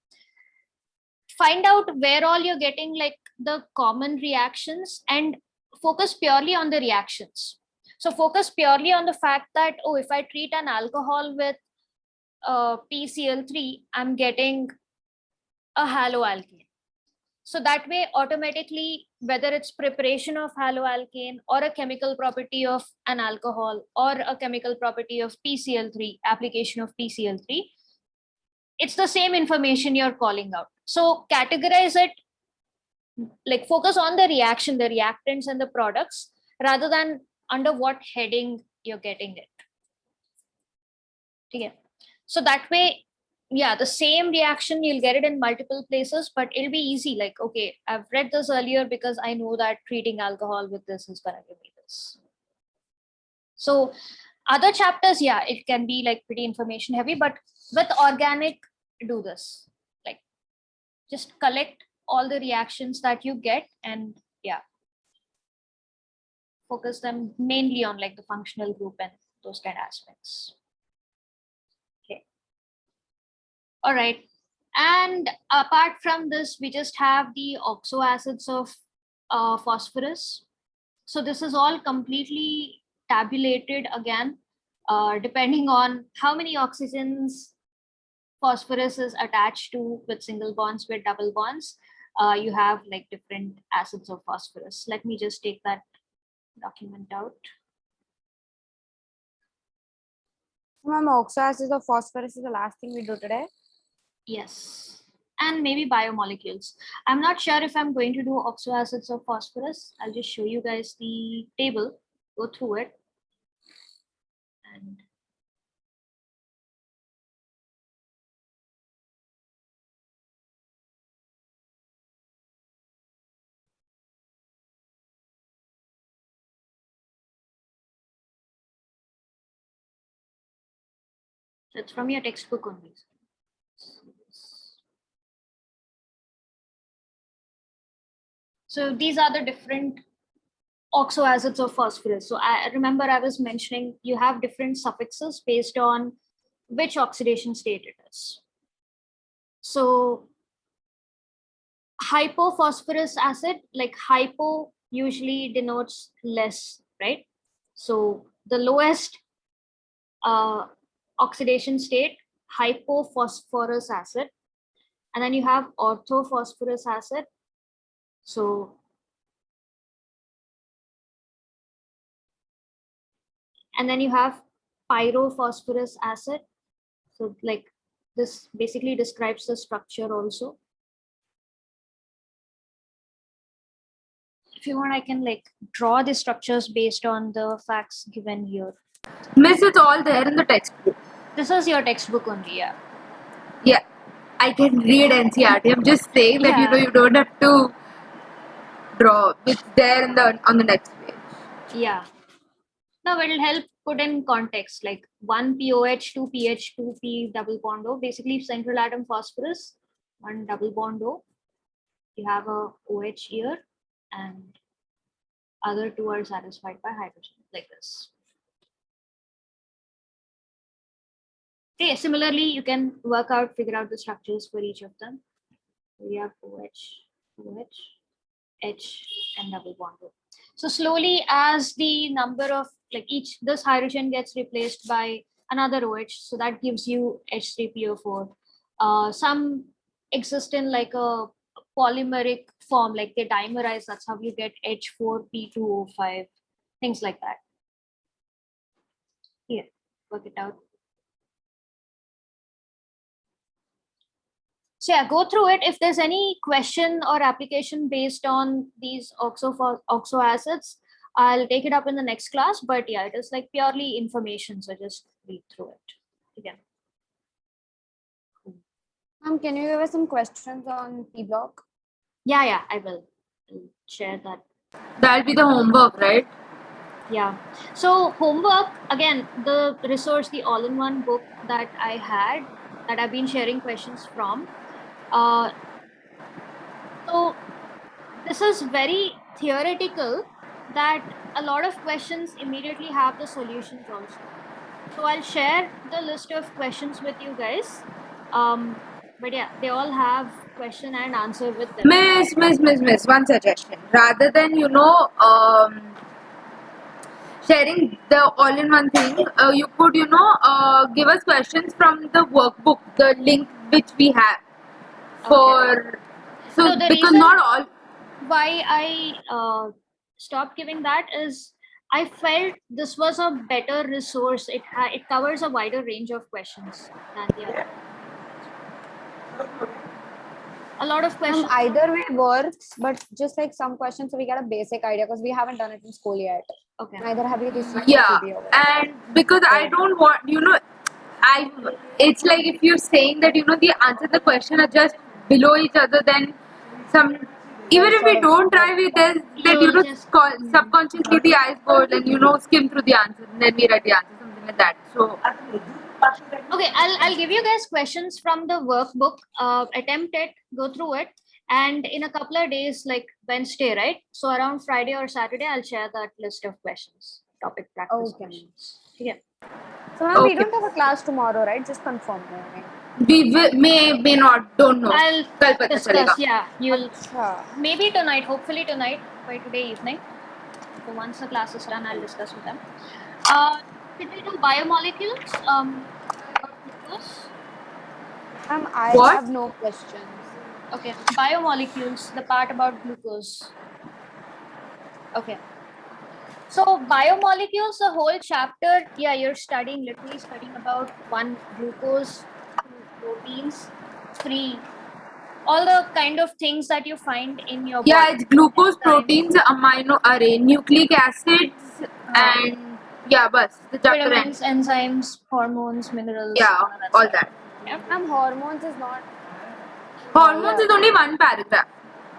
find out where all you're getting like the common reactions and focus purely on the reactions. So focus purely on the fact that, oh, if I treat an alcohol with PCl3, I'm getting a haloalkane. So that way, automatically, whether it's preparation of haloalkane or a chemical property of an alcohol or a chemical property of PCl3, application of PCl3, it's the same information you're calling out. So categorize it, like focus on the reaction, the reactants and the products, rather than under what heading you're getting it. Okay. So that way, yeah, the same reaction, you'll get it in multiple places, but it'll be easy. Like, okay, I've read this earlier because I know that treating alcohol with this is going to give me this. So other chapters, yeah, it can be like pretty information heavy, but with organic, do this. Like, just collect all the reactions that you get and yeah, focus them mainly on like the functional group and those kind of aspects. Okay. All right. And apart from this, we just have the oxoacids of phosphorus. So this is all completely tabulated again, depending on how many oxygens phosphorus is attached to with single bonds, with double bonds. You have like different acids of phosphorus. Let me just take that document out. Remember, oxoacids of phosphorus is the last thing we do today. Yes, and maybe biomolecules. I'm not sure if I'm going to do oxoacids of phosphorus. I'll just show you guys the table, go through it. And so it's from your textbook only. So these are the different oxoacids of phosphorus. So I remember I was mentioning you have different suffixes based on which oxidation state it is. So hypophosphorus acid, like hypo usually denotes less, right? So the lowest oxidation state, hypophosphorus acid. And then you have orthophosphorus acid. So and then you have pyrophosphorus acid. So like this basically describes the structure also. if you want, I can like draw the structures based on the facts given here. Miss, it's all there in the textbook. This is your textbook only, yeah. Yeah, I can read NCRT. I'm just saying that Yeah. you don't have to draw. It's there in on the next page. Yeah. Now it'll help put in context, like 1 POH, 2 PH, 2 P double bond O, basically central atom phosphorus, 1 double bond O. You have a OH here, and other 2 are satisfied by hydrogen, like this. Okay, similarly, you can figure out the structures for each of them. We have OH, H, and double bond O. So slowly, as the number of like this hydrogen gets replaced by another OH, so that gives you H3PO4. Some exist in like a polymeric form, like they dimerize. That's how you get H4P2O5, things like that. Here, work it out. So yeah, go through it. If there's any question or application based on these oxo acids, I'll take it up in the next class. But yeah, it is like purely information. So just read through it again. Can you give us some questions on P block? Yeah, I will. I'll share that. That'll be the homework, right? Yeah. So homework, again, the resource, the all-in-one book that I had, that I've been sharing questions from. So this is very theoretical, that a lot of questions immediately have the solutions also. So I'll share the list of questions with you guys. But yeah, they all have question and answer with them. Miss, one suggestion. Rather than, sharing the all-in-one thing, you could, give us questions from the workbook, the link which we have for. So the because reason not all. why I stopped giving that is I felt this was a better resource. It covers a wider range of questions than the other. A lot of questions. Either way works, but just like some questions, so we get a basic idea because we haven't done it in school yet. Okay. Neither have we received Yeah, the and because I don't want, it's like if you're saying that, the answer to the question are just below each other, then even if we don't try, subconsciously the eyes go and, skim through the answer, and then we write the answer, something like that. So. Okay, I'll give you guys questions from the workbook. Attempt it, go through it, and in a couple of days, like Wednesday, right? So around Friday or Saturday, I'll share that list of questions, topic practice questions. Yeah. So we don't have a class tomorrow, right? Just confirm. We may not, don't know. I'll discuss. Yeah, you'll maybe tonight. Hopefully tonight by today evening. So once the class is done, I'll discuss with them. Did we do biomolecules? I have no questions. Okay, biomolecules, the part about glucose. Okay. So biomolecules, the whole chapter, yeah, you're literally studying about one glucose, proteins, 3, all the kind of things that you find in your body. Yeah, it's glucose, proteins, amino array, nucleic acids, and the chapter vitamins, enzymes, hormones, minerals. Yeah, all that. Yeah. Hormones is not. Hormones is only one paragraph.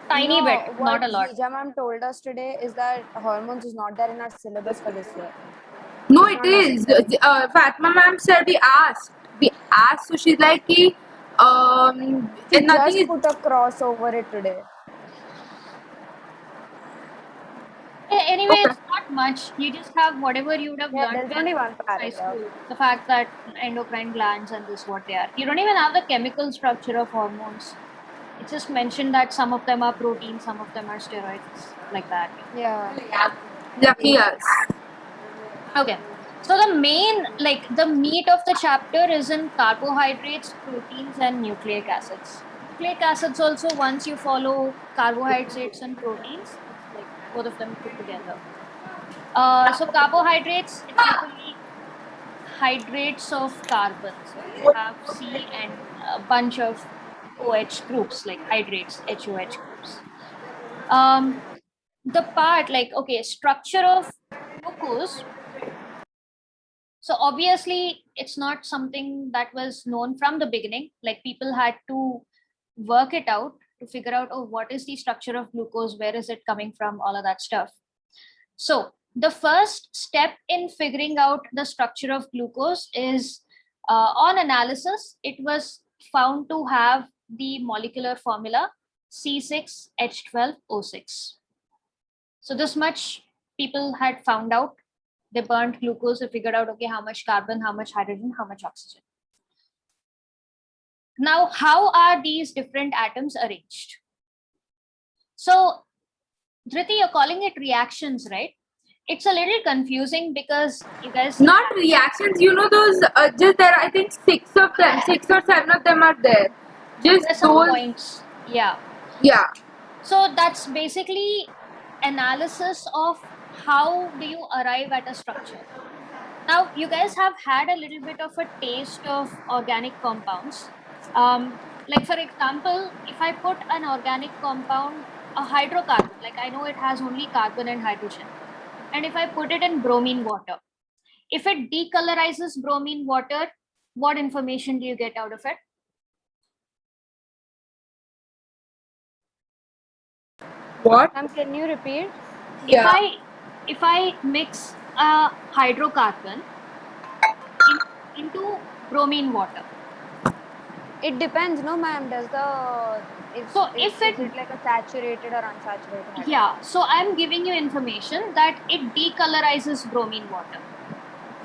Tiny bit, not a lot. What ma'am told us today is that hormones is not there in our syllabus for this year. No, it is. Fatma ma'am said we asked, so she's like, she and just put a cross over it today. Anyway, it's not much. You just have whatever you would have learned. There's only one paragraph. The fact that endocrine glands and this what they are. You don't even have the chemical structure of hormones. It's just mentioned that some of them are proteins, some of them are steroids, like that. Yeah. Lucky us. Okay. So the main, the meat of the chapter is in carbohydrates, proteins, and nucleic acids. Nucleic acids also, once you follow carbohydrates and proteins, both of them put together. So carbohydrates, it's literally hydrates of carbon. So you have C and a bunch of OH groups, like hydrates, HOH groups. the part like, okay, structure of glucose. So obviously it's not something that was known from the beginning. Like people had to work it out to figure out, oh, what is the structure of glucose? Where is it coming from? All of that stuff. So the first step in figuring out the structure of glucose is on analysis, it was found to have the molecular formula C6H12O6. So this much people had found out. They burnt glucose, they figured out, okay, how much carbon, how much hydrogen, how much oxygen. Now, how are these different atoms arranged? So, Dhriti, you're calling it reactions, right? It's a little confusing because you guys... Not reactions, you know those, just there, I think 6 of them, 6 or 7 of them are there. Just There's some those, points. Yeah. yeah. So that's basically analysis of how do you arrive at a structure. Now, you guys have had a little bit of a taste of organic compounds. Like for example, if I put an organic compound, a hydrocarbon, like I know it has only carbon and hydrogen. And if I put it in bromine water, if it decolorizes bromine water, what information do you get out of it? What? Can you repeat? Yeah. If I mix a hydrocarbon into bromine water. It depends, no, ma'am. Does the is it like a saturated or unsaturated hydrocarbon? Yeah, so I'm giving you information that it decolorizes bromine water.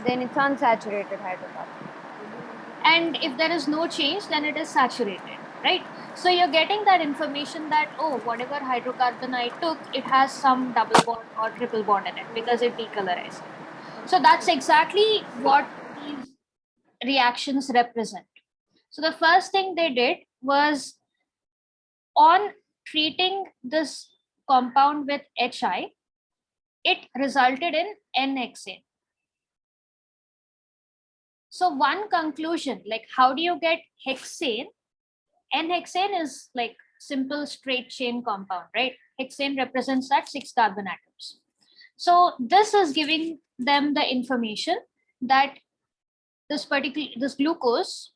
Then it's unsaturated hydrocarbon. And if there is no change, then it is saturated, right? So you're getting that information that, oh, whatever hydrocarbon I took, it has some double bond or triple bond in it because it decolorized. So that's exactly what these reactions represent. So the first thing they did was, on treating this compound with HI, it resulted in N-hexane. So one conclusion, like how do you get hexane? N-hexane is like simple straight chain compound, right? Hexane represents that 6 carbon atoms. So this is giving them the information that this glucose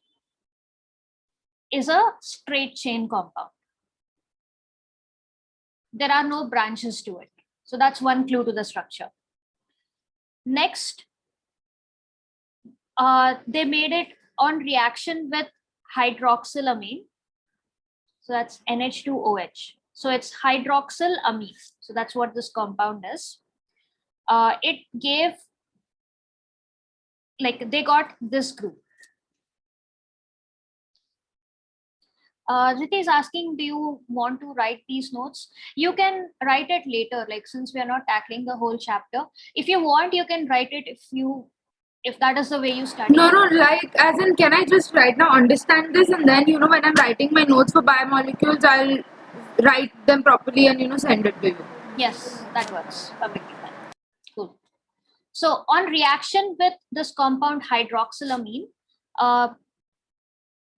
is a straight chain compound. There are no branches to it. So that's one clue to the structure. Next, they made it on reaction with hydroxyl amine. So that's NH2OH. So it's hydroxyl amine. So that's what this compound is. It gave, like they got this group. Riti is asking, do you want to write these notes? You can write it later, like since we are not tackling the whole chapter. If you want, you can write it if that is the way you study. No, like as in, can I just right now understand this, and then when I'm writing my notes for biomolecules, I'll write them properly and send it to you. Yes, that works perfectly fine. Cool. So on reaction with this compound hydroxylamine,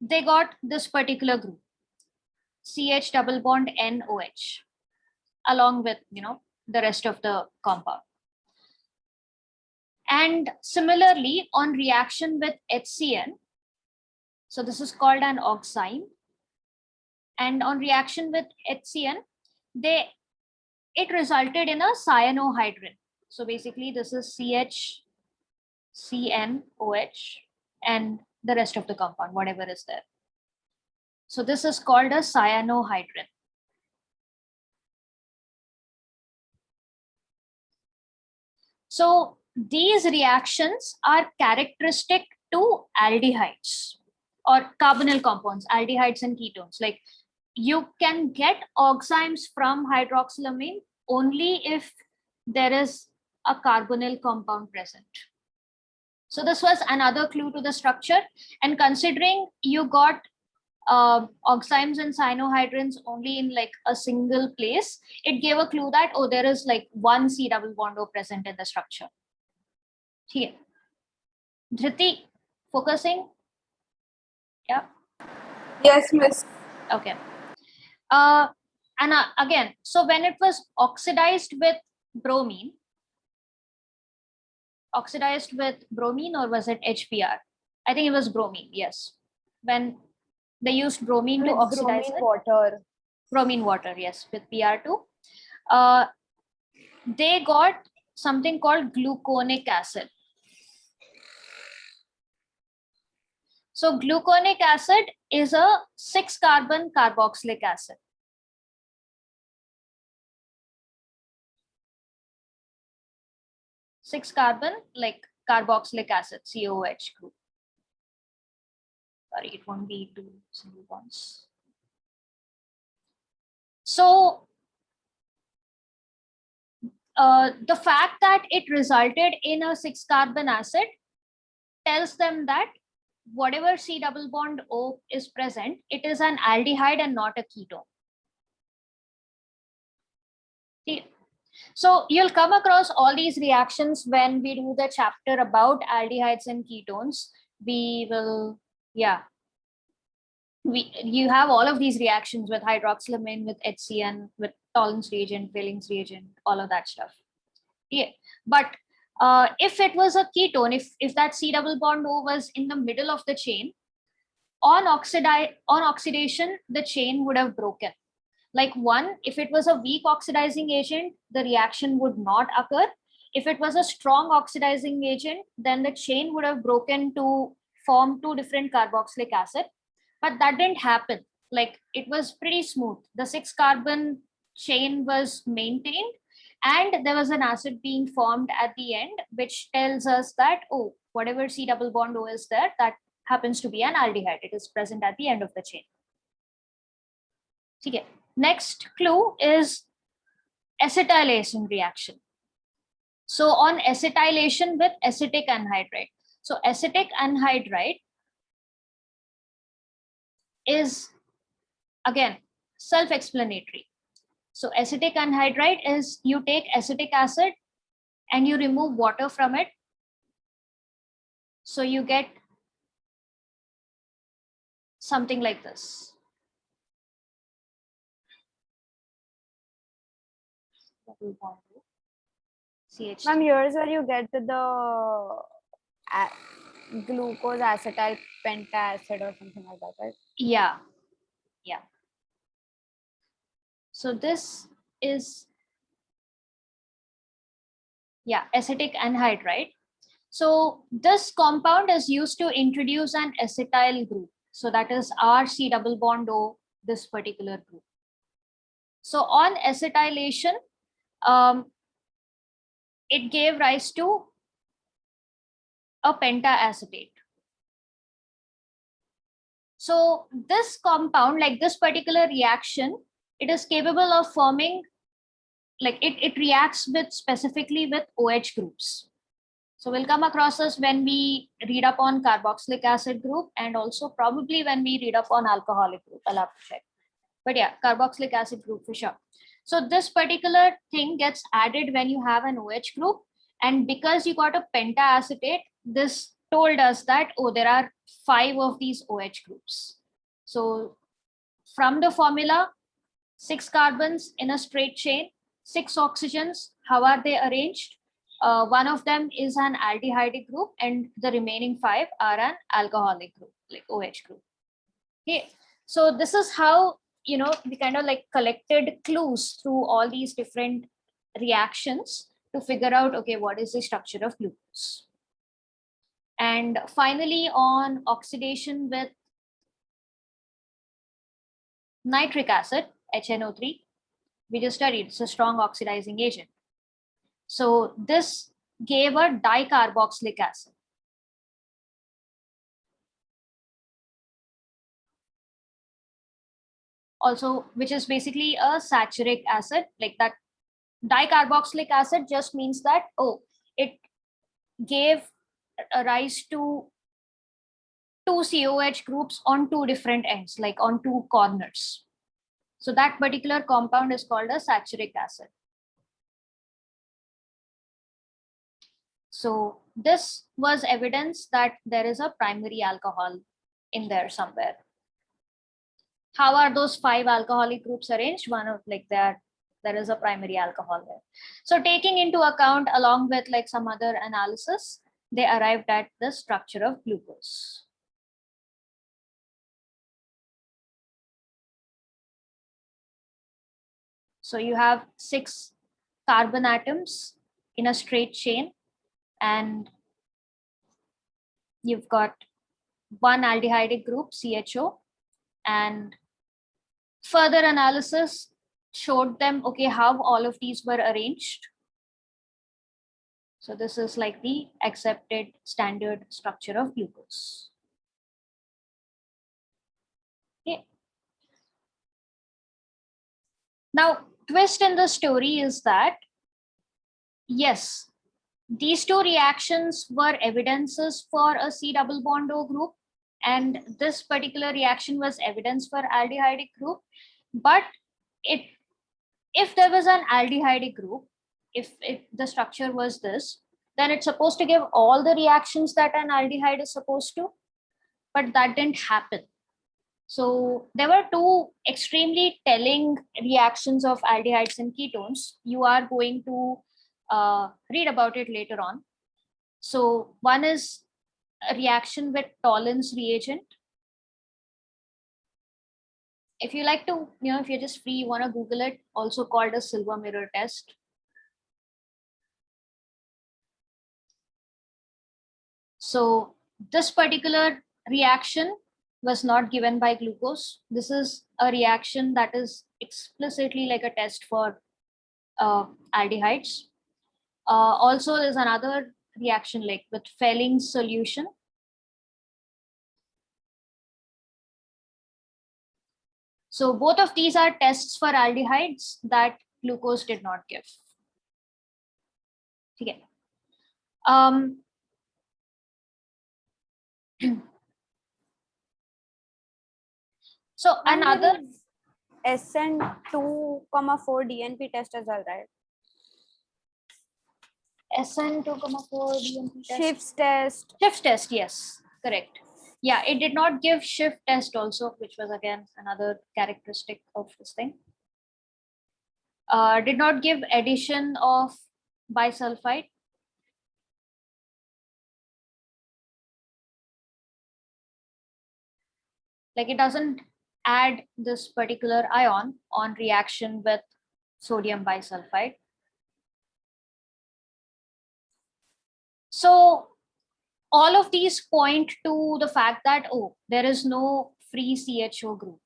they got this particular group, CH double bond NOH, along with the rest of the compound. And similarly, on reaction with HCN, so this is called an oxime. And on reaction with HCN, it resulted in a cyanohydrin. So basically, this is CHCNOH and the rest of the compound, whatever is there. So this is called a cyanohydrin. So these reactions are characteristic to aldehydes or carbonyl compounds, aldehydes and ketones. Like you can get oximes from hydroxylamine only if there is a carbonyl compound present. So this was another clue to the structure. And considering you got oximes and cyanohydrins only in like a single place, it gave a clue that, oh, there is like one C double bond O present in the structure. Here. Dhriti, focusing? Yeah. Yes, miss. Okay. And again, so when it was oxidized with bromine, or was it HBr? I think it was bromine, yes. When they used bromine to oxidize bromine it. water. Bromine water, yes, with Br2. They got something called gluconic acid. So gluconic acid is a 6-carbon carboxylic acid. Six carbon, like carboxylic acid, COH group. Sorry, it won't be 2 single bonds. So the fact that it resulted in a 6-carbon acid tells them that whatever C double bond O is present, it is an aldehyde and not a ketone. See? So you'll come across all these reactions when we do the chapter about aldehydes and ketones. We will, yeah. You have all of these reactions with hydroxylamine, with HCN, with Tollens reagent, Valence reagent, all of that stuff. Yeah, but if it was a ketone, if that C double bond O was in the middle of the chain, on oxidation, the chain would have broken. Like if it was a weak oxidizing agent, the reaction would not occur. If it was a strong oxidizing agent, then the chain would have broken to form 2 different carboxylic acid. But that didn't happen. Like it was pretty smooth. The 6-carbon chain was maintained and there was an acid being formed at the end, which tells us that, oh, whatever C double bond O is there, that happens to be an aldehyde. It is present at the end of the chain. Okay. Next clue is acetylation reaction. So on acetylation with acetic anhydride. So acetic anhydride is, again, self-explanatory. So acetic anhydride is you take acetic acid and you remove water from it. So you get something like this. Ma'am, here's where you get the glucose acetyl pentacid or something like that, right? Yeah. Yeah. So this is, yeah, acetic anhydride. So this compound is used to introduce an acetyl group. So that is R C double bond O, this particular group. So on acetylation, it gave rise to a pentaacetate. So this compound, like this particular reaction, it is capable of forming, like it reacts with specifically with OH groups. So we'll come across this when we read up on carboxylic acid group and also probably when we read up on alcoholic group. I'll have to check. But yeah, carboxylic acid group for sure. So this particular thing gets added when you have an OH group. And because you got a pentaacetate, this told us that, oh, there are 5 of these OH groups. So from the formula, 6 carbons in a straight chain, 6 oxygens, how are they arranged? One of them is an aldehyde group and the remaining 5 are an alcoholic group, like OH group. Okay, so this is how, we kind of like collected clues through all these different reactions to figure out, okay, what is the structure of glucose? And finally, on oxidation with nitric acid, HNO3, we just studied it's a strong oxidizing agent. So this gave a dicarboxylic acid. Also, which is basically a saturic acid, like that. Dicarboxylic acid just means that, oh, it gave a rise to 2 COH groups on 2 different ends, like on 2 corners. So that particular compound is called a saturic acid. So this was evidence that there is a primary alcohol in there somewhere. how are those 5 alcoholic groups arranged? One of like there is a primary alcohol there. So taking into account along with like some other analysis, they arrived at the structure of glucose. So you have 6 carbon atoms in a straight chain, and you've got one aldehydic group, CHO, and further analysis showed them, okay, how all of these were arranged. So this is like the accepted standard structure of glucose. Okay. Now, twist in the story is that, yes, these two reactions were evidences for a C double bond O group, and this particular reaction was evidence for aldehydic group. But if there was an aldehydic group, if the structure was this, then it's supposed to give all the reactions that an aldehyde is supposed to, but that didn't happen. So there were 2 extremely telling reactions of aldehydes and ketones. You are going to read about it later on. So one is a reaction with Tollin's reagent. If you like to, if you're just free, you want to Google it, also called a silver mirror test. So this particular reaction was not given by glucose. This is a reaction that is explicitly like a test for aldehydes. Also, there's another reaction like with Felling's solution. So both of these are tests for aldehydes that glucose did not give. Okay. So And another SN2,4 DNP test as well, right? SN2,4 DNP test. Shifts test. Shift test, yes, correct. Yeah, it did not give shift test also, which was again another characteristic of this thing. Did not give addition of bisulfite. Like it doesn't add this particular ion on reaction with sodium bisulfite. So all of these point to the fact that, oh, there is no free CHO group.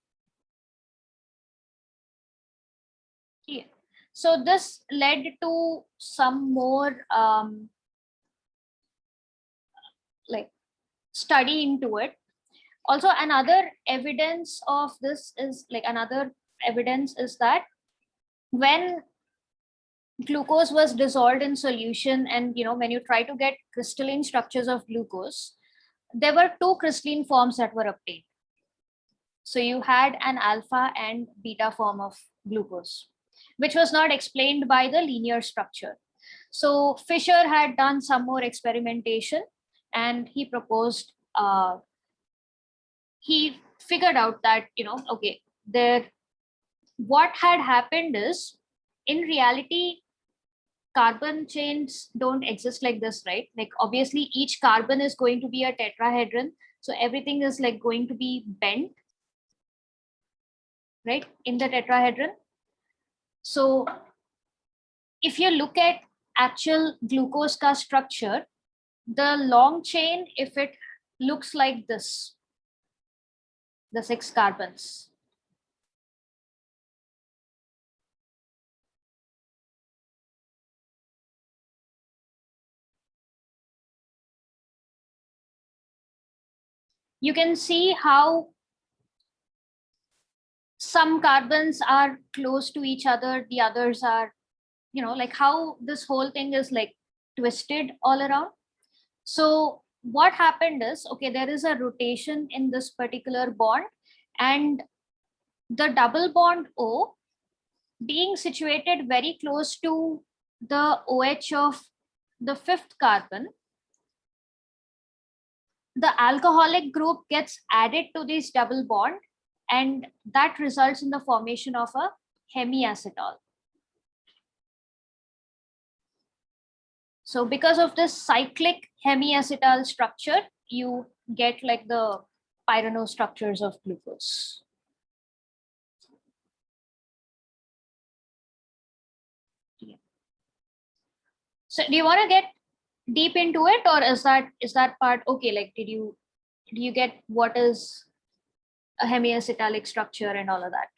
Okay. So this led to some more like study into it. Also, another evidence of this is that when glucose was dissolved in solution, and when you try to get crystalline structures of glucose, there were 2 crystalline forms that were obtained. So you had an alpha and beta form of glucose, which was not explained by the linear structure. So Fissure had done some more experimentation, and he proposed, he figured out that, okay, what had happened is, in reality, carbon chains don't exist like this, right? Like obviously each carbon is going to be a tetrahedron. So everything is like going to be bent, right, in the tetrahedron. So if you look at actual glucose ka structure, the long chain, if it looks like this, the 6 carbons. You can see how some carbons are close to each other, the others are, like how this whole thing is like twisted all around. So what happened is, okay, there is a rotation in this particular bond, and the double bond O being situated very close to the OH of the 5th carbon, the alcoholic group gets added to this double bond, and that results in the formation of a hemiacetal. So because of this cyclic hemiacetal structure, you get like the pyranose structures of glucose. Yeah. So do you want to get deep into it, or is that part okay? Like, did you get what is a hemiacetalic structure and all of that?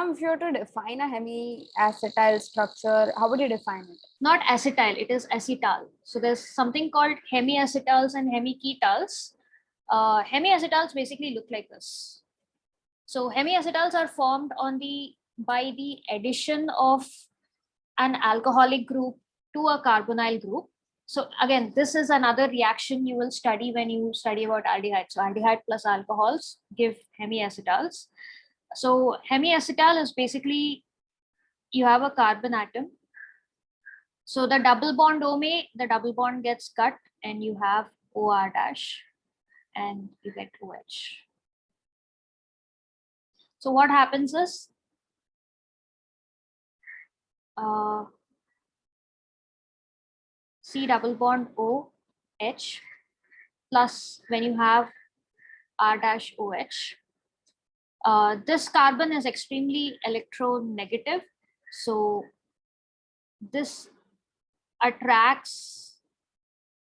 If you were to define a hemiacetal structure, how would you define it? Not acetyl, it is acetal. So there's something called hemiacetals and hemiketals. Hemiacetals basically look like this. So hemiacetals are formed by the addition of an alcoholic group to a carbonyl group. So again, this is another reaction you will study when you study about aldehyde. So aldehyde plus alcohols give hemiacetals. So hemiacetal is basically, you have a carbon atom. So the double bond OMe, the double bond gets cut and you have OR dash and you get OH. So what happens is, C double bond OH plus when you have R dash OH. This carbon is extremely electronegative. So this attracts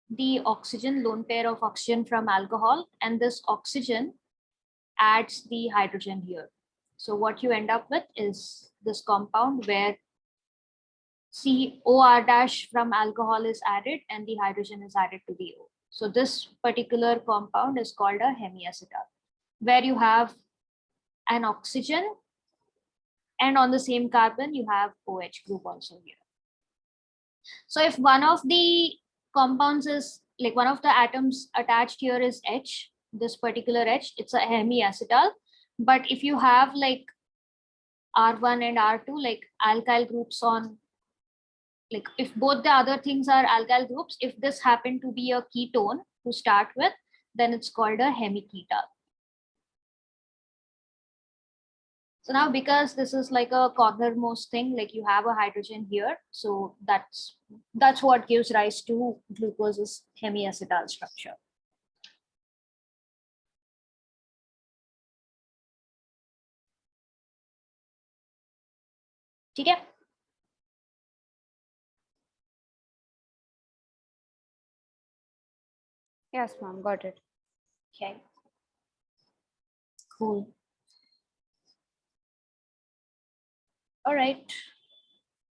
the oxygen, lone pair of oxygen from alcohol, and this oxygen adds the hydrogen here. So what you end up with is this compound where COR dash from alcohol is added and the hydrogen is added to the O. So this particular compound is called a hemiacetal, where you have an oxygen and on the same carbon you have OH group also here. So if one of the compounds is like one of the atoms attached here is H, this particular H, it's a hemiacetal. But if you have like R1 and R2, like alkyl groups on, like if both the other things are alkyl groups, if this happened to be a ketone to start with, then it's called a hemiketal. So now because this is like a cornermost thing, like you have a hydrogen here, so that's what gives rise to glucose's hemiacetal structure. Okay. Yes, ma'am, got it. Okay. Cool. All right.